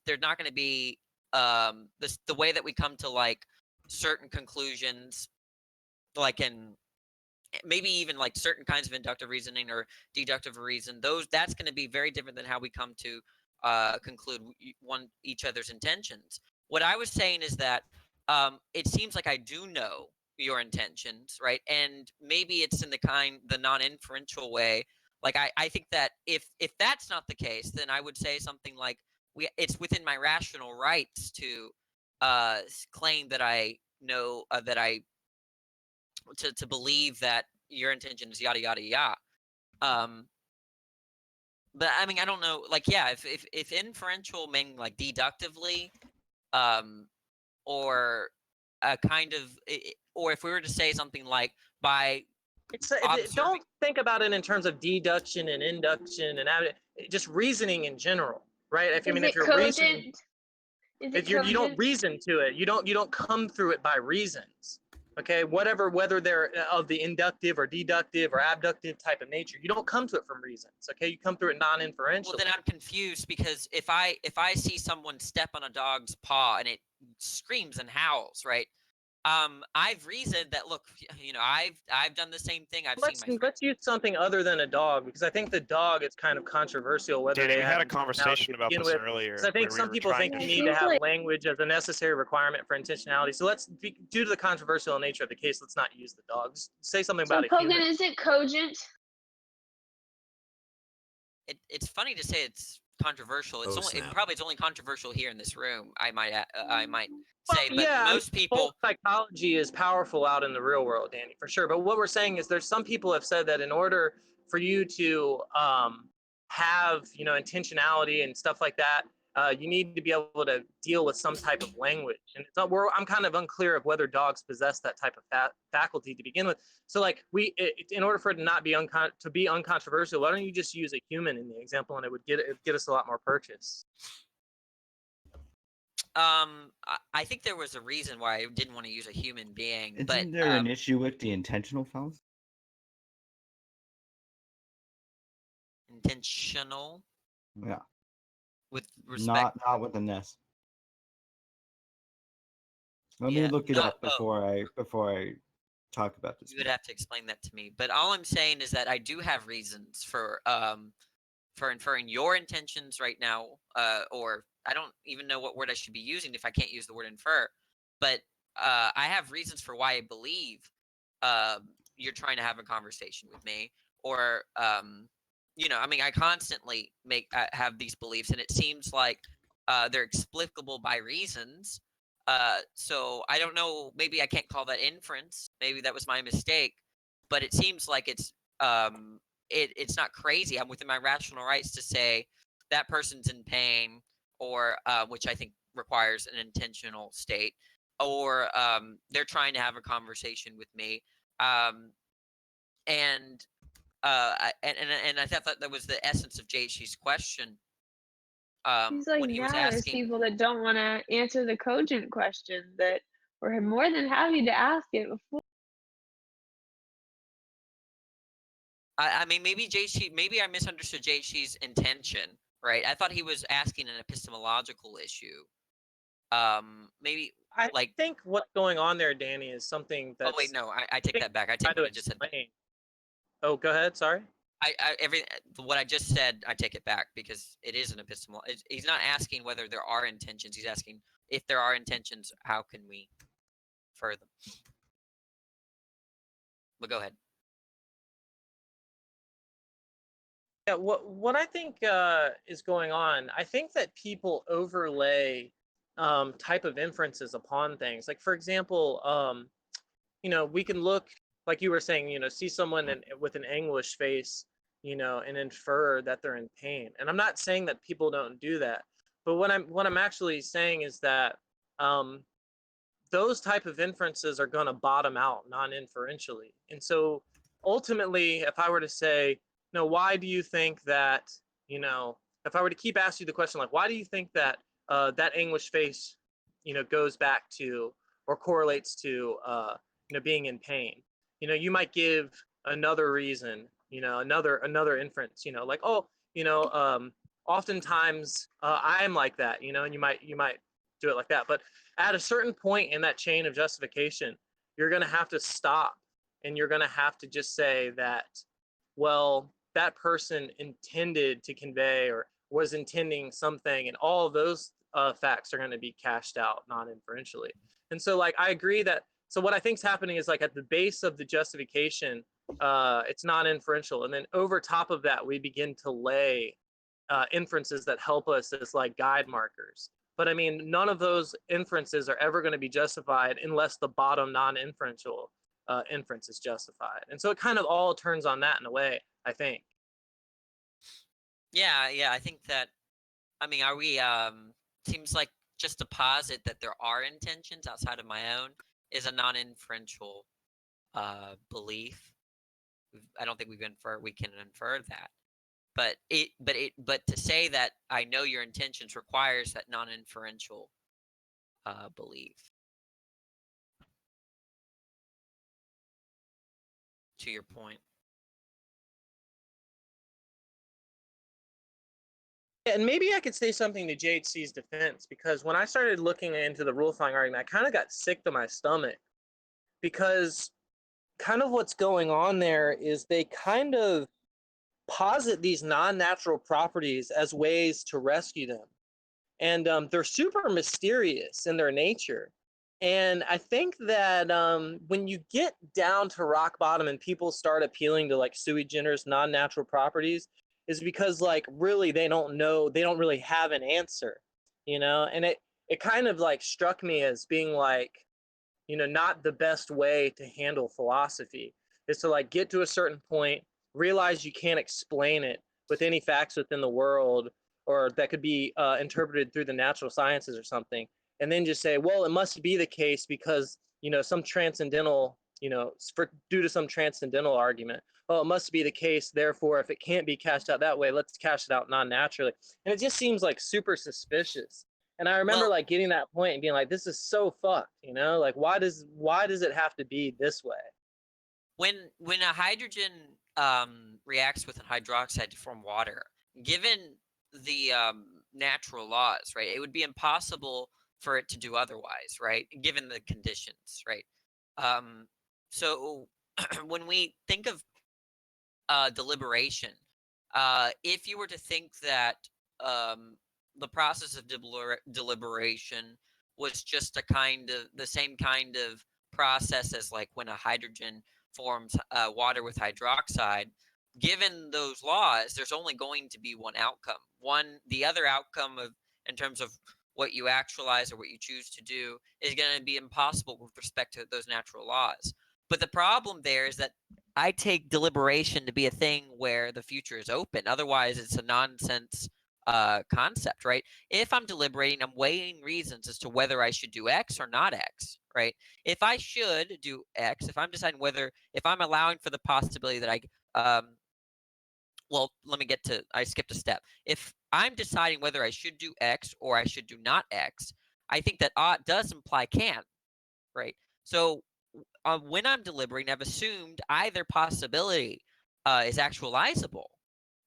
they're not gonna be the way that we come to like certain conclusions, like in maybe even like certain kinds of inductive reasoning or deductive reason, that's going to be very different than how we come to conclude each other's intentions. What I was saying is that it seems like I do know your intentions, right? And maybe it's in the non-inferential way. Like I think that if that's not the case, then I would say something like it's within my rational rights to claim that I know that I to believe that your intention is yada yada yada. But I mean, I don't know. Like, yeah, if inferential meaning like deductively, or a kind of, or if we were to say something like by Don't think about it in terms of deduction and induction and just reasoning in general, right? If you're reasoning, you don't reason to it, you don't come through it by reasons. Okay, whether they're of the inductive or deductive or abductive type of nature, you don't come to it from reasons. Okay, you come through it non-inferentially. Well, then I'm confused because if I see someone step on a dog's paw and it screams and howls, right? I've reasoned that. Look, I've done the same thing. Let's use something other than a dog, because I think the dog is kind of controversial. Whether Danny, they we had a conversation about this earlier. earlier. I think some people think you need to have language as a necessary requirement for intentionality. So due to the controversial nature of the case, let's not use the dogs. Say something about a Pogan, human. is it cogent? It's funny to say it's controversial. It's it's only controversial here in this room. I might say, but most people. Psychology is powerful out in the real world, Danny, for sure. But what we're saying is, there's some people have said that in order for you to have intentionality and stuff like that, you need to be able to deal with some type of language. And I'm kind of unclear of whether dogs possess that type of faculty to begin with. So like in order for it to not be uncontroversial, why don't you just use a human in the example, and it would get us a lot more purchase. I think there was a reason why I didn't want to use a human being. Isn't there an issue with the intentional fallacy? Intentional? Yeah. With respect. Not with an S. Let me look it up before I talk about this. You would have to explain that to me. But all I'm saying is that I do have reasons for inferring your intentions right now, or I don't even know what word I should be using if I can't use the word infer. But I have reasons for why I believe you're trying to have a conversation with me, or I constantly have these beliefs, and it seems like they're explicable by reasons. So I don't know. Maybe I can't call that inference. Maybe that was my mistake. But it seems like it's not crazy. I'm within my rational rights to say that person's in pain, or which I think requires an intentional state, or they're trying to have a conversation with me, and I thought that was the essence of JH's question. He's like, when he was there's asking people that don't want to answer the cogent question that we're more than happy to ask it before. I mean, maybe I misunderstood JH's intention, right? I thought he was asking an epistemological issue. Maybe I think what's going on there, Danny, is something that. Oh wait, no, I take that back. I take what I just said. Oh, go ahead. Sorry. What I just said, I take it back, because it is an epistemol. He's not asking whether there are intentions. He's asking if there are intentions, how can we infer them? But go ahead. Yeah, what I think is going on, I think that people overlay type of inferences upon things. Like, for example, we can look, like you were saying, see someone with an anguished face, and infer that they're in pain. And I'm not saying that people don't do that, but what I'm actually saying is that those type of inferences are going to bottom out non-inferentially. And so ultimately, if I were to say, why do you think that, if I were to keep asking you the question, like, why do you think that that anguished face, goes back to or correlates to, being in pain? You might give another reason, another inference, like, oh, oftentimes I'm like that, and you might do it like that. But at a certain point in that chain of justification, you're going to have to stop, and you're going to have to just say that, well, that person intended to convey or was intending something, and all of those facts are going to be cashed out non-inferentially. And so, like, I agree that, so what I think is happening is, like, at the base of the justification, it's non-inferential, and then over top of that, we begin to lay inferences that help us as, like, guide markers. But I mean, none of those inferences are ever going to be justified unless the bottom non-inferential inference is justified. And so it kind of all turns on that in a way, I think. Yeah, I think that, I mean, are we, seems like just to posit that there are intentions outside of my own is a non-inferential belief. I don't think we can infer that. But to say that I know your intentions requires that non-inferential belief. To your point. And maybe I could say something to JHC's defense, because when I started looking into the rule following argument, I kind of got sick to my stomach, because kind of what's going on there is they kind of posit these non-natural properties as ways to rescue them. And they're super mysterious in their nature. And I think that when you get down to rock bottom and people start appealing to, like, sui generis non-natural properties, is because, like, really they don't really have an answer, and it kind of, like, struck me as being like, not the best way to handle philosophy is to, like, get to a certain point, realize you can't explain it with any facts within the world, or that could be interpreted through the natural sciences or something, and then just say, well, it must be the case because, some transcendental, due to some transcendental argument. Oh, it must be the case, therefore, if it can't be cashed out that way, let's cash it out non-naturally. And it just seems, like, super suspicious. And I remember, like, getting that point and being like, this is so fucked, like, why does it have to be this way? When a hydrogen reacts with a hydroxide to form water, given the natural laws, right, it would be impossible for it to do otherwise, right, given the conditions, right? So when we think of deliberation, if you were to think that the process of deliberation was just the same kind of process as, like, when a hydrogen forms water with hydroxide, given those laws, there's only going to be one outcome. The other outcome in terms of what you actualize or what you choose to do is going to be impossible with respect to those natural laws. But the problem there is that I take deliberation to be a thing where the future is open. Otherwise, it's a nonsense concept, right? If I'm deliberating, I'm weighing reasons as to whether I should do X or not X, right? If I should do X, if I'm deciding if I'm allowing for the possibility that I skipped a step. If I'm deciding whether I should do X or I should do not X, I think that ought does imply can, right? So when I'm deliberating, I've assumed either possibility is actualizable.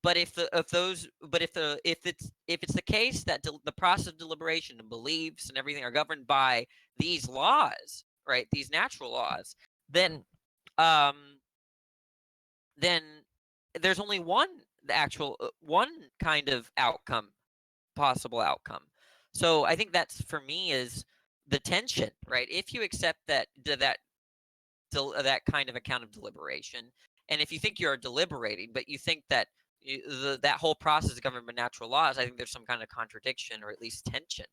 But if it's the case that the process of deliberation and beliefs and everything are governed by these laws, right, these natural laws, then there's only one kind of possible outcome. So I think that's, for me, is the tension, right? If you accept that kind of account of deliberation, and if you think you're deliberating, but you think that that whole process is governed by natural laws, I think there's some kind of contradiction or at least tension.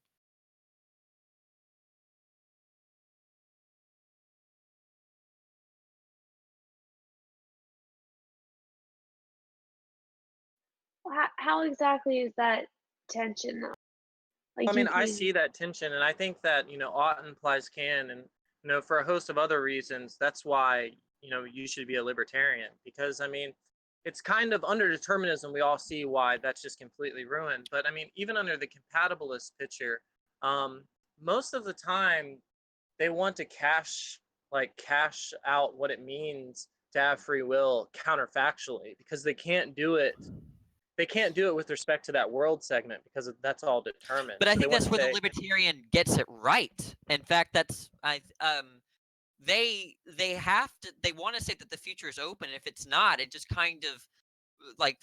How exactly is that tension though? Like I mean, you I can. see that tension, and I think that ought implies can, and for a host of other reasons, that's why you should be a libertarian, because I mean, it's kind of under determinism. We all see why that's just completely ruined. But I mean, even under the compatibilist picture, most of the time they want to cash out what it means to have free will counterfactually, because they can't do it with respect to that world segment, because that's all determined. But I So they think want that's to where say, the libertarian gets it right. In fact, they want to say that the future is open. If it's not, it just kind of like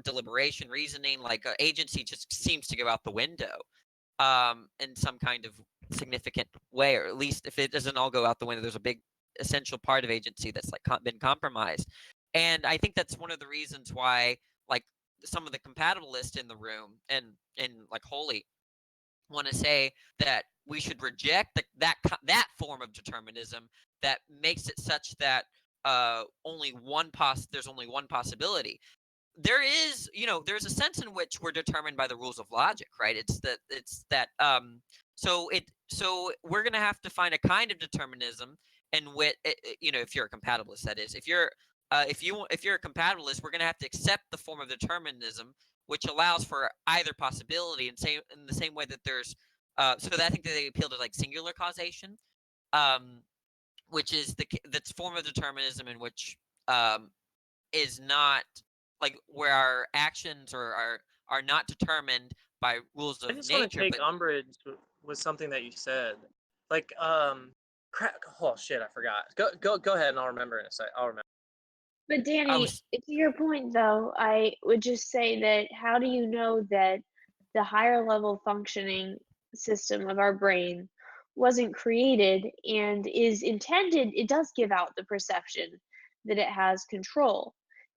deliberation, reasoning, like agency just seems to go out the window in some kind of significant way, or at least if it doesn't all go out the window, there's a big essential part of agency that's like been compromised. And I think that's one of the reasons why like some of the compatibilists in the room and like Holy want to say that we should reject that form of determinism that makes it such that there's only one possibility. There is, there's a sense in which we're determined by the rules of logic, right? So we're going to have to find a kind of determinism in which, if you're a compatibilist, that is, if you're a compatibilist, we're going to have to accept the form of determinism which allows for either possibility, in the same way that there's so that I think that they appeal to like singular causation, which is that's form of determinism in which is not like where our actions are not determined by rules I of just want to nature. take umbrage with something that you said. Like, crap. Oh shit, I forgot. Go ahead, and I'll remember in a sec. I'll remember. But Danny, to your point though, I would just say that how do you know that the higher level functioning system of our brain wasn't created and is intended, it does give out the perception that it has control.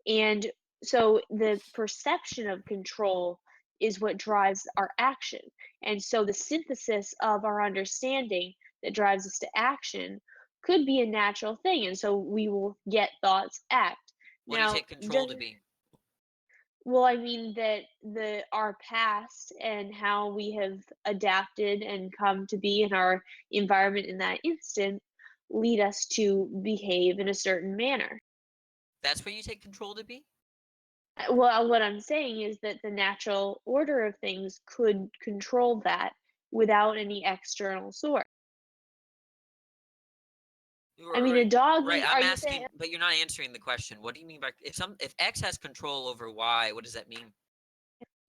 And so the perception of control is what drives our action. And so the synthesis of our understanding that drives us to action could be a natural thing. And so we will get thoughts, act. What do you take control to be? Well, I mean that our past and how we have adapted and come to be in our environment in that instant lead us to behave in a certain manner. That's what you take control to be? Well, what I'm saying is that the natural order of things could control that without any external source. I mean, a dog. Right, Are I'm you asking, saying? but you're not answering the question. What do you mean by if X has control over Y? What does that mean?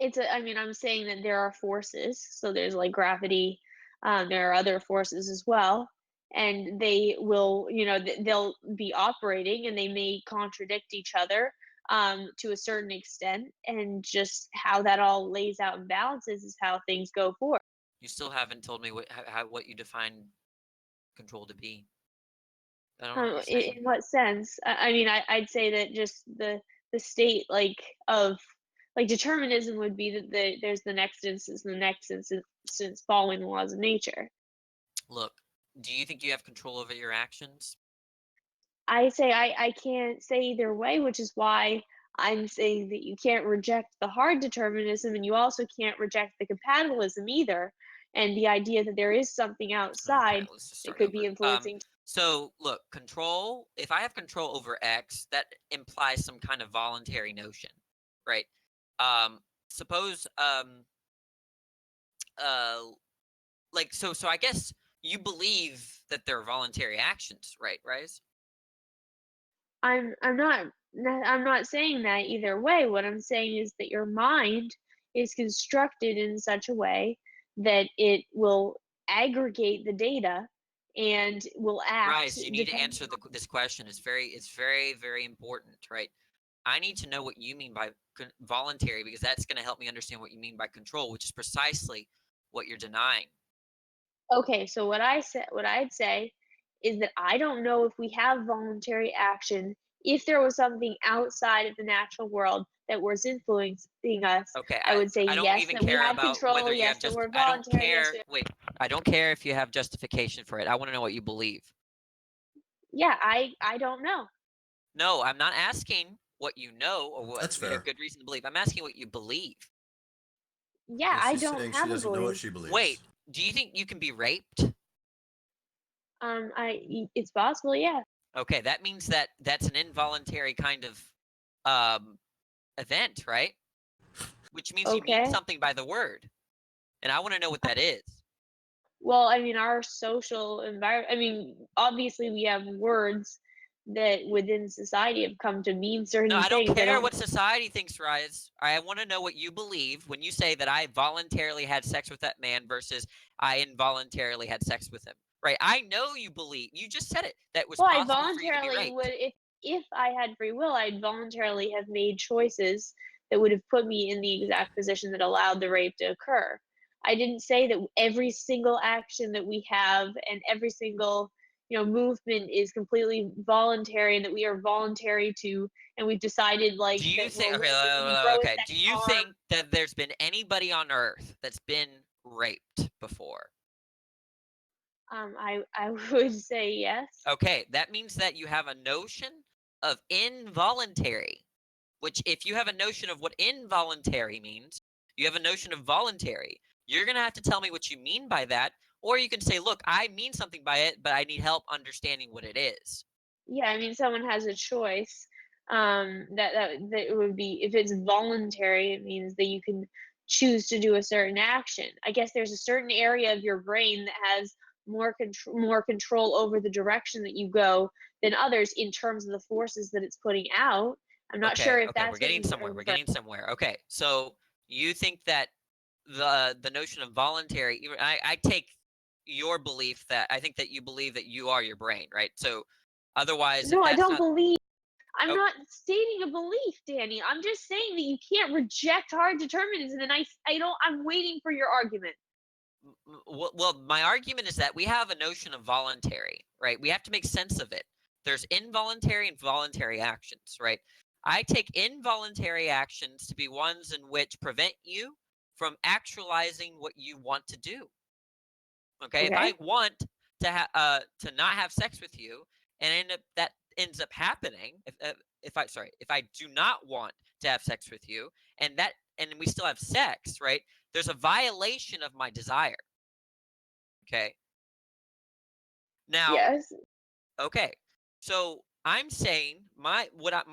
I mean, I'm saying that there are forces. So there's like gravity. There are other forces as well, and they will, they'll be operating, and they may contradict each other to a certain extent, and just how that all lays out and balances is how things go forward. You still haven't told me what you define control to be. I don't know what you're saying. In what sense? I mean, I'd say that just the state of determinism would be that there's the next instance and the next instance following the laws of nature. Look, do you think you have control over your actions? I say I can't say either way, which is why I'm saying that you can't reject the hard determinism, and you also can't reject the compatibilism either, and the idea that there is something outside that could be influencing. So look, control, if I have control over X, that implies some kind of voluntary notion, right? Suppose so I guess you believe that there are voluntary actions, right, Rise? I'm not saying that either way. What I'm saying is that your mind is constructed in such a way that it will aggregate the data and will act. Rise, you need to answer this question. It's very, very important, right? I need to know what you mean by voluntary, because that's going to help me understand what you mean by control, which is precisely what you're denying. Okay, so what I'd say is that I don't know if we have voluntary action if there was something outside of the natural world that was influencing us. Okay, I would say I don't yes, even that we care have about control. whether you Yes, have that we're I don't voluntary. care. Yes, Wait, I don't care if you have justification for it. I want to know what you believe. yeah, I don't know. No, I'm not asking what you know or what That's you have fair. good reason to believe. I'm asking what you believe. Yeah, Yeah, I she's don't saying have she a doesn't know what belief. she believes. Wait, do you think you can be raped? It's possible, yeah. Okay, that means that that's an involuntary kind of event, right? Which means you mean Okay. something by the word. And I want to know what that is. Well, I mean, our social environment, I mean, obviously we have words that within society have come to mean No, certain I don't things. I care don't what society thinks, Rise. I want to know what you believe when you say that I voluntarily had sex with that man versus I involuntarily had sex with him. Right? I know you believe. You just said it. That was Well, I possible for you to be voluntarily raped. would if I had free will, I'd voluntarily have made choices that would have put me in the exact position that allowed the rape to occur. I didn't say that every single action that we have and every single, movement is completely voluntary and that we are voluntary to and we've decided like Do you that think? we'll Okay, live and grow a okay. second Do you arm. think that there's been anybody on Earth that's been raped before? I would say yes. Okay, that means that you have a notion of involuntary, which if you have a notion of what involuntary means, you have a notion of voluntary. You're going to have to tell me what you mean by that, or you can say, look, I mean something by it, but I need help understanding what it is. Yeah, I mean, someone has a choice. That it would be if it's voluntary, it means that you can choose to do a certain action. I guess there's a certain area of your brain that has more control over the direction that you go than others in terms of the forces that it's putting out. I'm not sure if Okay, that's we're getting somewhere. We're getting somewhere. Okay, so you think that the notion of voluntary, I take your belief that I think that you believe that you are your brain, right? So otherwise, No, if I that's don't not, believe. I'm oh, not stating a belief, Danny. I'm just saying that you can't reject hard determinism, and I'm waiting for your argument. well, my argument is that we have a notion of voluntary, right? We have to make sense of it. There's involuntary and voluntary actions, right? I take involuntary actions to be ones in which prevent you from actualizing what you want to do. Okay, if I want to not have sex with you, and that ends up happening, if I do not want to have sex with you, and we still have sex, right? There's a violation of my desire. Okay. Now. Yes. Okay. So I'm saying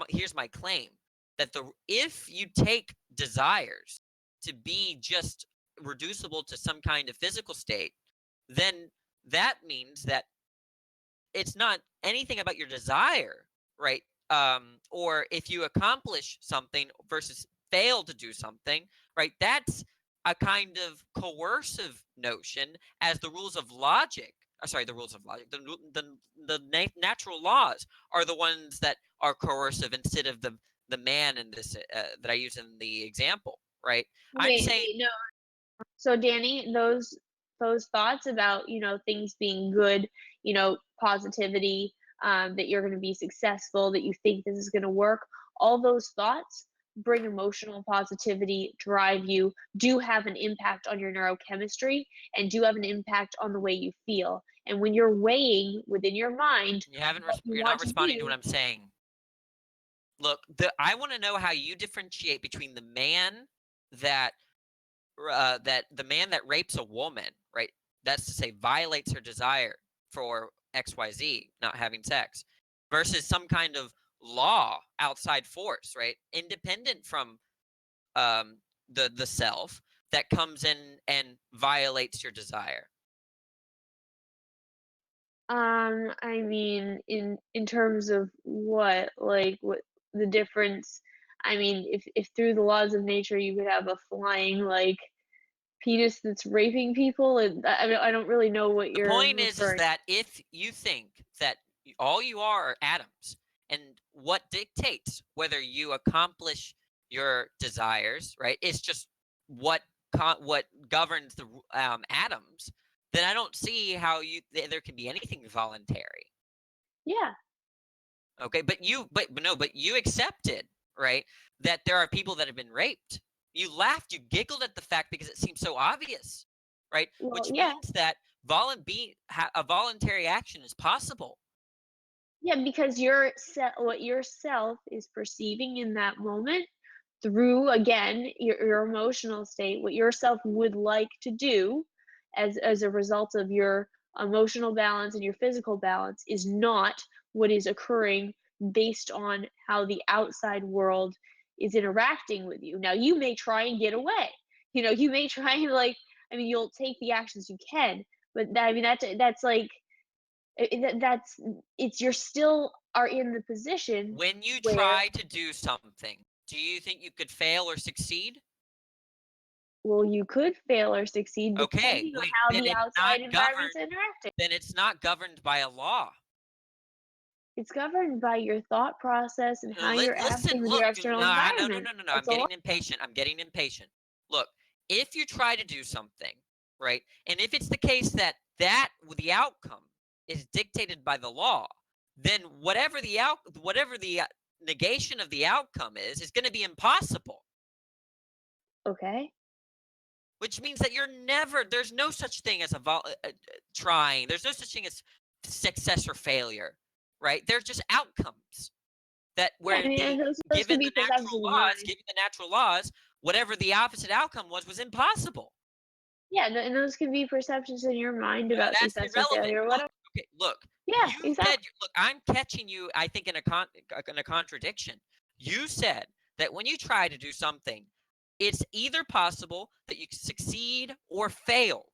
here's my claim that if you take desires to be just reducible to some kind of physical state, then that means that it's not anything about your desire, right? Or if you accomplish something versus fail to do something, right? That's a kind of coercive notion, as the rules of logic. Sorry, the rules of logic. The natural laws are the ones that are coercive instead of the man in this that I use in the example, right? I'm saying no. So Danny, those thoughts about things being good, positivity, that you're going to be successful, that you think this is going to work, all those thoughts bring emotional positivity, drive you, do have an impact on your neurochemistry, and do have an impact on the way you feel. And when you're weighing within your mind, you're not responding to what I'm saying. Look, I want to know how you differentiate between the man that rapes a woman, right? That's to say violates her desire for XYZ, not having sex, versus some kind of law, outside force, right? Independent from the self, that comes in and violates your desire. I mean, in terms of what, like, what the difference? I mean, if through the laws of nature you could have a flying like penis that's raping people, and I don't really know what The you're point is referring. that if you think that all you are atoms, and what dictates whether you accomplish your desires, right, is just what governs the atoms, then I don't see how there can be anything voluntary. Yeah. Okay, but you accepted, right, that there are people that have been raped. You laughed, you giggled at the fact because it seems so obvious, right? Well, Which yeah. means that a voluntary action is possible. Yeah, because what yourself is perceiving in that moment through, again, your emotional state, what yourself would like to do as a result of your emotional balance and your physical balance is not what is occurring based on how the outside world is interacting with you. Now, you may try and get away. You may try and you'll take the actions you can, but that's like you're still are in the position When you where try to do something, do you think you could fail or succeed? well, you could fail or succeed Okay, depending on wait, how then the it's outside not environment's governed. interacting. Then it's not governed by a law. It's governed by your thought process and how you're acting with your external No, environment. I'm That's all. getting impatient. I'm getting impatient. Look, if you try to do something, right, and if it's the case that the outcome is dictated by the law, then whatever the negation of the outcome is going to be impossible. Okay. Which means that there's no such thing as trying. There's no such thing as success or failure, right? They're just outcomes given the natural laws, whatever the opposite outcome was impossible. Yeah, and those can be perceptions in your mind about success or failure or whatever. Look, yeah, you said, look, I'm catching you, I think, in a contradiction. You said that when you try to do something, it's either possible that you succeed or fail.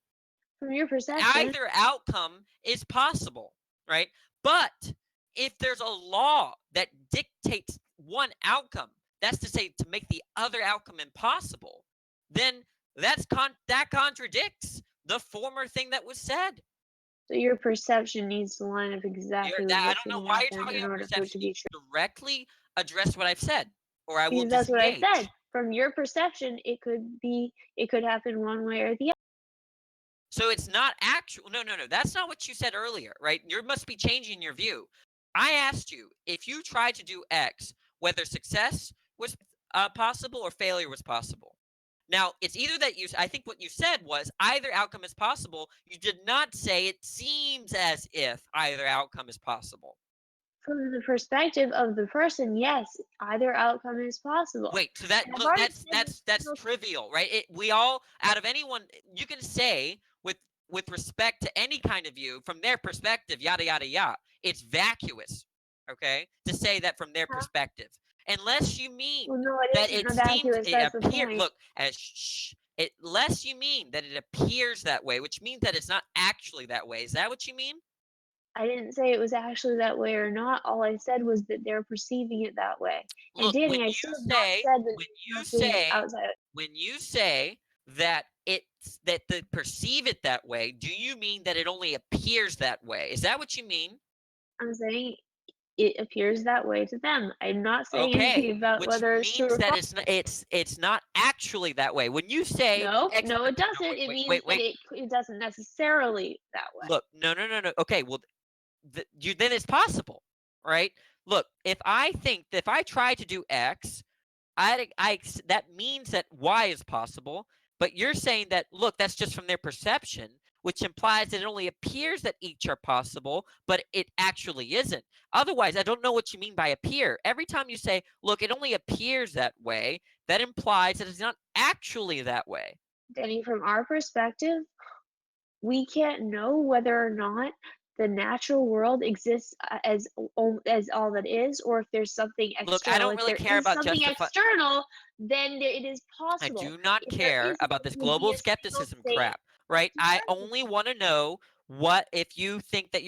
From your perception. Either outcome is possible, right? But if there's a law that dictates one outcome, that's to say to make the other outcome impossible, then that contradicts the former thing that was said. So your perception needs to line up exactly with I don't know why you're talking about perception. You directly address what I've said, or I will that's disengage. what I said. From your perception, it could happen one way or the other. So it's not actual. No. That's not what you said earlier, right? You must be changing your view. I asked you if you tried to do X, whether success was possible or failure was possible. Now, it's either that I think what you said was either outcome is possible. You did not say it seems as if either outcome is possible. From the perspective of the person, yes, either outcome is possible. Wait, so that's trivial, right? We all, out of anyone, you can say with respect to any kind of view, from their perspective, yada yada yada. It's vacuous, okay, to say that from their perspective, unless you mean that it seems it appears. Look, unless you mean that it appears that way, which means that it's not actually that way. Is that what you mean? I didn't say it was actually that way or not. All I said was that they're perceiving it that way. And Look, Danny, when I still not said that when you say that that they perceive it that way, do you mean that it only appears that way? Is that what you mean? I'm saying it appears that way to them. I'm not saying anything about whether it's true or false. It's not actually that way. When you say no, it doesn't. It means that it doesn't necessarily that way. Look, no. Okay, well, then it's possible, right? Look, if I try to do X, that means that Y is possible. But you're saying that, look, that's just from their perception, which implies that it only appears that each are possible, but it actually isn't. Otherwise, I don't know what you mean by appear. Every time you say, look, it only appears that way, that implies that it's not actually that way. Danny, from our perspective, we can't know whether or not the natural world exists as all that is, or if there's something external. Look, I don't really care about something external, then it is possible. I do not care about this global skepticism crap, right? I only want to know if you think that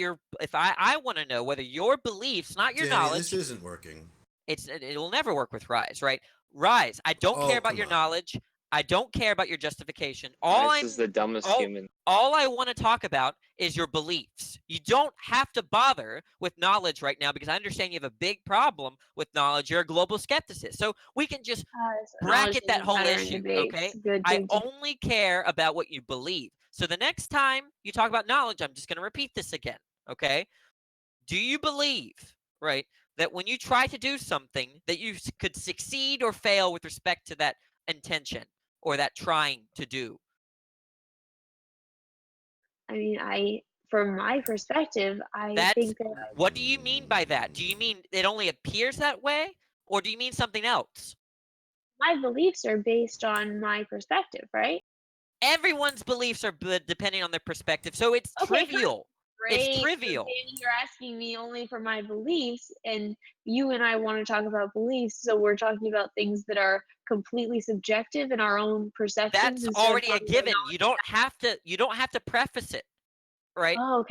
I want to know whether your beliefs, not your knowledge. This isn't working. It'll never work with Rise, right? Rise, I don't care about your knowledge. I don't care about your justification. This is the dumbest human. All I want to talk about is your beliefs. You don't have to bother with knowledge right now because I understand you have a big problem with knowledge. You're a global skepticist. So we can just bracket that whole issue, okay? I only care about what you believe. So the next time you talk about knowledge, I'm just going to repeat this again, okay? Do you believe, right, that when you try to do something that you could succeed or fail with respect to that intention or that trying to do? I mean, from my perspective, I That's think that what do you mean by that? Do you mean it only appears that way, or do you mean something else? my beliefs are based on my perspective, right? Everyone's beliefs are depending on their perspective, so it's Okay, fine. trivial. It's Great. So trivial. Danny, you're asking me only for my beliefs, and you and I want to talk about beliefs, so we're talking about things that are completely subjective in our own perceptions. That's instead of already a talking about given. You don't have to preface it, right? Oh,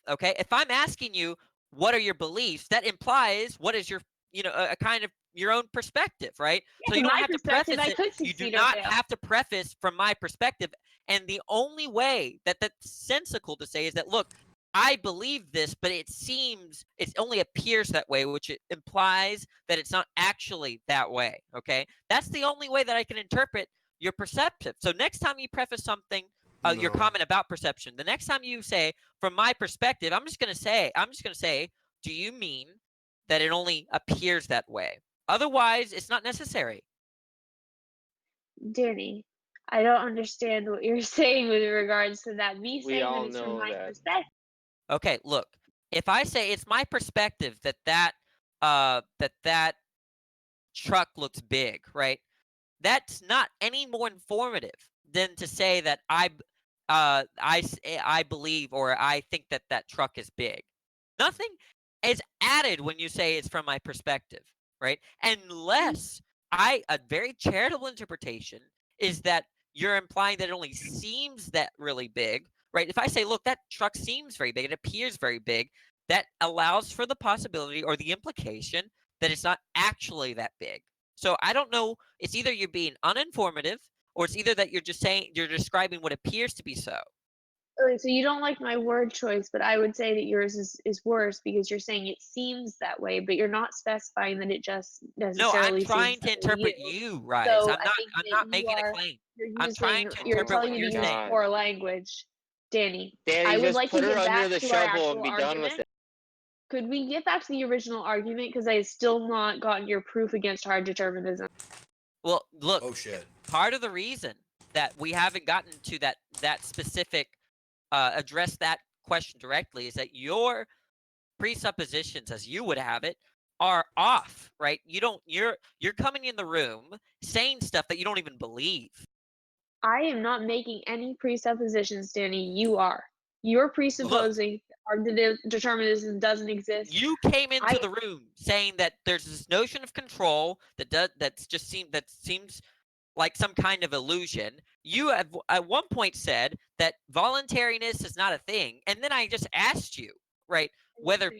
okay. If I'm asking you what are your beliefs, that implies what is your a kind of your own perspective, right? Yeah, So from you don't my have to perspective, preface I it. could You do succeed or not fail. have to preface from my perspective. And the only way that that's sensical to say is that, look, I believe this, but it only appears that way, which it implies that it's not actually that way. Okay, that's the only way that I can interpret your perceptive. So next time you preface something, your No. comment about perception, the next time you say, from my perspective, I'm just gonna say, do you mean that it only appears that way? Otherwise, it's not necessary. Danny, I don't understand what you're saying with regards to that. Me We saying that all it's from know my that. perspective. Okay, look, if I say it's my perspective that truck looks big, right? That's not any more informative than to say that I believe or I think that that truck is big. Nothing is added when you say it's from my perspective, right? Unless a very charitable interpretation is that you're implying that it only seems that really big, right? If I say, look, that truck seems very big, it appears very big, that allows for the possibility or the implication that it's not actually that big. So I don't know. It's either you're being uninformative, or it's either that you're describing what appears to be so. Okay, so you don't like my word choice, but I would say that yours is worse because you're saying it seems that way, but you're not specifying that it just No, necessarily I'm trying seems to that way interpret to you, Rise. So I'm I not. think I'm that not you making a are claim. you're I'm trying using to you're interpret telling what me you're to use saying. poor language, Danny. Danny, I would just like put to her get under back the to our shovel actual and be done with argument. it. Could we get back to the original argument? Because I still not gotten your proof against hard determinism. Well, look. Oh shit. Part of the reason that we haven't gotten to that specific address that question directly is that your presuppositions, as you would have it, are off, right? You're coming in the room saying stuff that you don't even believe. I am not making any presuppositions, Danny. You are. You're presupposing hard determinism doesn't exist. You came into the room saying that there's this notion of control that seems like some kind of illusion. You have at one point said that voluntariness is not a thing, and then I just asked you, right, whether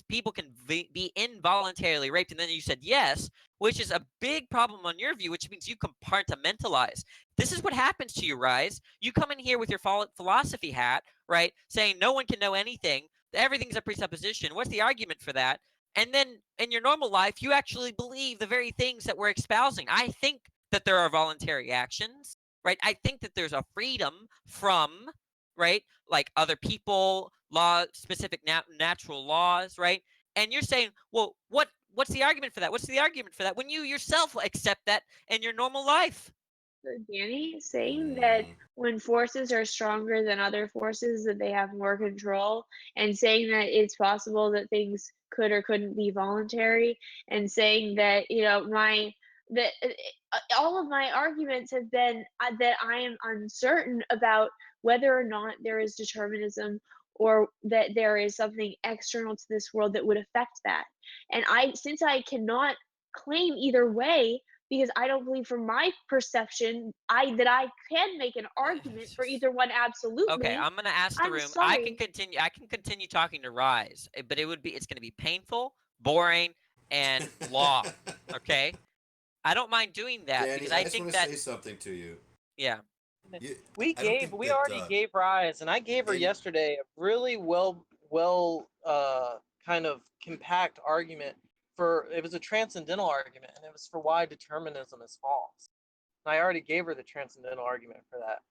people can be involuntarily raped, and then you said yes, which is a big problem on your view, which means you compartmentalize. This is what happens to you, Rise. You come in here with your philosophy hat, right, saying no one can know anything, everything's a presupposition. What's the argument for that? And then in your normal life, you actually believe the very things that we're espousing. I think that there are voluntary actions, right? I think that there's a freedom from, right, like other people, specific natural laws, right? And you're saying, well, what's the argument for that? What's the argument for that when you yourself accept that in your normal life? So Danny saying that when forces are stronger than other forces, that they have more control, and saying that it's possible that things could or couldn't be voluntary, and saying that all of my arguments have been that I am uncertain about whether or not there is determinism or that there is something external to this world that would affect that. And since I cannot claim either way, because I don't believe from my perception that I can make an argument for either one absolutely. Okay, I'm gonna ask the I'm room. sorry. I can continue talking to Rise, but it's gonna be painful, boring, and long. Okay, I don't mind doing that Danny, because I I just think want to that say something to you. yeah. We I don't think that, already gave Rise, and I gave her yesterday a really well kind of compact argument it was a transcendental argument, and it was for why determinism is false. And I already gave her the transcendental argument for that.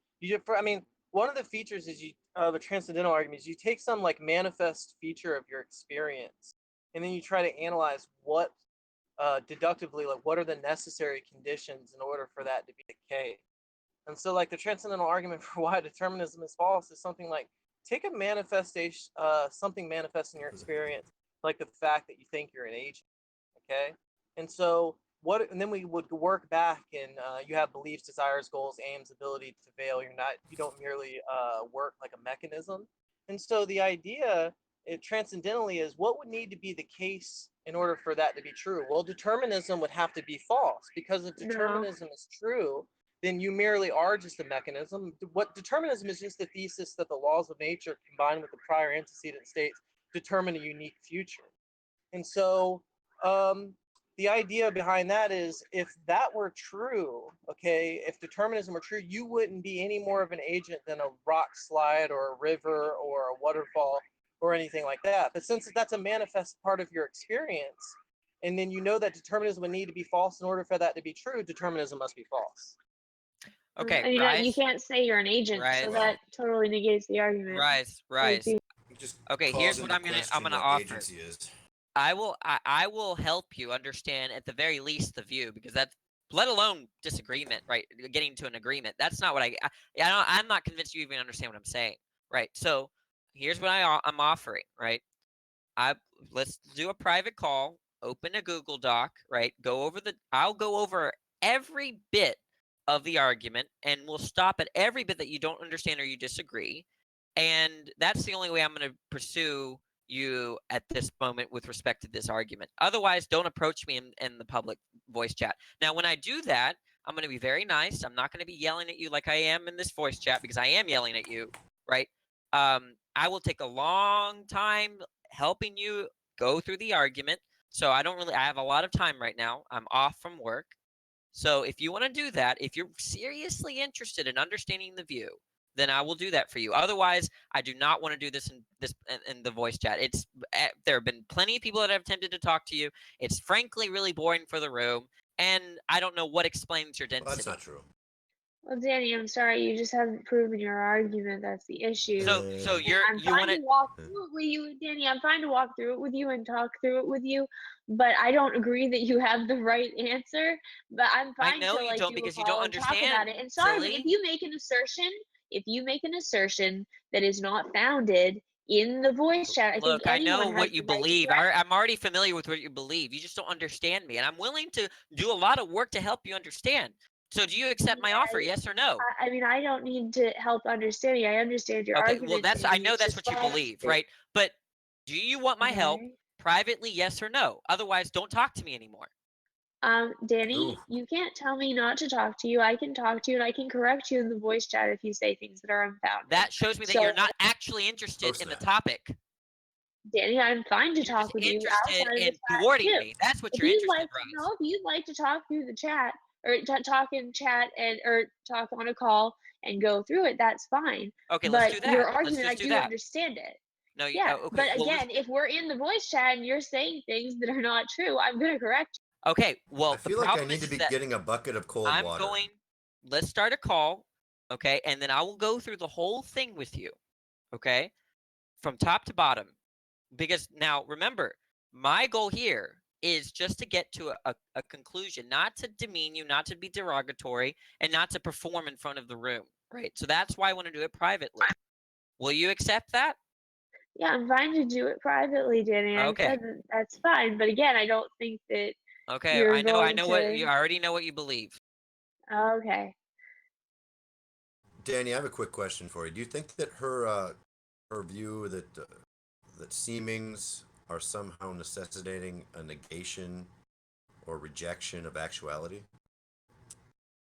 One of the features of a transcendental argument is you take some like manifest feature of your experience, and then you try to analyze what deductively, like what are the necessary conditions in order for that to be the case. And so like the transcendental argument for why determinism is false is something like take a manifestation, something manifest in your experience, like the fact that you think you're an agent. Okay, and so and then we would work back, and you have beliefs, desires, goals, aims, ability to fail. You don't merely work like a mechanism. And so the idea, transcendentally, is what would need to be the case in order for that to be true. Well, determinism would have to be false, because if determinism is true, then you merely are just a mechanism. What determinism is just the thesis that the laws of nature combined with the prior antecedent states determine a unique future. And so the idea behind that is, if that were true, okay, if determinism were true, you wouldn't be any more of an agent than a rock slide or a river or a waterfall or anything like that. But since that's a manifest part of your experience, and then you know that determinism would need to be false in order for that to be true, determinism must be false. Okay, I mean, Rise. you can't say you're an agent, Rise. so that totally negates the argument. Rise. Okay, calls here's what into I'm gonna question what offer. agency is. I will help you understand at the very least the view, because that's, let alone disagreement, right? Getting to an agreement. That's not what I'm not convinced you even understand what I'm saying, right? So here's what I'm offering, right? Let's do a private call, open a Google Doc, right? I'll go over every bit of the argument, and we'll stop at every bit that you don't understand or you disagree. And that's the only way I'm going to pursue you at this moment with respect to this argument. Otherwise, don't approach me in the public voice chat. Now, when I do that, I'm going to be very nice. I'm not going to be yelling at you like I am in this voice chat, because I am yelling at you, right? I will take a long time helping you go through the argument. So I have a lot of time right now. I'm off from work. So if you want to do that, if you're seriously interested in understanding the view, then I will do that for you. Otherwise, I do not want to do this in the voice chat. There have been plenty of people that have attempted to talk to you. It's frankly really boring for the room, and I don't know what explains your density. Well, that's not true. Well, Danny, I'm sorry, you just haven't proven your argument. That's the issue. So I'm fine to walk through it with you, Danny. I'm fine to walk through it with you and talk through it with you, but I don't agree that you have the right answer. But I'm fine I know to you don't, do because a you call don't and talk understand. about it. And sorry, but silly. if you make an assertion that is not founded in the voice chat, I Look, think I anyone know has what the you right to believe. correct I'm already familiar with what you believe. You just don't understand me, and I'm willing to do a lot of work to help you understand. So do you accept my offer, yes or no? I mean, I don't need to help understanding. I understand your Okay, argument. well, I Danny. know It's that's just what you that believe, right? But do you want my help privately, yes or no? Otherwise, don't talk to me anymore. Danny, you can't tell me not to talk to you. I can talk to you, and I can correct you in the voice chat if you say things that are unfounded. That shows me that you're not actually interested in the topic. Danny, I'm fine to talk with you Interested outside of in the chat thwarting too. me. That's what If you're you'd interested like, in, no, if you'd like to talk through the chat or talk in chat or talk on a call and go through it, that's fine. Okay, but let's do that. your Let's argument, just I do do that. understand it. No, Yeah, okay. but Well, again, if we're in the voice chat and you're saying things that are not true, I'm gonna correct you. Okay, well, I feel like I need to be getting a bucket of cold water. Let's start a call, okay, and then I will go through the whole thing with you, okay, from top to bottom. Because now, remember, my goal here is just to get to a conclusion, not to demean you, not to be derogatory, and not to perform in front of the room, right? So that's why I want to do it privately. Will you accept that? Yeah, I'm fine to do it privately, Danny. Okay. I said that's fine, but again, I don't think that Okay, you're I going know to... what you I already know what you believe. Okay. Danny, I have a quick question for you. Do you think that her view that seemings are somehow necessitating a negation or rejection of actuality?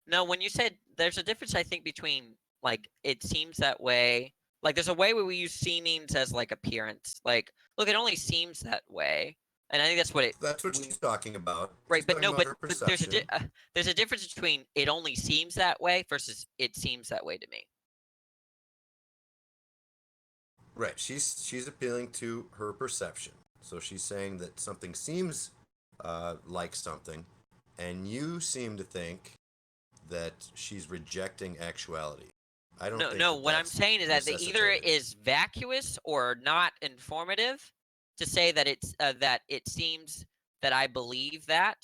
No, when you said there's a difference, I think, between like it seems that way. Like there's a way where we use seemings as like appearance. Like, look, it only seems that way, and I think that's what she's talking about. Right, She's but talking no, about but her there's a difference between it only seems that way versus it seems that way to me. Right. She's appealing to her perception. So she's saying that something seems like something, and you seem to think that she's rejecting actuality. I don't think No, what I'm saying is that they either is vacuous or not informative to say that it's that it seems that I believe that,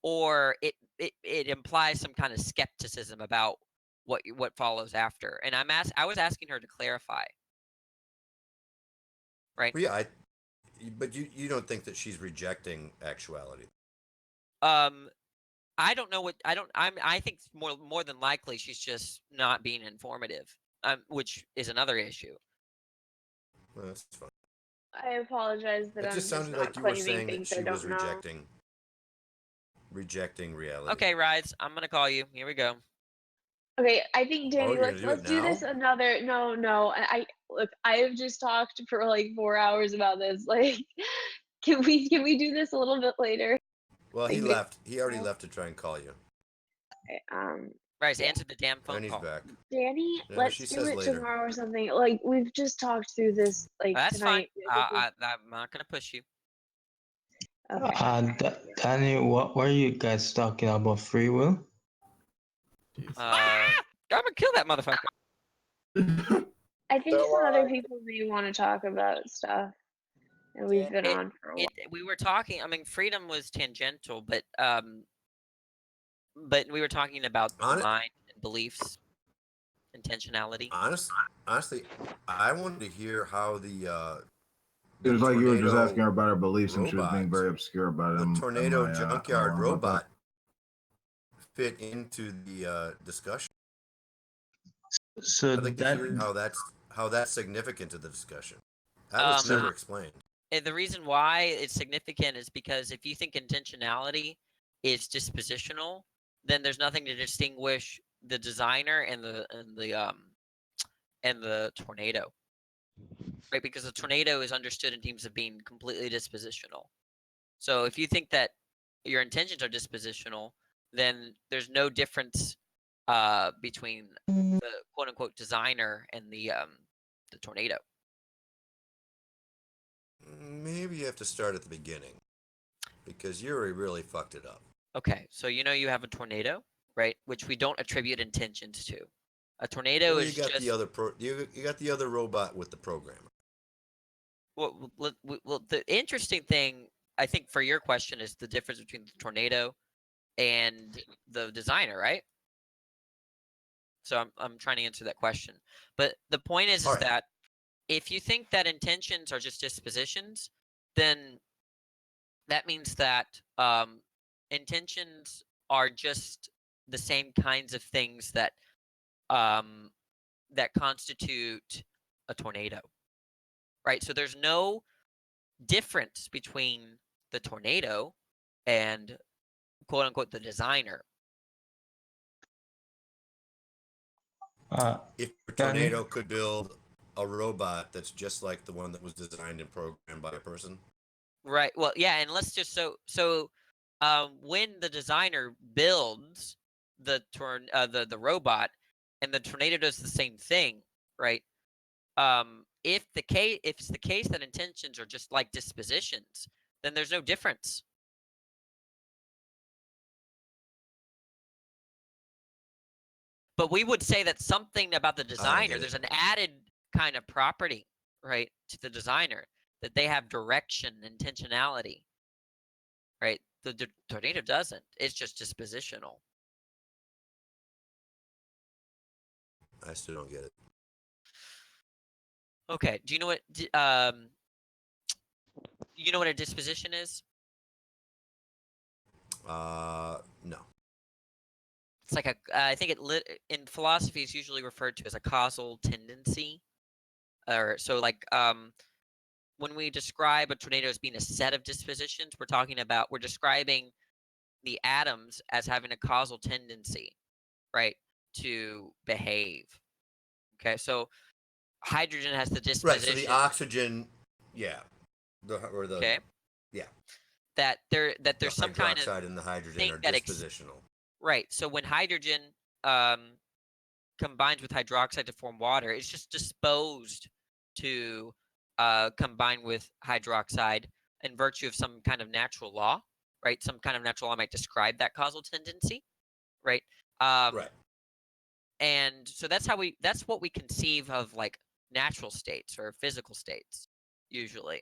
or it implies some kind of skepticism about what follows after. And I was asking her to clarify. right? Well, yeah, but you don't think that she's rejecting actuality? I don't know what I think more than likely she's just not being informative, which is another issue. Well, that's fine. I apologize that It I'm just just sounded not like you were claiming saying that things I she was don't know. rejecting reality. Okay, Rise, I'm gonna call you. Here we go. Okay, I think Oh, Danny, you're gonna let's do it do this now? another. No, I look. I have just talked for like 4 hours about this. Like, can we do this a little bit later? Well, he Like, left. He already left to try and call you. Rise, yeah. answer the damn phone And he's call. back. Danny, No, she let's do says it later. tomorrow or something. Like, we've just talked through this like That's fine. tonight. I'm not gonna push you. Okay. Danny, what were you guys talking about? Free will? I'm gonna kill that motherfucker. I think some other people may want to talk about stuff that we've been on for a while. We were talking. I mean, freedom was tangential, but we were talking about the mind and beliefs, intentionality. Honestly, I wanted to hear how the It was like you were just tornado asking her about her beliefs, and she was being robot, very obscure about the them. tornado junkyard robot fit into the discussion. So I'd like to hear how that's significant to the discussion. That was never explained. And the reason why it's significant is because if you think intentionality is dispositional, then there's nothing to distinguish the designer and the tornado, right? Because the tornado is understood in terms of being completely dispositional. So if you think that your intentions are dispositional, then there's no difference between the quote unquote designer and the tornado. Maybe you have to start at the beginning, because Yuri really fucked it up. Okay, so you have a tornado, right? Which we don't attribute intentions to. A tornado Well, is you got just the other you got the other robot with the programmer. well, the interesting thing I think for your question is the difference between the tornado and the designer, right? So I'm trying to answer that question. But the point is that if you think that intentions are just dispositions, then that means that intentions are just the same kinds of things that that constitute a tornado, right? So there's no difference between the tornado and quote unquote the designer. If a tornado could build a robot that's just like the one that was designed and programmed by a person. Right. Well, yeah, and let's just when the designer builds the robot and the tornado does the same thing, right? If it's the case that intentions are just like dispositions, then there's no difference. But we would say that something about the designer, there's an added kind of property, right, to the designer, that they have direction, intentionality, right? The tornado doesn't. It's just dispositional. I still don't get it. Okay. Do you know what a disposition is? No. It's like I think in philosophy is usually referred to as a causal tendency, or so like when we describe a tornado as being a set of dispositions, we're describing the atoms as having a causal tendency, right, to behave. Okay, so hydrogen has the disposition. Right. So the oxygen, yeah, okay, yeah, that there's some kind of hydroxide and the hydrogen thing are that dispositional. Right. So when hydrogen combines with hydroxide to form water, it's just disposed to combine with hydroxide in virtue of some kind of natural law, right? Some kind of natural law might describe that causal tendency, right? Right. And so that's what we conceive of like natural states or physical states usually,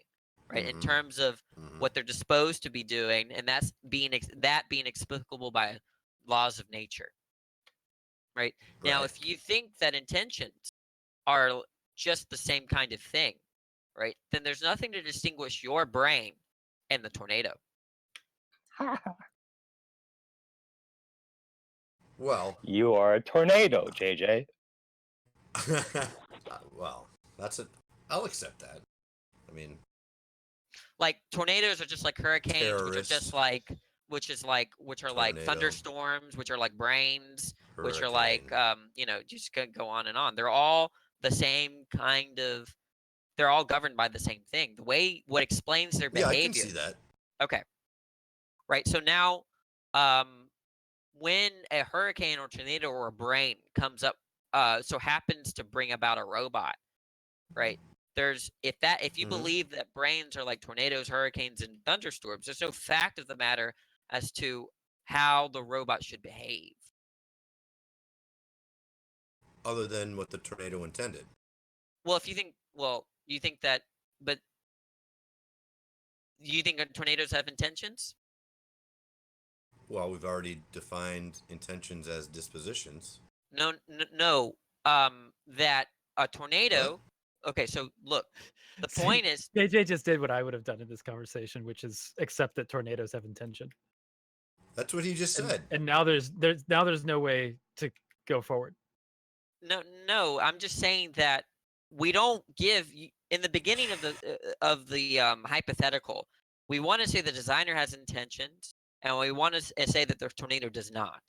right? In terms of what they're disposed to be doing, and that's being explicable by laws of nature, right? Now, if you think that intentions are just the same kind of thing, right? Then there's nothing to distinguish your brain and the tornado. Well, you are a tornado, JJ. Well, I'll accept that. I mean, like tornadoes are just like hurricanes, Terrorists. which are like Tornado. thunderstorms, which are like brains, which are like just gonna go on and on. They're all the same kind of. They're all governed by the same thing. What explains their yeah, behavior. I can see that. Okay. Right. So now, when a hurricane or tornado or a brain comes up, so happens to bring about a robot, right? If you believe that brains are like tornadoes, hurricanes, and thunderstorms, there's no fact of the matter as to how the robot should behave. Other than what the tornado intended. Well, you think that, but you think tornadoes have intentions? Well, we've already defined intentions as dispositions. No. That a tornado. Okay, so look, the point is JJ just did what I would have done in this conversation, which is accept that tornadoes have intention. That's what he just said. And now there's no way to go forward. No, I'm just saying that we don't give in the beginning of the hypothetical. We want to say the designer has intentions, and we want to say that the tornado does not.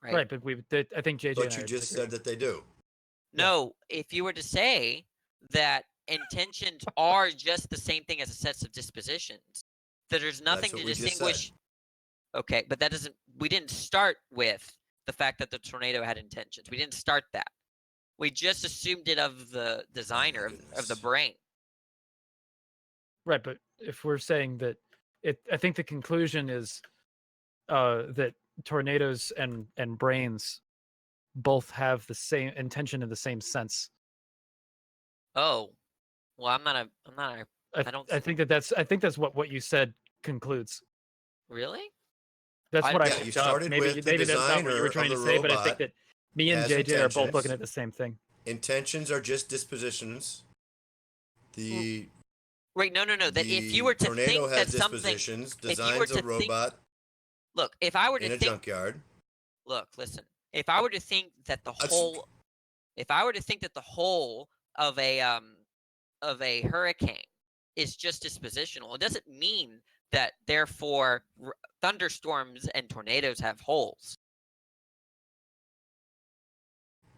Right, but I think JJ. But you just said that they do. No, if you were to say that intentions are just the same thing as a set of dispositions, that there's nothing to distinguish. Okay, but that doesn't. We didn't start with the fact that the tornado had intentions. We didn't start that. We just assumed it of the designer of the brain. Right, but if we're saying that, I think the conclusion is that tornadoes and brains both have the same intention in the same sense. Oh, well, I think that's what you said concludes. Really? That's what I you started with the maybe that's not what you were designer trying of to the say, but I think robot that me and has JJ are both intentions. looking at the same thing. Intentions are just dispositions. The Right, no. That if you were to tornado think that has something, dispositions, if you were designs a to think, robot look, if I were to in a think, junkyard. look, listen, if I were to think that the whole, of a hurricane is just dispositional, it doesn't mean that therefore thunderstorms and tornadoes have holes.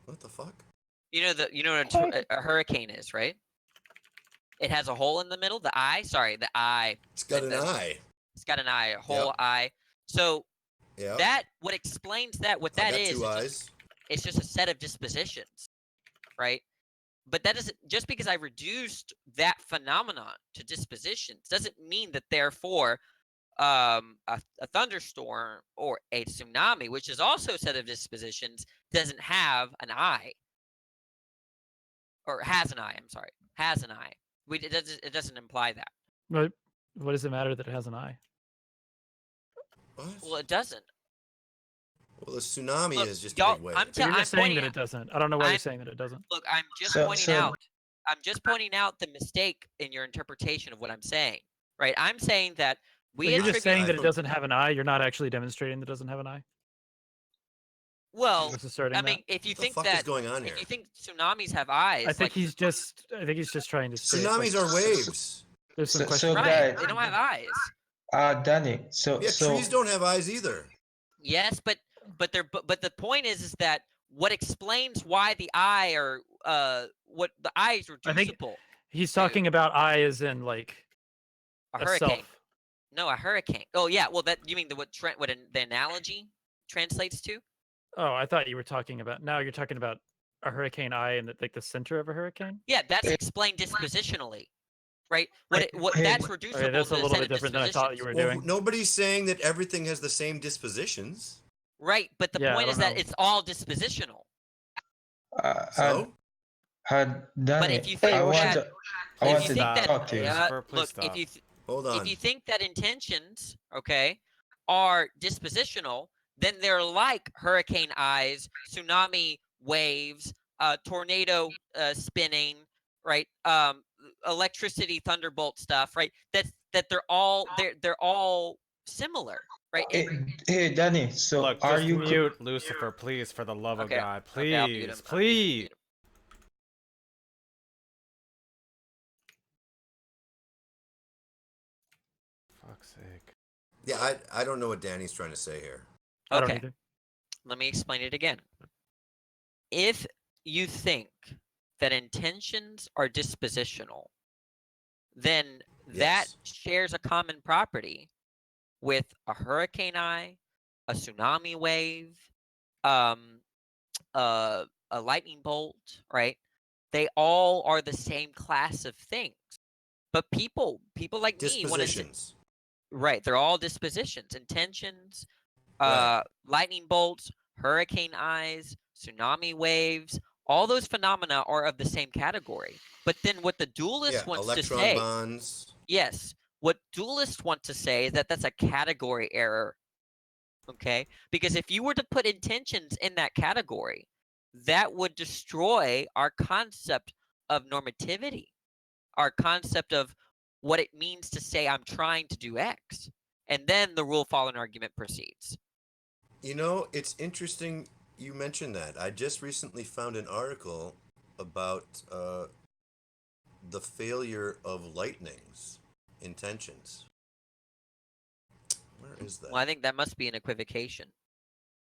What the fuck? You know what a hurricane is, right? It has a hole in the middle. The eye. It's got an eye. It's got an eye, a whole eye. So what explains that? What that is? Two eyes. It's just a set of dispositions, right? But that doesn't. Just because I reduced that phenomenon to dispositions doesn't mean that therefore a thunderstorm or a tsunami, which is also a set of dispositions, doesn't have an eye. Or has an eye. I'm sorry, has an eye. It doesn't imply that. What does it matter that it has an eye? What? Well, it doesn't. Well, a tsunami is just a y'all, big wave. You're I'm just saying pointing that out- it doesn't. I don't know why you're saying that it doesn't. Look, I'm just pointing out the mistake in your interpretation of what I'm saying. Right? I'm saying that So you're just saying that it doesn't have an eye. You're not actually demonstrating that it doesn't have an eye. Well, Just asserting I mean, that? if you What the think fuck that is going on here? if you think tsunamis have eyes, I think he's just trying to say. Tsunamis are waves. There's some So questions. right? guys, They don't have eyes. Danny. So Yeah, trees don't have eyes either. Yes, but the point is that what explains why the eye or what the eye is I think reducible. he's talking about eye as in like A a hurricane. self. No, a hurricane. Oh yeah, well that you mean the the analogy translates to? Oh, I thought you were talking about. Now you're talking about a hurricane eye and like the center of a hurricane. Yeah, that's explained dispositionally, right? What Hey, that's Okay, reducible that's to a a little set bit of different than I thought you were Well, doing. nobody's saying that everything has the same dispositions. Right, but the Yeah, I point is don't that know. it's all dispositional. So Danny, if you think I want that- to, I if want you to think that, talk to you. look, hold on. if you think that intentions, okay, are dispositional, then they're like hurricane eyes, tsunami waves, tornado spinning, right? electricity thunderbolt stuff, right? That they're all similar, right? Hey, Danny. So Look, are just you mute Lucifer, please, for the love of Okay, God, okay, I'll mute please, him. please. Fuck's sake. Yeah, I don't know what Danny's trying to say here. Okay, let me explain it again. If you think that intentions are dispositional, then that shares a common property with a hurricane eye, a tsunami wave, a lightning bolt, right? They all are the same class of things. But people like me want to, right? They're all dispositions, intentions, lightning bolts, hurricane eyes, tsunami waves. All those phenomena are of the same category. But then what the dualist wants to say, electron bonds. yes, what dualists want to say is that that's a category error. Okay, because if you were to put intentions in that category, that would destroy our concept of normativity, our concept of what it means to say I'm trying to do X, and then the rule following argument proceeds. You know, it's interesting you mentioned that. I just recently found an article about the failure of lightning's intentions. Where is that? Well, I think that must be an equivocation.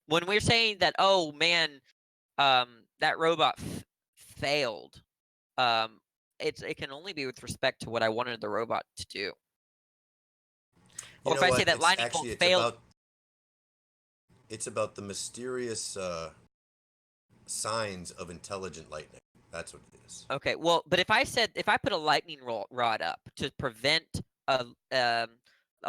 When we're saying that, oh man, that robot failed, it can only be with respect to what I wanted the robot to do. Or if I say that lightning bolt failed, it's about the mysterious signs of intelligent lightning. That's what it is. okay, well, but if I put a lightning rod up to prevent a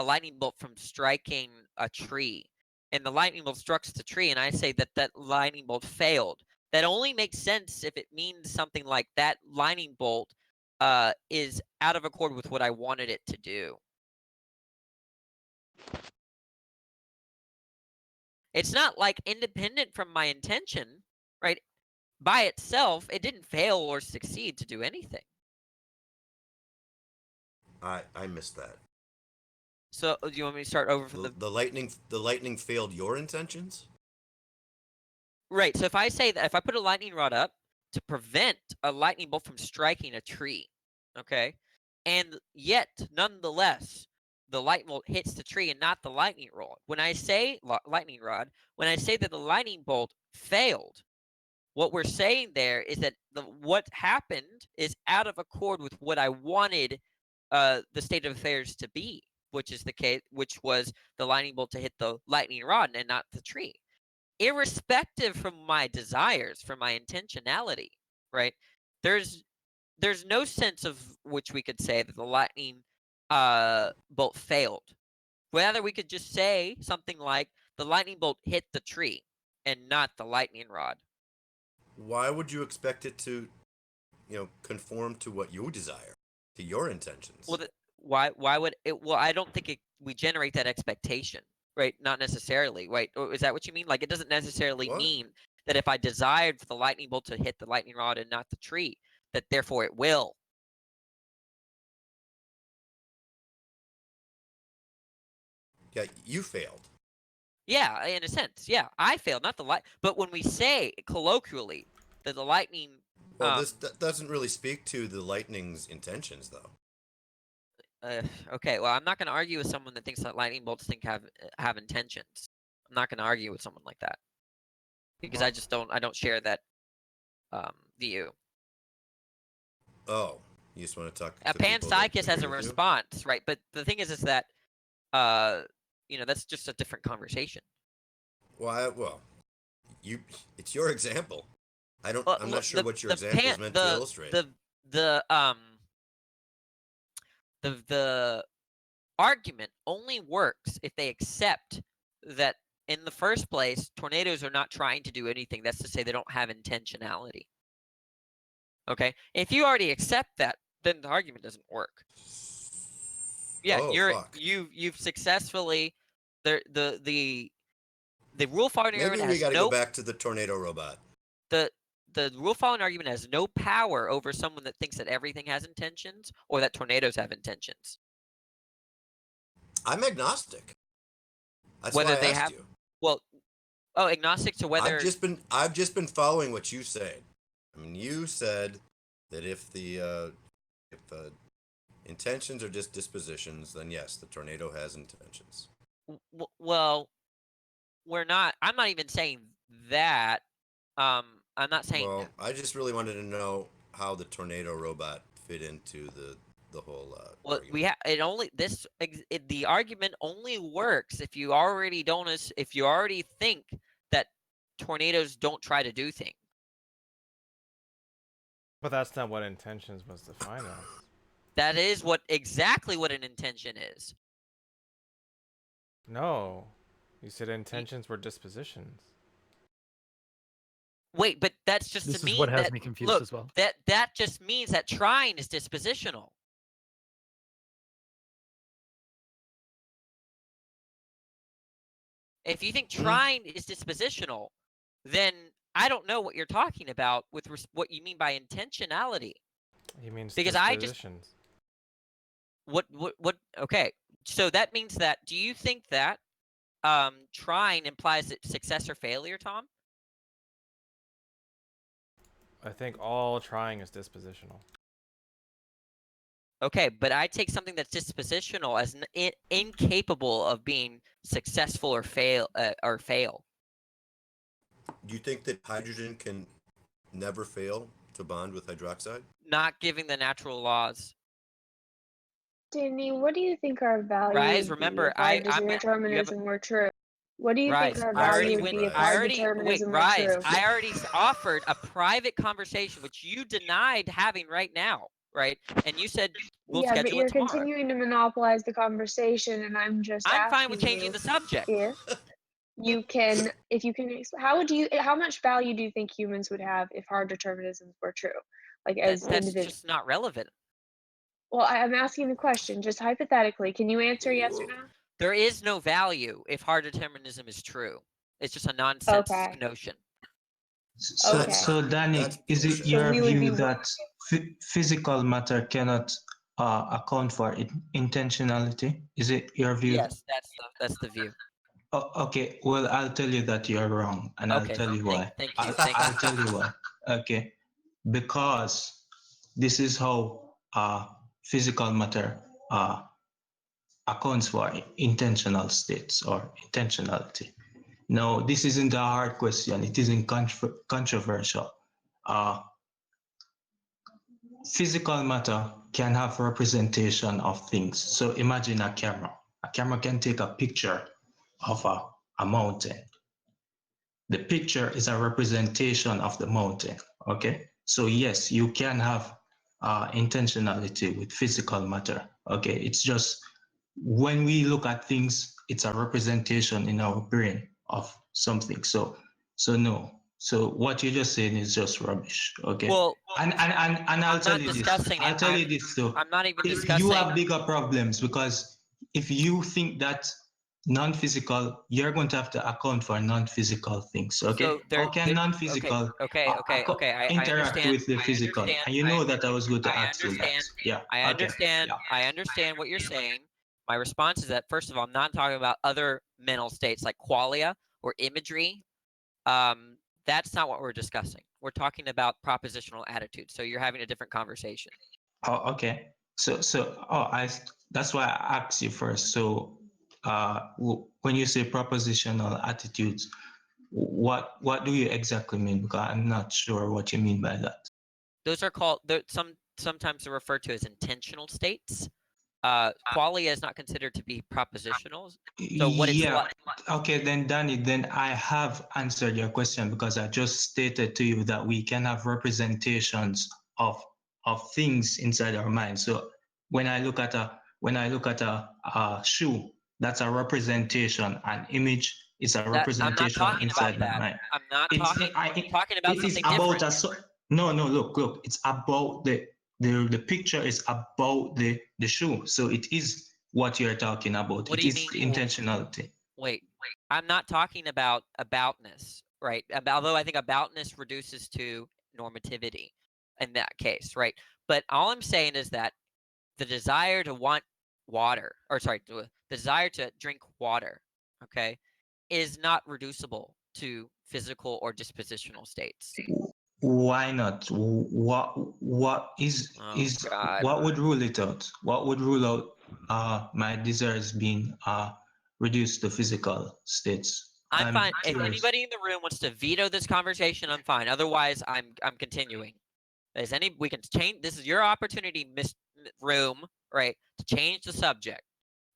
lightning bolt from striking a tree, and the lightning bolt strikes the tree, and I say that that lightning bolt failed, that only makes sense if it means something like that lightning bolt is out of accord with what I wanted it to do. It's not like independent from my intention, right? By itself, it didn't fail or succeed to do anything. I missed that. So, do you want me to start over from the lightning failed your intentions? Right. So if I say that, if I put a lightning rod up to prevent a lightning bolt from striking a tree, okay, and yet nonetheless the lightning bolt hits the tree and not the lightning rod. When I say lightning rod, when I say that the lightning bolt failed, what we're saying there is that what happened is out of accord with what I wanted the state of affairs to be, which is the case, which was the lightning bolt to hit the lightning rod and not the tree. Irrespective from my desires, from my intentionality, right? There's no sense of which we could say that the lightning bolt failed. Rather, we could just say something like the lightning bolt hit the tree and not the lightning rod. Why would you expect it to, conform to what you desire, to your intentions? Well, why would it? Well, I don't think we generate that expectation, right? Not necessarily, right? Or is that what you mean? Like, it doesn't necessarily mean that if I desired for the lightning bolt to hit the lightning rod and not the tree, that therefore it will. Yeah, you failed. Yeah, in a sense, yeah, I failed, not the light. But when we say colloquially that the lightning, well, this doesn't really speak to the lightning's intentions, though. Okay, well, I'm not going to argue with someone that thinks that lightning bolts have intentions. I'm not going to argue with someone like that because I don't share that view. Oh, you just want to talk. A panpsychist has a response, right? But the thing is that that's just a different conversation. Well, it's your example. I'm not sure what your example is meant to illustrate. The argument only works if they accept that in the first place, tornadoes are not trying to do anything. That's to say they don't have intentionality. Okay? If you already accept that, then the argument doesn't work. Yeah, you've successfully the rule following argument Maybe we has got to go back to the tornado robot. The the rule following argument has no power over someone that thinks that everything has intentions or that tornadoes have intentions. I'm agnostic. That's Whether why I they asked have, you. well, agnostic to whether I've just been following what you said. I mean, you said that if intentions are just dispositions, then yes, the tornado has intentions. Well, we're not. I'm not even saying that. I'm not saying. Well, I just really wanted to know how the tornado robot fit into the whole. Well, we have it only this. The argument only works if you already don't. If you already think that tornadoes don't try to do things. But that's not what intentions was defined as. That is exactly what an intention is. No, you said intentions were dispositions. Wait, but that's just This to is mean what has that, me confused look, as well. That just means that trying is dispositional. If you think trying is dispositional, then I don't know what you're talking about with what you mean by intentionality. He means because dispositions. What okay. So that means that do you think that trying implies success or failure, Tom? I think all trying is dispositional. Okay, but I take something that's dispositional as incapable of being successful or fail. Do you think that hydrogen can never fail to bond with hydroxide? Not giving the natural laws. Danny, what do you think our value Rise, would remember, be if hard determinism were true? What do you think Rise, our I already value would went. be if I hard already wait. determinism were Rise, true? I already offered a private conversation, which you denied having right now, right? And you said we'll Yeah, but schedule you're it tomorrow. continuing to monopolize the conversation, and I'm just I'm asking fine with changing you the subject. if you can, how much value do you think humans would have if hard determinisms were true, like as That's individuals? just not relevant. Well, I'm asking the question, just hypothetically. Can you answer yes or no? There is no value if hard determinism is true. It's just a nonsense Okay. notion. So Danny, is it your view that physical matter cannot account for intentionality? Is it your view? Yes, that's the view. Oh, okay, well, I'll tell you that you're wrong, and I'll Okay, tell you why. thank you. Thank I'll you. tell you why. Okay, because this is how physical matter accounts for intentional states or intentionality. Now, this isn't a hard question. It isn't controversial. Physical matter can have representation of things. So imagine a camera. A camera can take a picture of a mountain. The picture is a representation of the mountain, okay? So yes, you can have intentionality with physical matter, okay? It's just when we look at things, it's a representation in our brain of something. So no. So what you're just saying is just rubbish, okay? Well, and I'll tell you this. I'll tell you this too. I'm not even discussing. You have bigger problems because if you think that non-physical, you're going to have to account for non-physical things, okay? So How can non-physical okay. I interact understand. with the physical? And you know that I was going to ask you that. Yeah. I understand. I understand what you're saying. My response is that first of all, I'm not talking about other mental states like qualia or imagery. That's not what we're discussing. We're talking about propositional attitudes. So you're having a different conversation. Oh, okay. So that's why I asked you first. So when you say propositional attitudes, what do you exactly mean? Because I'm not sure what you mean by that. Those are called sometimes they're referred to as intentional states. Qualia is not considered to be propositional. So what is what? Okay, then Danny, then I have answered your question because I just stated to you that we can have representations of things inside our mind. So when I look at a shoe, that's a representation. An image is a representation inside my mind. I'm not talking about something different. No, look, it's about the picture is about the shoe. So it is what you're talking about. What it do you is mean? intentionality. Wait. I'm not talking about aboutness, right? Although I think aboutness reduces to normativity in that case, right? But all I'm saying is that the desire to want water, or sorry, the desire to drink water, okay, is not reducible to physical or dispositional states. Why not? What is God. what would rule it out? What would rule out my desires being reduced to physical states? I'm fine. If curious. anybody in the room wants to veto this conversation, I'm fine. Otherwise, I'm continuing. We can change. This is your opportunity, Miss Room, right, to change the subject.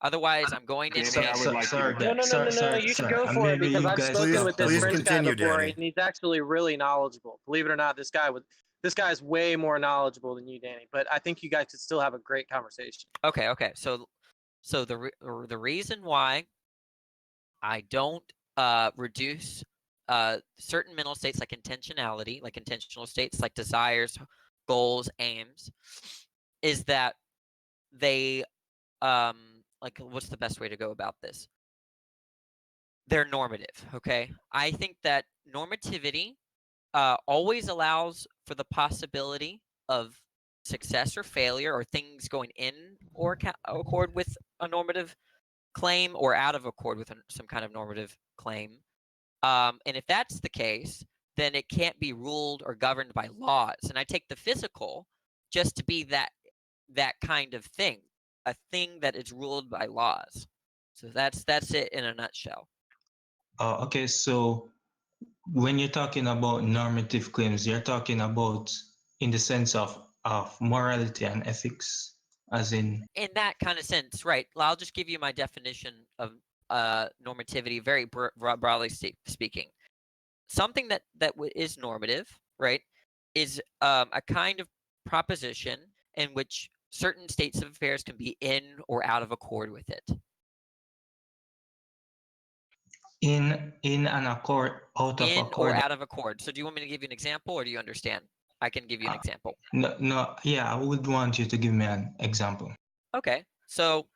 Otherwise, I'm going to. No. You should go for it because I've spoken with this French guy before, and he's actually really knowledgeable. Believe it or not, this guy's way more knowledgeable than you, Danny. But I think you guys could still have a great conversation. Okay. So the reason why I don't reduce certain mental states like intentionality, like intentional states like desires, goals, aims, is that they like, what's the best way to go about this? They're normative, okay? I think that normativity always allows for the possibility of success or failure, or things going in or accord with a normative claim or out of accord with some kind of normative claim. And if that's the case, then it can't be ruled or governed by laws. And I take the physical just to be that kind of thing, a thing that is ruled by laws. So that's it in a nutshell. Okay, so when you're talking about normative claims, you're talking about in the sense of morality and ethics, as in that kind of sense, right? Well, I'll just give you my definition of normativity, very broadly speaking. Something that is normative, right, is a kind of proposition in which certain states of affairs can be in or out of accord with it. in an accord, out of In accord. or out of accord. So do you want me to give you an example, or do you understand? I can give you an example. No, yeah, I would want you to give me an example. Okay. So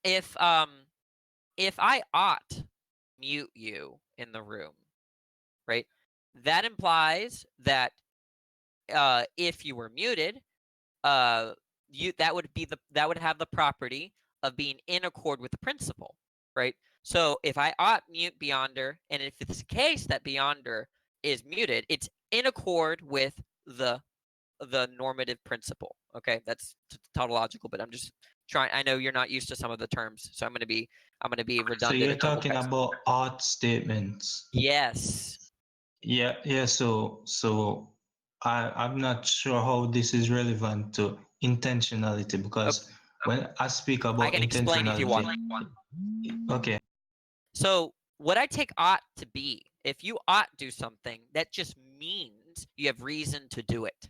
if I ought mute you in the room, right? That implies that if you were muted, that would have the property of being in accord with the principle, right? So if I ought mute Beyonder, and if it's the case that Beyonder is muted, it's in accord with the normative principle. Okay, that's tautological, but I'm just trying. I know you're not used to some of the terms, so I'm going to be redundant. So you're talking about ought statements. Yes. Yeah. So I'm not sure how this is relevant to intentionality, because when I speak about I can explain if you want. Okay. So what I take ought to be, if you ought do something, that just means you have reason to do it.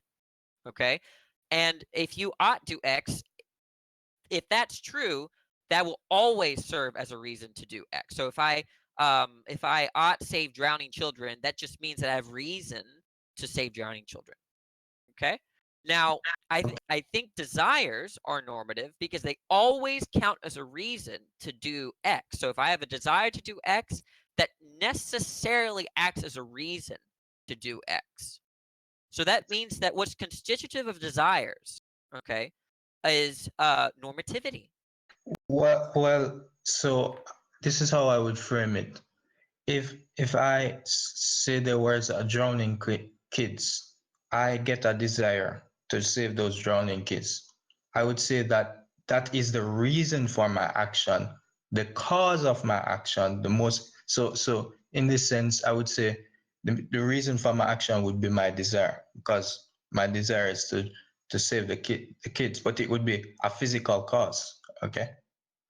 Okay? And if you ought do X, if that's true, that will always serve as a reason to do X. So if I ought save drowning children, that just means that I have reason to save drowning children. Okay? Now, I think desires are normative because they always count as a reason to do X. So if I have a desire to do X, that necessarily acts as a reason to do X. So that means that what's constitutive of desires, okay, is normativity. Well, so this is how I would frame it. If I say there was a drowning kids, I get a desire to save those drowning kids. I would say that that is the reason for my action, the cause of my action, the most. So in this sense, I would say the reason for my action would be my desire, because my desire is to save the kids, but it would be a physical cause. Okay.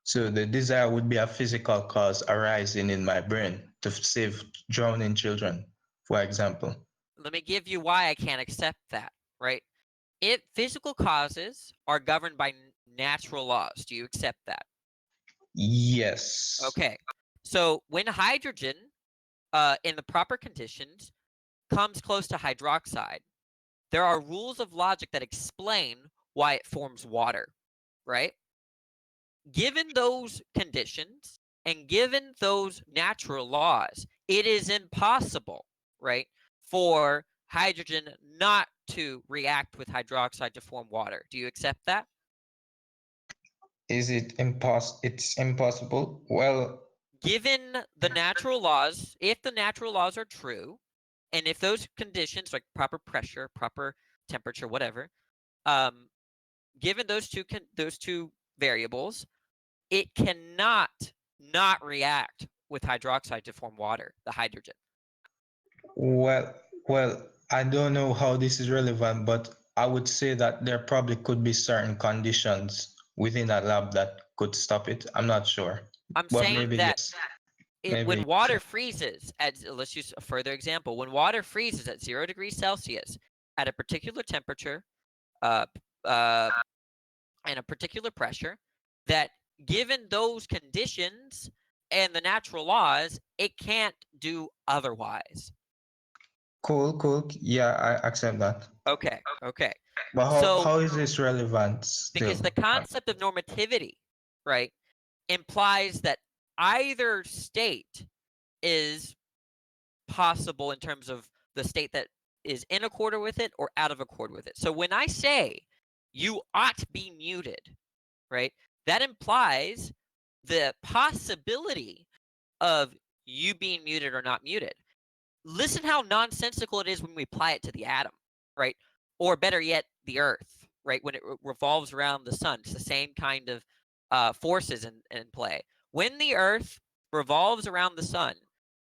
So the desire would be a physical cause arising in my brain to save drowning children, for example. Let me give you why I can't accept that, right? If physical causes are governed by natural laws, do you accept that? Yes. Okay. So when hydrogen, in the proper conditions, comes close to hydroxide, there are rules of logic that explain why it forms water, right? Given those conditions and given those natural laws, it is impossible, right, for hydrogen not to react with hydroxide to form water. Do you accept that? Is it it's impossible? Well, Given the natural laws, if the natural laws are true, and if those conditions like proper pressure, proper temperature, whatever, given those two variables, it cannot not react with hydroxide to form water, the hydrogen. well, I don't know how this is relevant, but I would say that there probably could be certain conditions within a lab that could stop it. I'm not sure. I'm But saying maybe that yes. Maybe when water freezes let's use a further example. When water freezes at 0 degrees Celsius at a particular temperature, and a particular pressure, that given those conditions and the natural laws, it can't do otherwise. Cool. Yeah, I accept that. Okay. But how is this relevant still? Because the concept of normativity, right, implies that either state is possible in terms of the state that is in accord with it or out of accord with it. So when I say you ought to be muted, right, that implies the possibility of you being muted or not muted. Listen how nonsensical it is when we apply it to the atom, right? Or better yet, the Earth, right? When it revolves around the sun, it's the same kind of forces in play. When the Earth revolves around the sun,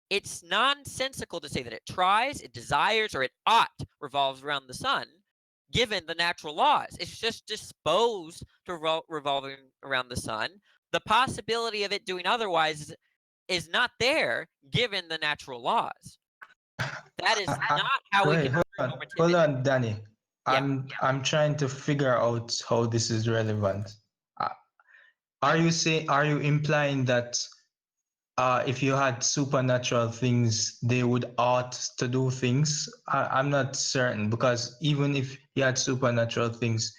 it's nonsensical to say that it tries, it desires, or it ought revolves around the sun, given the natural laws. It's just disposed to revolving around the sun. The possibility of it doing otherwise is not there, given the natural laws. That is not how we Wait, can hold on, Danny. I'm trying to figure out how this is relevant. Are you implying that if you had supernatural things, they would ought to do things? I'm not certain, because even if you had supernatural things,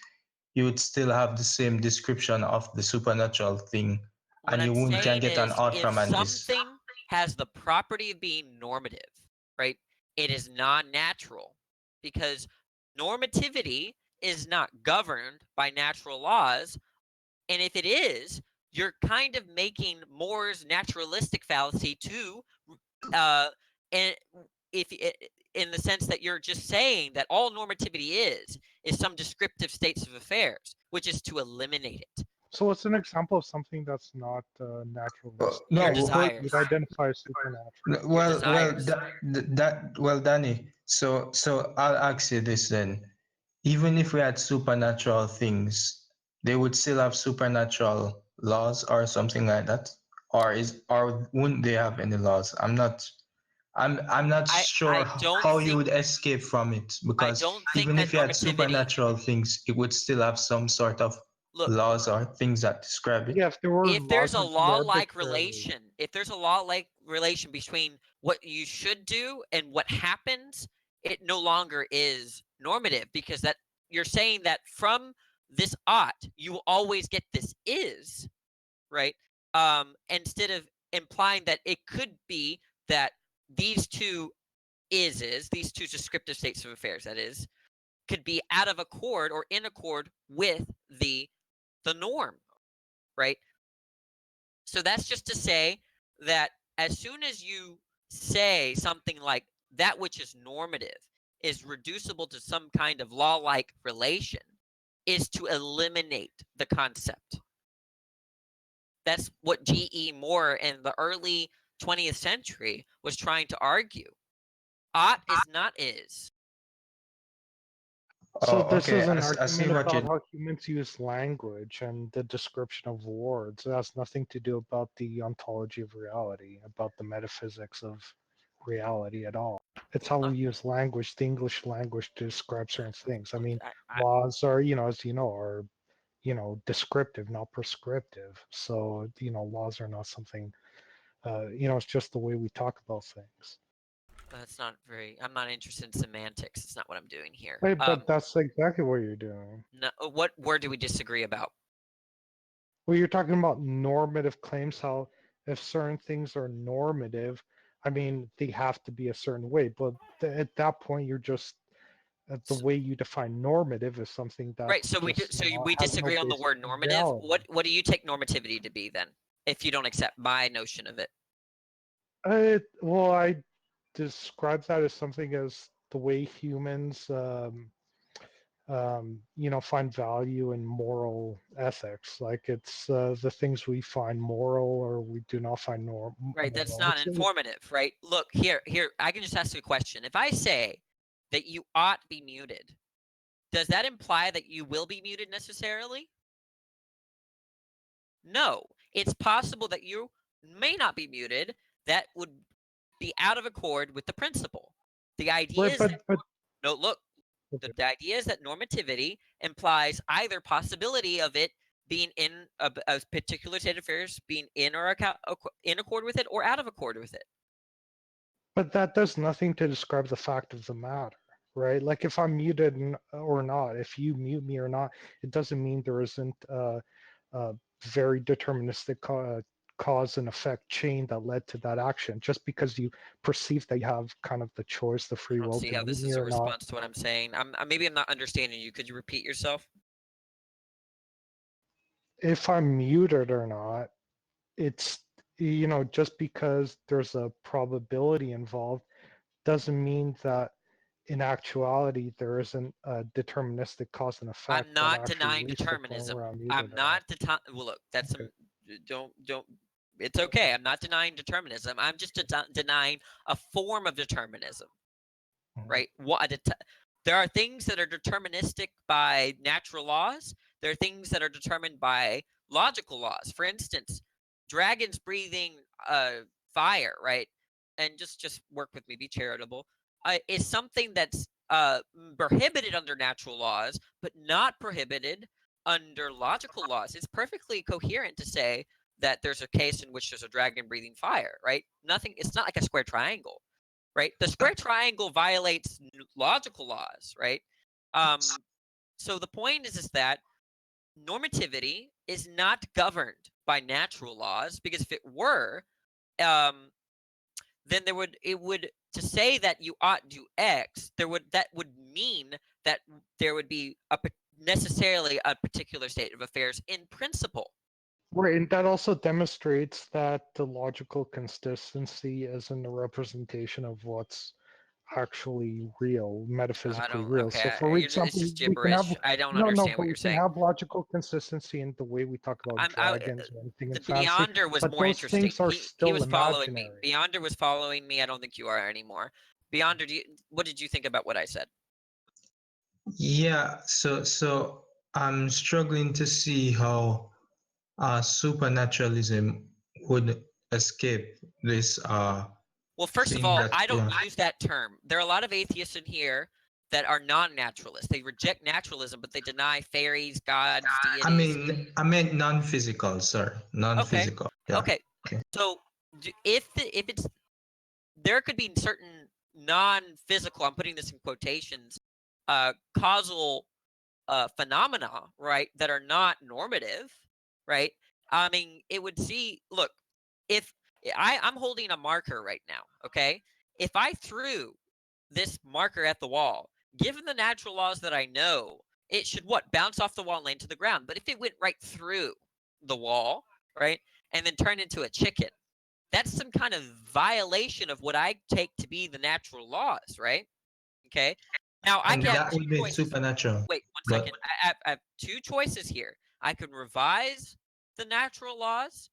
you would still have the same description of the supernatural thing, What and I'm you wouldn't can saying get an is, ought if from an is. something has the property of being normative, right, it is non-natural, because normativity is not governed by natural laws. And if it is, you're kind of making Moore's naturalistic fallacy to, and if in the sense that you're just saying that all normativity is some descriptive states of affairs, which is to eliminate it. So what's an example of something that's not naturalistic? No, Your What desires. would identify as supernatural? Well, Danny. So I'll ask you this then. Even if we had supernatural things, they would still have supernatural laws or something like that, or wouldn't they have any laws? I'm not sure how you would escape from it, because even if you had supernatural things, it would still have some sort of laws or things that describe it. Yeah, If there's a law-like relation, between what you should do and what happens, it no longer is normative, because that you're saying that from this ought, you will always get this is, right? Instead of implying that it could be that these two these two descriptive states of affairs, that is, could be out of accord or in accord with the norm, right? So that's just to say that as soon as you say something like that which is normative is reducible to some kind of law-like relation, is to eliminate the concept. That's what G.E. Moore in the early 20th century was trying to argue. Ought is not is. So this okay. is an I see argument what about you. how humans use language and the description of words. It has nothing to do about the ontology of reality, about the metaphysics of reality at all. It's how we use language, the English language, to describe certain things. I mean, laws are, as you know, are, descriptive, not prescriptive. So, laws are not something, it's just the way we talk about things. That's not very. I'm not interested in semantics. It's not what I'm doing here. Right, but that's exactly what you're doing. No, what word do we disagree about? Well, you're talking about normative claims, how if certain things are normative, I mean, they have to be a certain way, but at that point, you're just the way you define normative is something that Right. So we we has no disagree on the basis word in normative. reality. What do you take normativity to be then? If you don't accept my notion of it. Well, I describe that as something as the way humans, find value in moral ethics. Like it's the things we find moral or we do not find moral. Right. That's not informative, right? Look, here, I can just ask you a question. If I say that you ought be muted, does that imply that you will be muted necessarily? No. It's possible that you may not be muted. That would be out of accord with the principle. The idea is that, no, look, the idea is that normativity implies either possibility of it being in a particular state of affairs, being in or in accord with it, or out of accord with it. But that does nothing to describe the fact of the matter, right? Like if I'm muted or not, if you mute me or not, it doesn't mean there isn't a very deterministic cause and effect chain that led to that action. Just because you perceive that you have kind of the choice, the free will See to how this mute me is a or not. response to what I'm saying. Maybe I'm not understanding you. Could you repeat yourself? If I'm muted or not, it's, just because there's a probability involved doesn't mean that in actuality there isn't a deterministic cause and effect. I'm not denying determinism. I'm not well, look, that's okay. Don't. It's okay. I'm not denying determinism. I'm just denying a form of determinism, right? There are things that are deterministic by natural laws. There are things that are determined by logical laws. For instance, dragons breathing fire, right? And just work with me, be charitable. Is something that's prohibited under natural laws, but not prohibited under logical laws. It's perfectly coherent to say that there's a case in which there's a dragon breathing fire, right? It's not like a square triangle, right? The square triangle violates logical laws, right? So the point is that normativity is not governed by natural laws, because if it were, then to say that you ought do X, that would mean that there would be necessarily a particular state of affairs in principle. Right, and that also demonstrates that the logical consistency isn't a representation of what's actually real, metaphysically real. Okay, So for example, it's just we can have, gibberish. I don't no, understand but what we you're can saying. have logical consistency in the way we talk about dragons or anything The in fantasy, Beyonder was but more those interesting. things are He still was following me. imaginary. Beyonder was following me. I don't think you are anymore. Beyonder, what did you think about what I said? Yeah, so I'm struggling to see how supernaturalism would escape this Well, first of thing all, that I don't use that term. There are a lot of atheists in here that are non-naturalists. They reject naturalism, but they deny fairies, gods, deities. I meant non-physical, sir. Non-physical. Yeah. Okay. So if it's, there could be certain non-physical, I'm putting this in quotations, causal phenomena, right, that are not normative, right? I mean, it would look, if I'm holding a marker right now, okay? If I threw this marker at the wall, given the natural laws that I know, it should bounce off the wall and land to the ground. But if it went right through the wall, right, and then turned into a chicken, that's some kind of violation of what I take to be the natural laws, right? Okay. Now I can that would be supernatural. Wait 1 second. I have two choices here. I can revise the natural laws,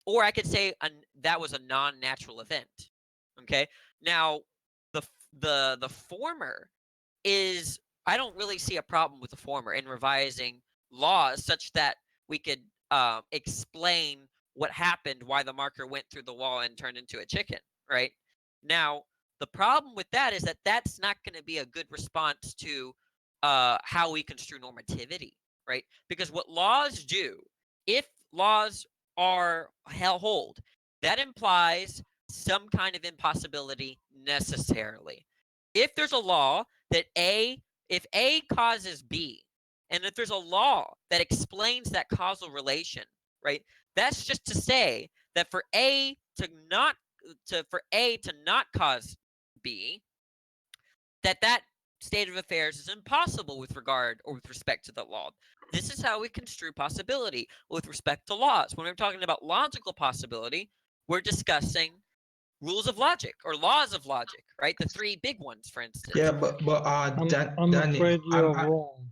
or I could say that was a non-natural event. Okay. Now the former is, I don't really see a problem with the former in revising laws such that we could explain what happened, why the marker went through the wall and turned into a chicken, right? Now, the problem with that is that that's not going to be a good response to how we construe normativity, right? Because what laws do, if laws are held, that implies some kind of impossibility necessarily. If there's a law that if A causes B, and if there's a law that explains that causal relation, right? That's just to say that for A to not for A to not cause B, that state of affairs is impossible with regard or with respect to the law. This is how we construe possibility with respect to laws. When we're talking about logical possibility, we're discussing rules of logic or laws of logic, right? The three big ones, for instance. Yeah, but I'm Danny, afraid you're wrong.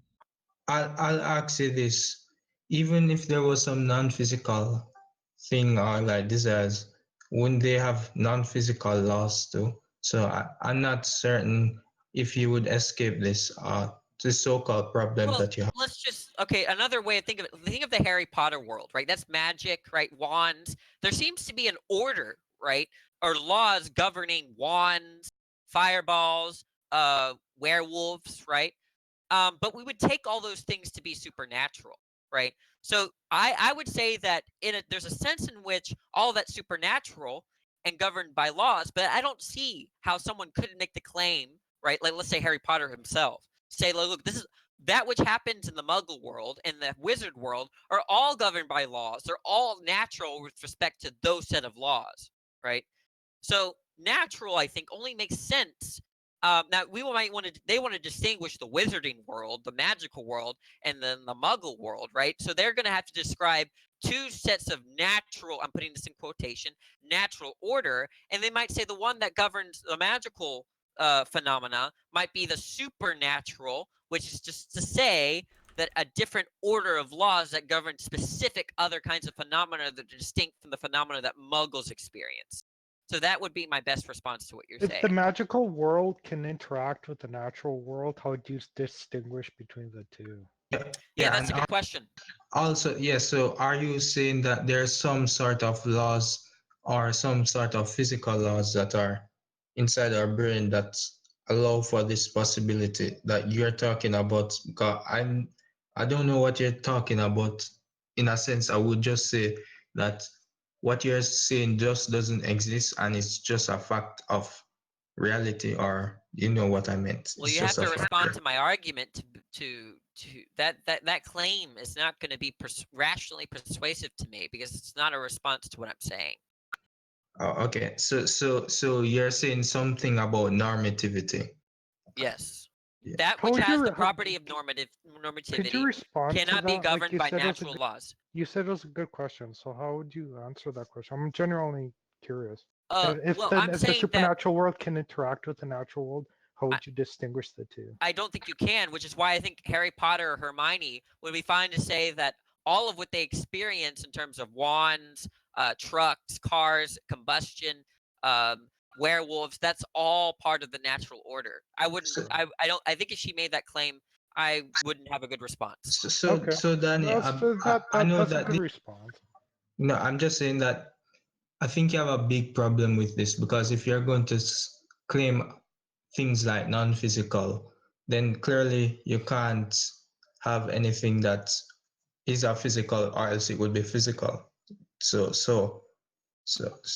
I'll ask you this: even if there was some non-physical thing or like desires, wouldn't they have non-physical laws too? So I'm not certain if you would escape this so-called problem that you have. Let's just another way to think of it. Think of the Harry Potter world, right? That's magic, right? Wands. There seems to be an order, right? Or laws governing wands, fireballs, werewolves, right? But we would take all those things to be supernatural, right? So I would say that there's a sense in which all that's supernatural and governed by laws, but I don't see how someone could make the claim, right? Like, let's say Harry Potter himself say, look, this is that which happens in the Muggle world and the Wizard world are all governed by laws. They're all natural with respect to those set of laws, right? So natural, I think, only makes sense. Now they want to distinguish the wizarding world, the magical world, and then the Muggle world, right? So they're going to have to describe two sets of natural, I'm putting this in quotation, natural order, and they might say the one that governs the magical phenomena might be the supernatural, which is just to say that a different order of laws that govern specific other kinds of phenomena that are distinct from the phenomena that Muggles experience. So that would be my best response to what you're If saying. the magical world can interact with the natural world, how do you distinguish between the two? Yeah, that's a good question. Also, so are you saying that there's some sort of laws or some sort of physical laws that are inside our brain that allow for this possibility that you're talking about? Because I don't know what you're talking about. In a sense, I would just say that what you're saying just doesn't exist and it's just a fact of reality, or you know what I meant. Well, you have to respond to my argument to that claim is not going to be rationally persuasive to me because it's not a response to what I'm saying. Oh, okay. So you're saying something about normativity. Yes. That which has the property of normativity Could you respond cannot to be that? governed you by said it was a natural good- laws. You said it was a good question, so how would you answer that question? I'm genuinely curious. Well, if I'm the saying that supernatural world can interact with the natural world, how would you distinguish the two? I don't think you can, which is why I think Harry Potter or Hermione would be fine to say that all of what they experience in terms of wands, trucks, cars, combustion, werewolves, that's all part of the natural order. I wouldn't. I think if she made that claim, I wouldn't have a good response. So Danny, I know that's that a good response. No, I'm just saying that I think you have a big problem with this, because if you're going to claim things like non-physical, then clearly you can't have anything that is a physical, or else it would be physical. So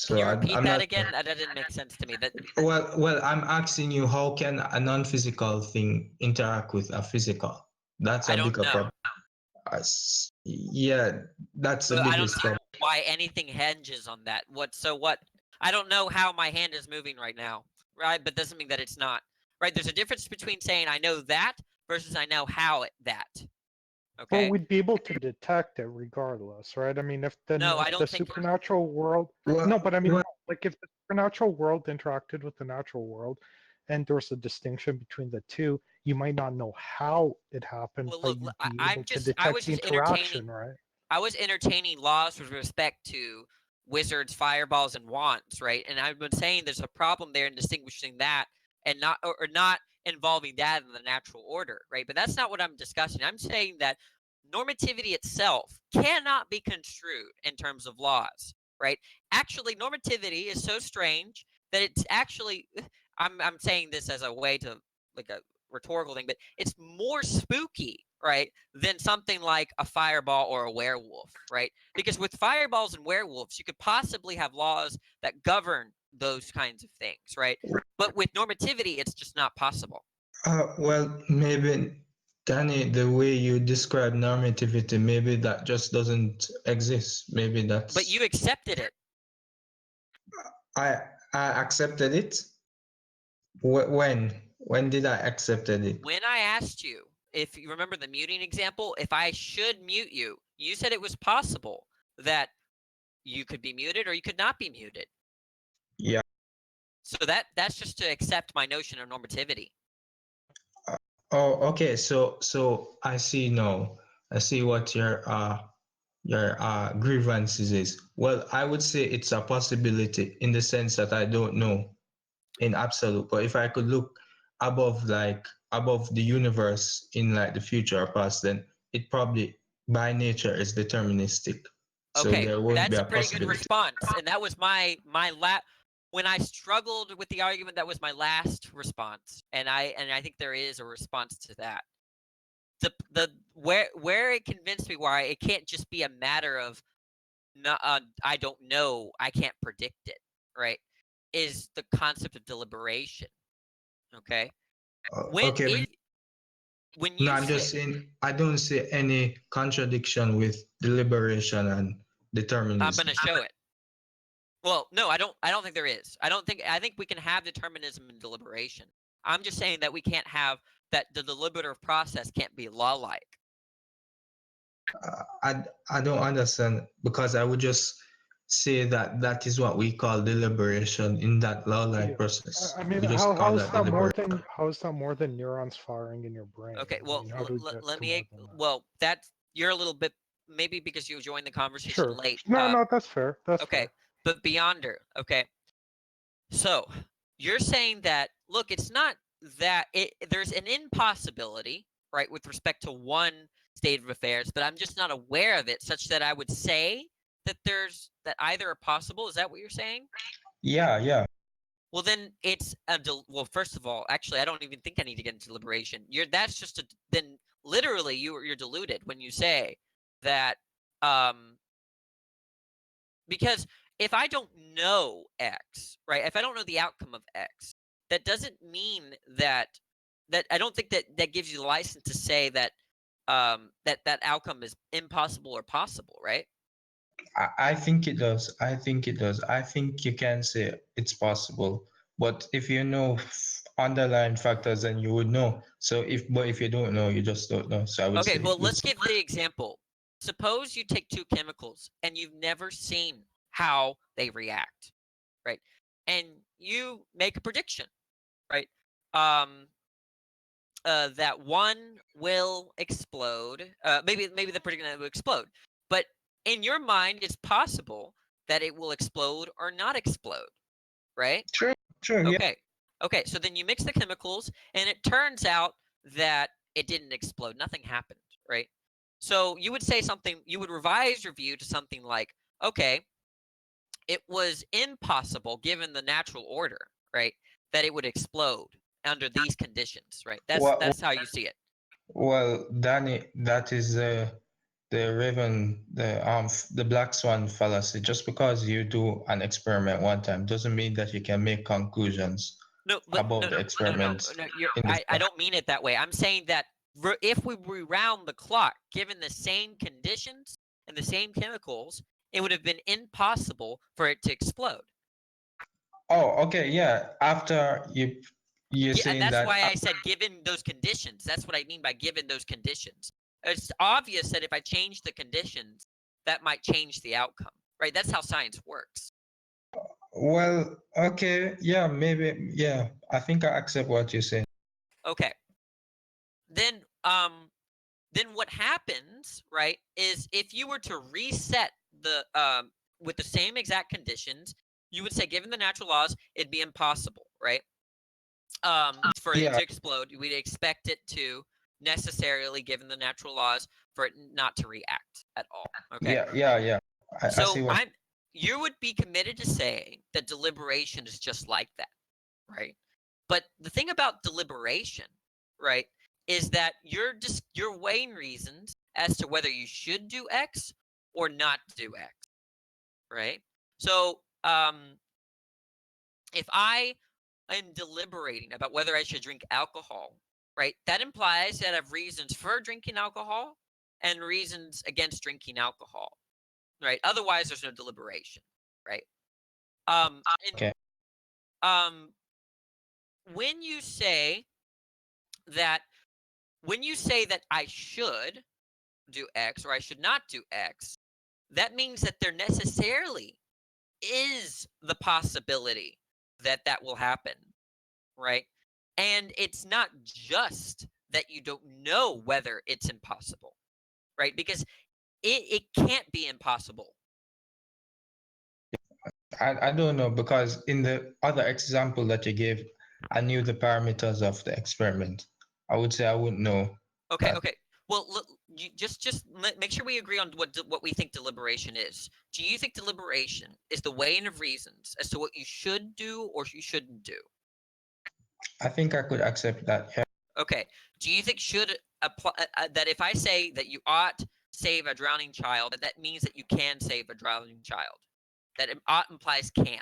Can you repeat I'm that not. again? That didn't make sense to me. Well, I'm asking you, how can a non-physical thing interact with a physical? That's a bigger problem. Yeah, that's the But I don't biggest see problem. why anything hinges on that. What? I don't know how my hand is moving right now, right? But doesn't mean that it's not. Right? There's a difference between saying I know that versus I know how that. Okay. Well, we'd be able to detect it regardless, right? I mean, if the, No, I if don't the think- supernatural world, no, but I mean, like if the supernatural world interacted with the natural world, and there was a distinction between the two, you might not know how it happened, but you'd be able to detect the interaction, right? I was entertaining laws with respect to wizards, fireballs, and wands, right? And I've been saying there's a problem there in distinguishing that and not involving that in the natural order, right? But that's not what I'm discussing. I'm saying that normativity itself cannot be construed in terms of laws, right? Actually, normativity is so strange that it's actually, I'm saying this as a way to, like a rhetorical thing, but it's more spooky, right, than something like a fireball or a werewolf, right? Because with fireballs and werewolves, you could possibly have laws that govern those kinds of things, right? But with normativity, it's just not possible. Well, maybe, Danny, the way you describe normativity, maybe that just doesn't exist. Maybe that's. But you accepted it. I accepted it. When did I accepted it? When I asked you, if you remember the muting example, if I should mute you, you said it was possible that you could be muted or you could not be muted. Yeah. So that's just to accept my notion of normativity. Oh, okay. So I see now. I see what your grievances is. Well, I would say it's a possibility in the sense that I don't know in absolute. But if I could look above the universe in like the future or past, then it probably by nature is deterministic. So Okay, there won't be that's a a pretty good possibility. response, and that was my when I struggled with the argument, that was my last response, and I think there is a response to that. The where it convinced me why it can't just be a matter of I don't know, I can't predict it, right? Is the concept of deliberation. Okay, Okay. when No, you I'm just saying I don't see any contradiction with deliberation and determinism. I'm going to show it. Well, no, I don't think there is. I think we can have determinism and deliberation. I'm just saying that we can't have that. The deliberative process can't be law-like. I don't understand, because I would just say that is what we call deliberation in that law-like process. I mean, we just how call is that that more deliberation. than neurons firing in your brain? Okay, I well, mean, how do we get let to me. more than that? Well, that's you're a little bit maybe because you joined the conversation Sure. late. No, that's fair. That's okay, fair. but beyonder. Okay, so you're saying that look, it's not that there's an impossibility, right, with respect to one state of affairs, but I'm just not aware of it, such that I would say that that either are possible. Is that what you're saying? Yeah. Well, then it's well. First of all, actually, I don't even think I need to get into deliberation. That's just then literally you're deluded when you say that because if I don't know X, right? If I don't know the outcome of X, that doesn't mean that I don't think that gives you the license to say that that outcome is impossible or possible, right? I think it does. I think you can say it's possible, but if you know underlying factors, then you would know. So if you don't know, you just don't know. So I would Okay, say well, let's give the example. Suppose you take two chemicals and you've never seen how they react, right? And you make a prediction, right? That one will explode. Maybe the prediction will explode, but in your mind, it's possible that it will explode or not explode, right? Sure. Okay. Okay. So then you mix the chemicals, and it turns out that it didn't explode. Nothing happened, right? So you would say something. You would revise your view to something like, okay, it was impossible given the natural order, right, that it would explode under these conditions, right? That's how you see it. Well, Danny, that is the black swan fallacy. Just because you do an experiment one time doesn't mean that you can make conclusions about the experiments. I don't mean it that way. I'm saying that if we rewound the clock, given the same conditions and the same chemicals, it would have been impossible for it to explode. Oh, okay, yeah. After you're saying and that's that. why I said given those conditions. That's what I mean by given those conditions. It's obvious that if I change the conditions, that might change the outcome, right? That's how science works. Well, okay, yeah, maybe, yeah. I think I accept what you're saying. Okay. Then what happens, right, is if you were to reset the with the same exact conditions, you would say given the natural laws, it'd be impossible, right? For it to explode, we'd expect it to necessarily, given the natural laws, for it not to react at all. Okay. Yeah. I see what. You would be committed to saying that deliberation is just like that, right? But the thing about deliberation, right, is that you're weighing reasons as to whether you should do X or not do X, right? So if I am deliberating about whether I should drink alcohol, right, that implies that I have reasons for drinking alcohol and reasons against drinking alcohol, right? Otherwise, there's no deliberation, right? Okay. When you say that I should do X or I should not do X, that means that there necessarily is the possibility that that will happen, right? And it's not just that you don't know whether it's impossible, right? Because it can't be impossible. I don't know, because in the other example that you gave, I knew the parameters of the experiment. I would say I wouldn't know. Okay, that. okay. Well, look, you just make sure we agree on what we think deliberation is. Do you think deliberation is the weighing of reasons as to what you should do or you shouldn't do? I think I could accept that. Yeah. Okay. Do you think should apply that if I say that you ought save a drowning child, that means that you can save a drowning child? That ought implies can.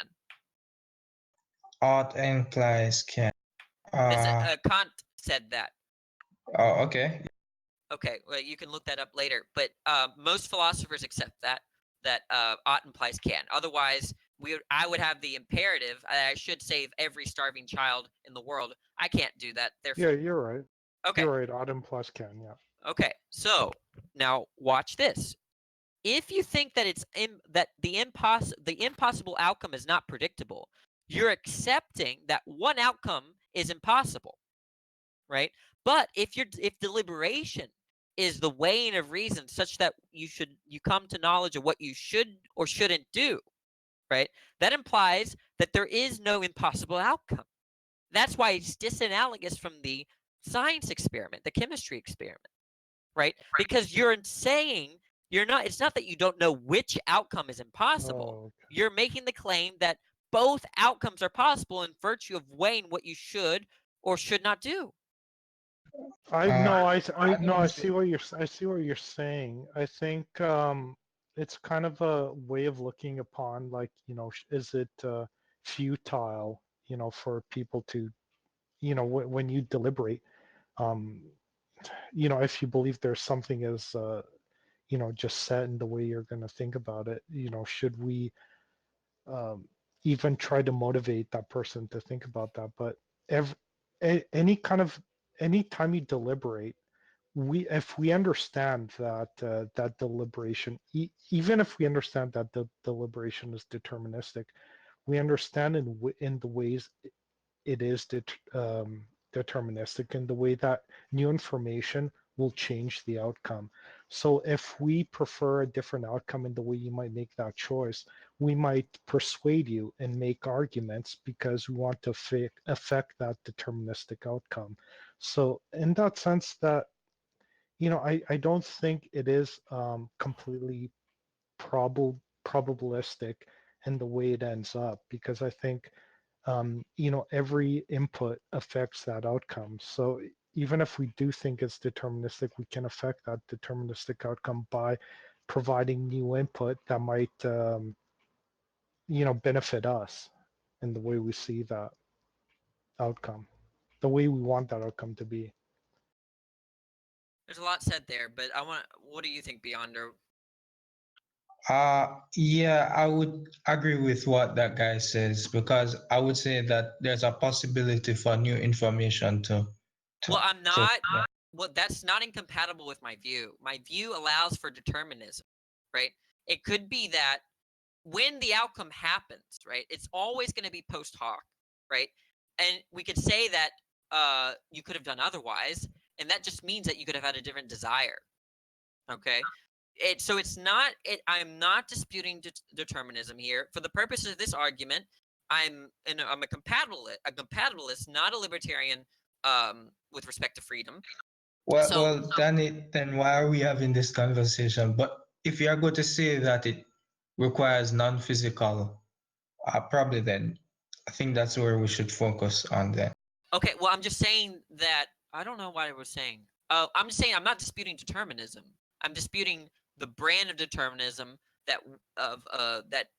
Ought implies can. Kant said that. Oh, okay. Okay, well, you can look that up later. But most philosophers accept that ought implies can. Otherwise, I would have the imperative. I should save every starving child in the world. I can't do that. Therefore, Yeah, you're right. Okay. You're right. Autumn plus can, yeah. Okay, so now watch this. If you think that the impossible outcome is not predictable, you're accepting that one outcome is impossible, right? But if deliberation is the weighing of reasons such that you come to knowledge of what you should or shouldn't do, right? That implies that there is no impossible outcome. That's why it's disanalogous from the science experiment, the chemistry experiment, right? Because you're saying it's not that you don't know which outcome is impossible. You're making the claim that both outcomes are possible in virtue of weighing what you should or should not do. I see what you're saying. I think it's kind of a way of looking upon, like, is it futile, for people to, when you deliberate, if you believe there's something as just set in the way you're going to think about it, should we even try to motivate that person to think about that? But anytime you deliberate, if we understand that that deliberation, even if we understand that the deliberation is deterministic, we understand in the ways it is deterministic, in the way that new information will change the outcome. So if we prefer a different outcome in the way you might make that choice, we might persuade you and make arguments because we want to affect that deterministic outcome. So in that sense, that I don't think it is completely probabilistic in the way it ends up, because I think every input affects that outcome. So even if we do think it's deterministic, we can affect that deterministic outcome by providing new input that might benefit us in the way we see that outcome, the way we want that outcome to be. There's a lot said there, but what do you think, Beyonder? Yeah, I would agree with what that guy says, because I would say that there's a possibility for new information to Well, I'm not. Well, that's not incompatible with my view. My view allows for determinism, right? It could be that when the outcome happens, right, it's always going to be post hoc, right? And we could say that you could have done otherwise, and that just means that you could have had a different desire. Okay. So it's not. I'm not disputing determinism here. For the purposes of this argument, I'm a compatibilist, not a libertarian. With respect to freedom. Well, Danny, then why are we having this conversation? But if you are going to say that it requires non-physical, probably then I think that's where we should focus on then. Okay, well, I'm just saying that I don't know what I was saying. I'm just saying I'm not disputing determinism. I'm disputing the brand of determinism that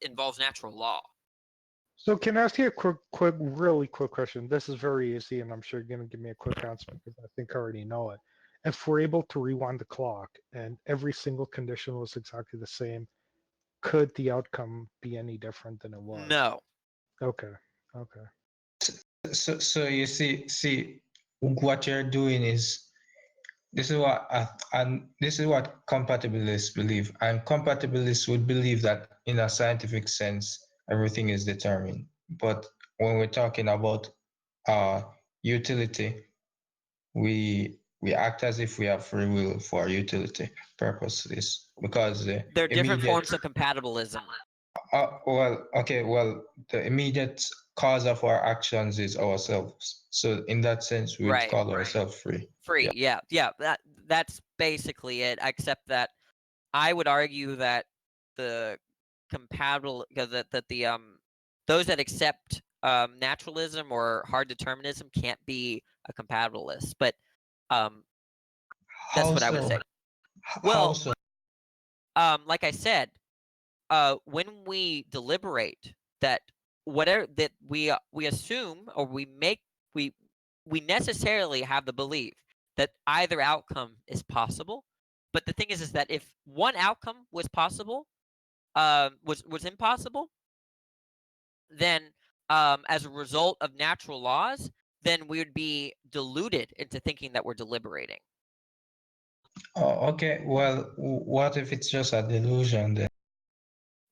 involves natural law. So can I ask you a really quick question? This is very easy, and I'm sure you're going to give me a quick answer because I think I already know it. If we're able to rewind the clock and every single condition was exactly the same, could the outcome be any different than it was? No, Okay. Okay. So you see what you're doing is this is what and this is what compatibilists believe, and compatibilists would believe that in a scientific sense everything is determined. But when we're talking about utility, we act as if we have free will for utility purposes because the There are different immediate forms of compatibilism. well, okay, well, the immediate cause of our actions is ourselves. So in that sense, we would Right, call right. ourselves free. Free, yeah. That's basically it. Except that I would argue that the that the those that accept naturalism or hard determinism can't be a compatibilist. But that's How what I would so? say. How Well, so? like I said, when we deliberate, that whatever that we assume or we necessarily have the belief that either outcome is possible. But the thing is that if one outcome was possible, was impossible, then as a result of natural laws, then we would be deluded into thinking that we're deliberating. Oh, okay. Well, what if it's just a delusion then?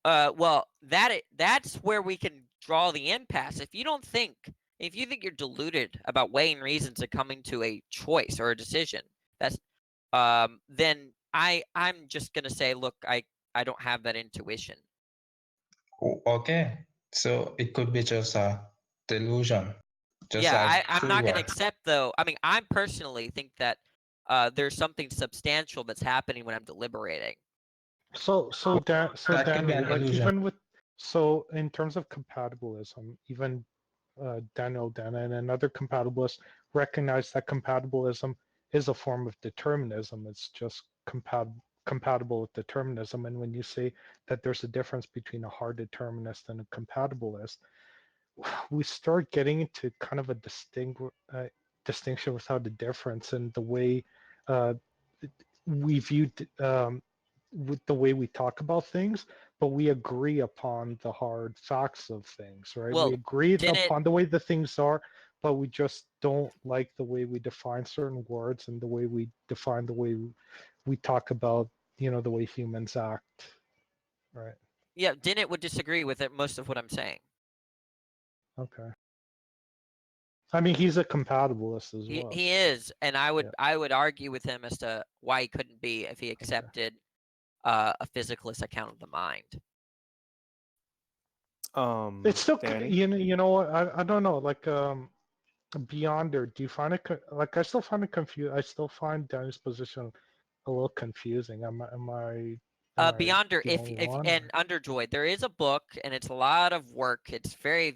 Well, that's where we can draw the impasse. If you think you're deluded about weighing reasons and coming to a choice or a decision, that's then I'm just gonna say, look, I don't have that intuition. Okay, so it could be just a delusion, just Yeah, like I'm free not will. gonna accept though. I mean, I personally think that there's something substantial that's happening when I'm deliberating. So That could be Danny, an like illusion. even with in terms of compatibilism, even Daniel Dana and another compatibilist recognize that compatibilism is a form of determinism. It's just compatible with determinism. And when you say that there's a difference between a hard determinist and a compatibilist, we start getting into kind of a distinction without a difference in the way we view with the way we talk about things, but we agree upon the hard facts of things, right? Well, We agree didn't- upon the way the things are, but we just don't like the way we define certain words and the way we define the way we talk about, the way humans act, right? Yeah, Dennett would disagree with it, most of what I'm saying. Okay. I mean, he's a compatibilist as well. He is, and I would argue with him as to why he couldn't be if he accepted a physicalist account of the mind. It's still, Danny? you know what? I don't know. Like, Beyonder, do you find it like I still find it confused? I still find Danny's position a little confusing. Am I Beyonder, the if only one, and or- Underjoy, there is a book, and it's a lot of work. It's very